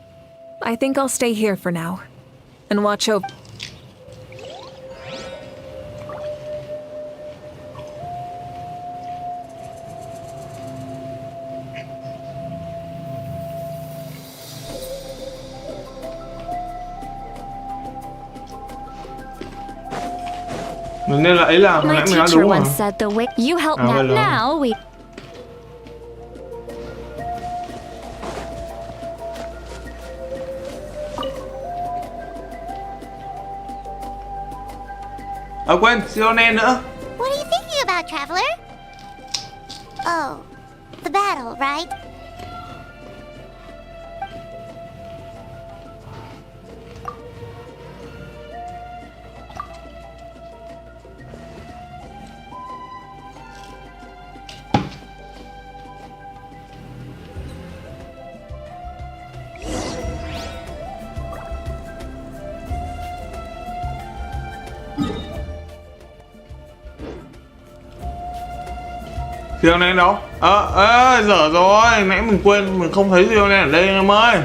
I think I'll stay here for now and watch over. Mình nên là ấy là hồi My nãy mình nói teacher đúng rồi. once said the wick you help vậy Nat là- now, we... À quên, Sionen nữa. What are you thinking about, traveler? Oh, the battle, right? Sionen đâu? Dở rồi, nãy mình quên, mình không thấy Sionen ở đây em ơi.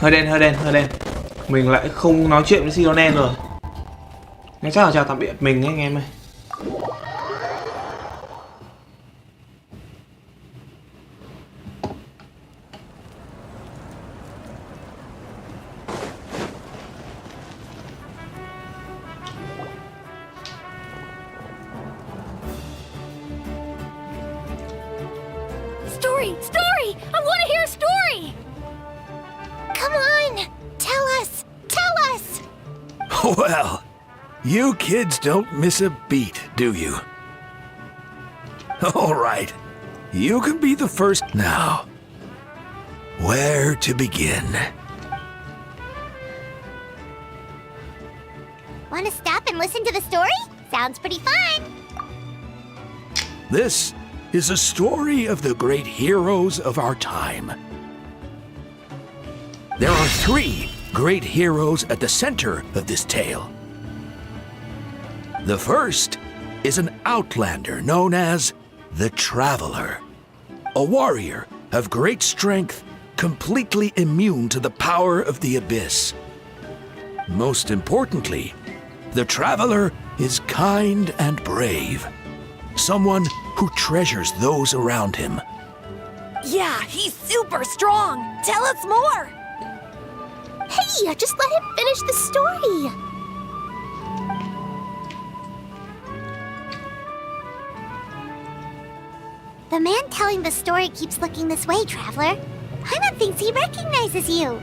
Hơi đen. Mình lại không nói chuyện với Sionen rồi. Nên chắc là chào tạm biệt mình nhé anh em ơi. Story! I want to hear a story! Come on! Tell us! Well, you kids don't miss a beat, do you? All right, you can be the first now. Where to begin? Want to stop and listen to the story? Sounds pretty fun! This is a story of the great heroes of our time. There are 3 great heroes at the center of this tale. The first is an outlander known as the Traveler, a warrior of great strength, completely immune to the power of the abyss. Most importantly, the Traveler is kind and brave, someone who treasures those around him. Yeah, he's super strong. Tell us more. Hey, just let him finish the story! The man telling the story keeps looking this way, traveler. Paimon thinks he recognizes you.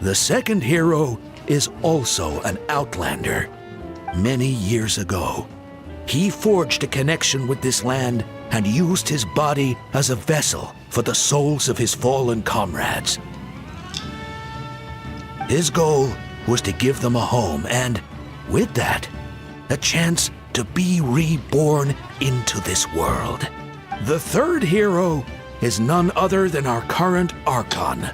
The second hero is also an outlander. Many years ago, he forged a connection with this land and used his body as a vessel for the souls of his fallen comrades. His goal was to give them a home and, with that, a chance to be reborn into this world. The third hero is none other than our current Archon,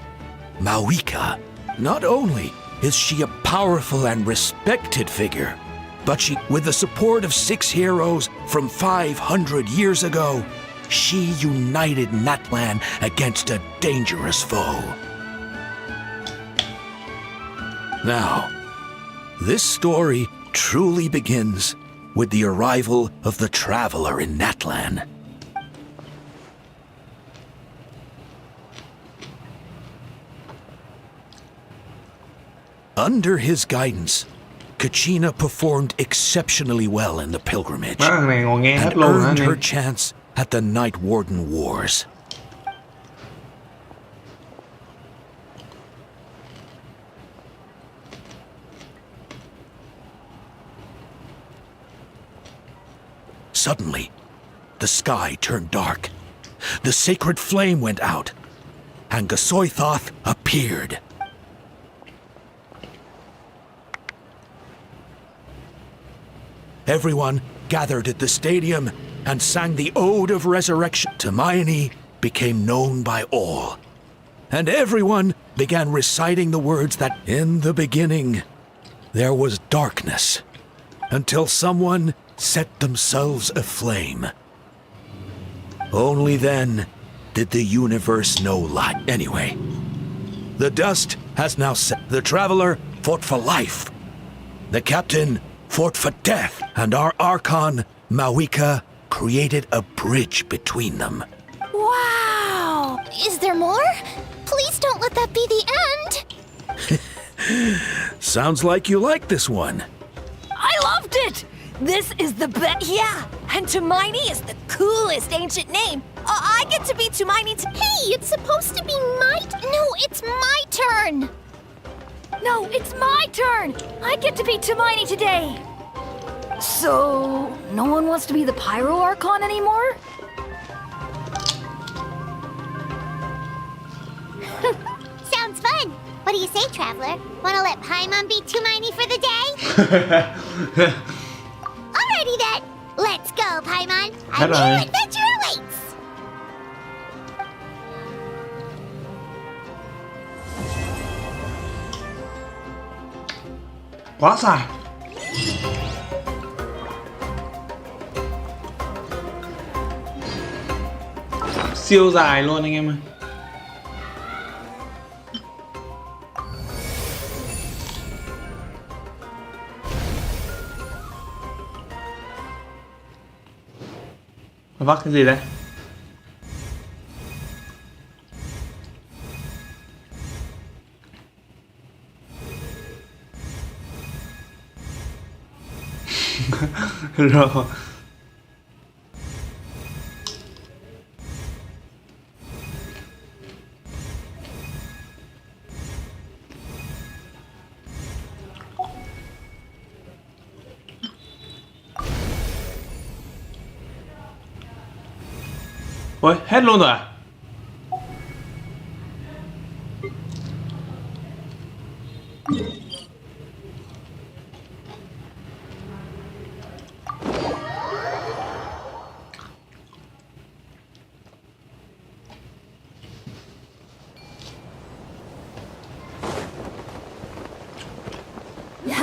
Mawika. Not only is she a powerful and respected figure, but with the support of 6 heroes from 500 years ago, she united Natlan against a dangerous foe. Now, this story truly begins with the arrival of the Traveler in Natlan. Under his guidance, Kachina performed exceptionally well in the pilgrimage Mấy thằng này ngồi nghe hết and luôn hả earned anh her em? chance at the Night Warden Wars. Suddenly, the sky turned dark. The sacred flame went out, and Gasoithoth appeared. Everyone gathered at the stadium and sang the Ode of Resurrection. Hermione became known by all, and everyone began reciting the words that, in the beginning, there was darkness, until someone set themselves aflame. Only then did the universe know light. Anyway, the dust has now set. The traveler fought for life. The captain fought for death. And our Archon, Mawika, created a bridge between them. Wow! Is there more? Please don't let that be the end! Sounds like you like this one. I loved it! This is the best. Yeah, and Hermione is the coolest ancient name. I get to be Hermione. Hey, it's supposed to be my. No, it's my turn! No, it's my turn! I get to be Hermione today! So, no one wants to be the Pyro Archon anymore? Sounds fun. What do you say, Traveler? Wanna let Paimon be Hermione for the day? Alrighty then. Let's go, Paimon. A new adventure awaits. Quá dài. Siêu dài luôn anh em ơi. Vắt cái gì đây? Rồi. Ôi, hết luôn rồi à?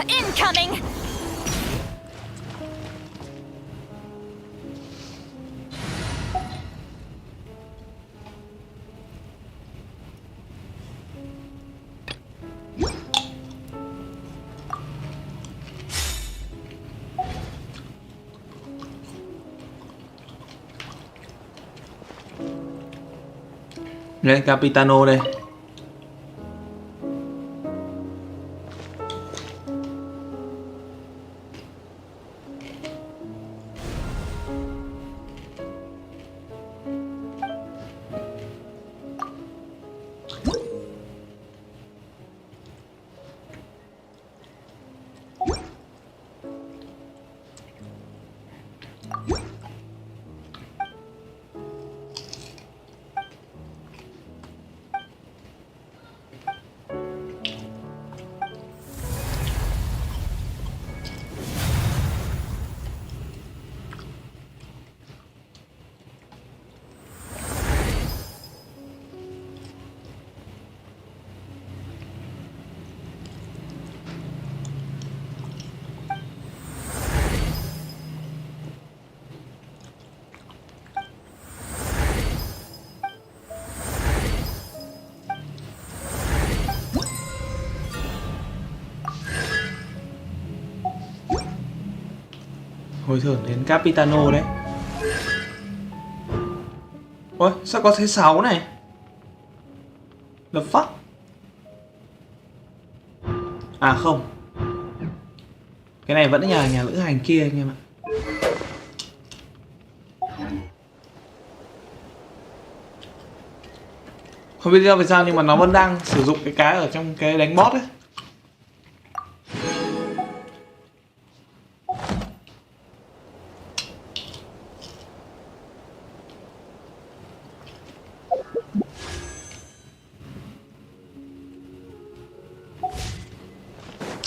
Incoming! Đây, Capitano đây. Hồi thưởng đến Capitano đấy. Ôi, sao có thế 6 này? The fuck? À không, cái này vẫn là nhà lữ hành kia anh em ạ. Không biết vì sao nhưng mà nó vẫn đang sử dụng cái ở trong cái đánh boss ấy.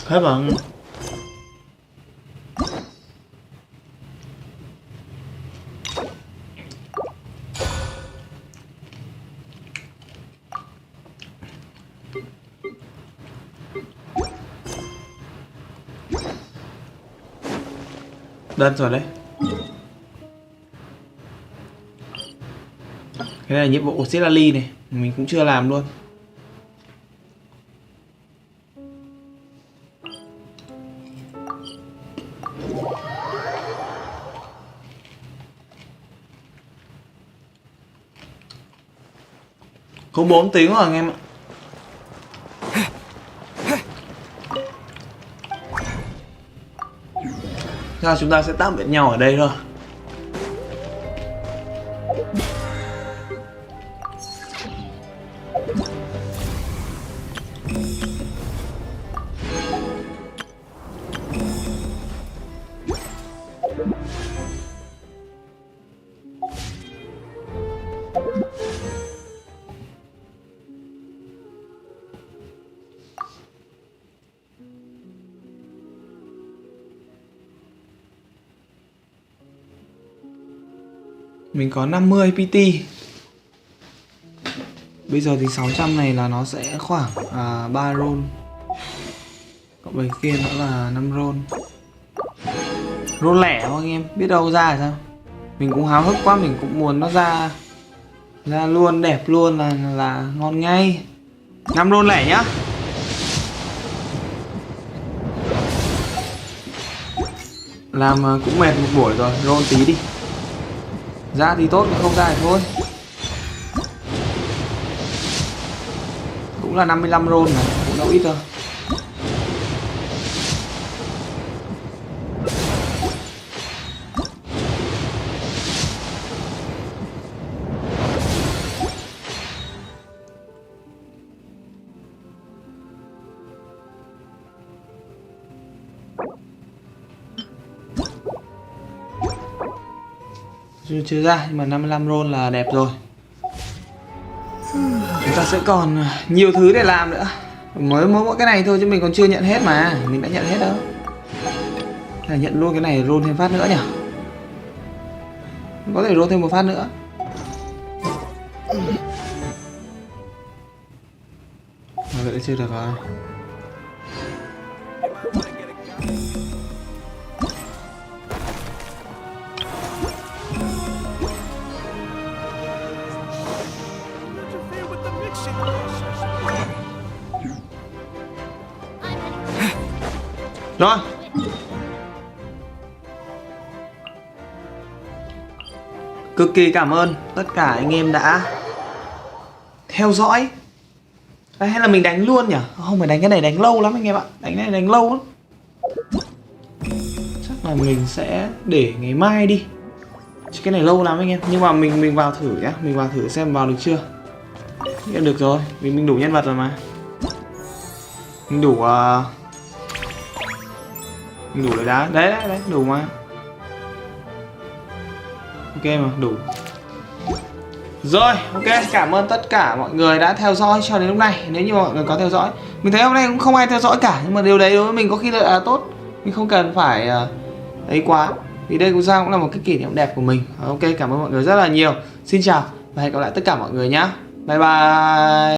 Hết bằng đơn rồi đấy. Cái này là nhiệm vụ của Silali này, mình cũng chưa làm luôn. Có 4 tiếng rồi anh em ạ. Ra chúng ta sẽ tạm biệt nhau ở đây thôi. Mình có 50 PT. Bây giờ thì 600 này là nó sẽ khoảng 3 roll. Cộng với kia nữa là 5 roll. Roll lẻ thôi anh em, biết đâu ra là sao. Mình cũng háo hức quá, mình cũng muốn nó ra luôn, đẹp luôn là ngon ngay. 5 roll lẻ nhá. Làm cũng mệt một buổi rồi, roll tí đi. Ra thì tốt, không ra thì thôi. Cũng là 55 roll này, cũng đâu ít đâu. Chưa ra nhưng mà 55 roll là đẹp rồi. Chúng ta sẽ còn nhiều thứ để làm nữa. Mới mỗi cái này thôi chứ mình còn chưa nhận hết mà. Mình đã nhận hết đâu. Là nhận luôn cái này, roll thêm phát nữa nhỉ. Có thể roll thêm một phát nữa. Vậy chưa được rồi. Rồi. Cực kỳ cảm ơn tất cả anh em đã theo dõi. Hay là mình đánh luôn nhỉ? Không phải đánh cái này, đánh lâu lắm anh em ạ. Đánh cái này đánh lâu lắm. Chắc là mình sẽ để ngày mai đi. Chứ cái này lâu lắm anh em. Nhưng mà mình vào thử nhá. Mình vào thử xem vào được chưa. Nghĩa được rồi. Vì mình đủ nhân vật rồi mà. Mình đủ mình đủ lấy đá. Đấy, đủ mà. Ok mà, đủ. Rồi, ok, cảm ơn tất cả mọi người đã theo dõi cho đến lúc này. Nếu như mọi người có theo dõi, mình thấy hôm nay cũng không ai theo dõi cả. Nhưng mà điều đấy đối với mình có khi là tốt. Mình không cần phải ấy quá. Vì đây cũng là một cái kỷ niệm đẹp của mình. Ok, cảm ơn mọi người rất là nhiều. Xin chào và hẹn gặp lại tất cả mọi người nhé. Bye bye.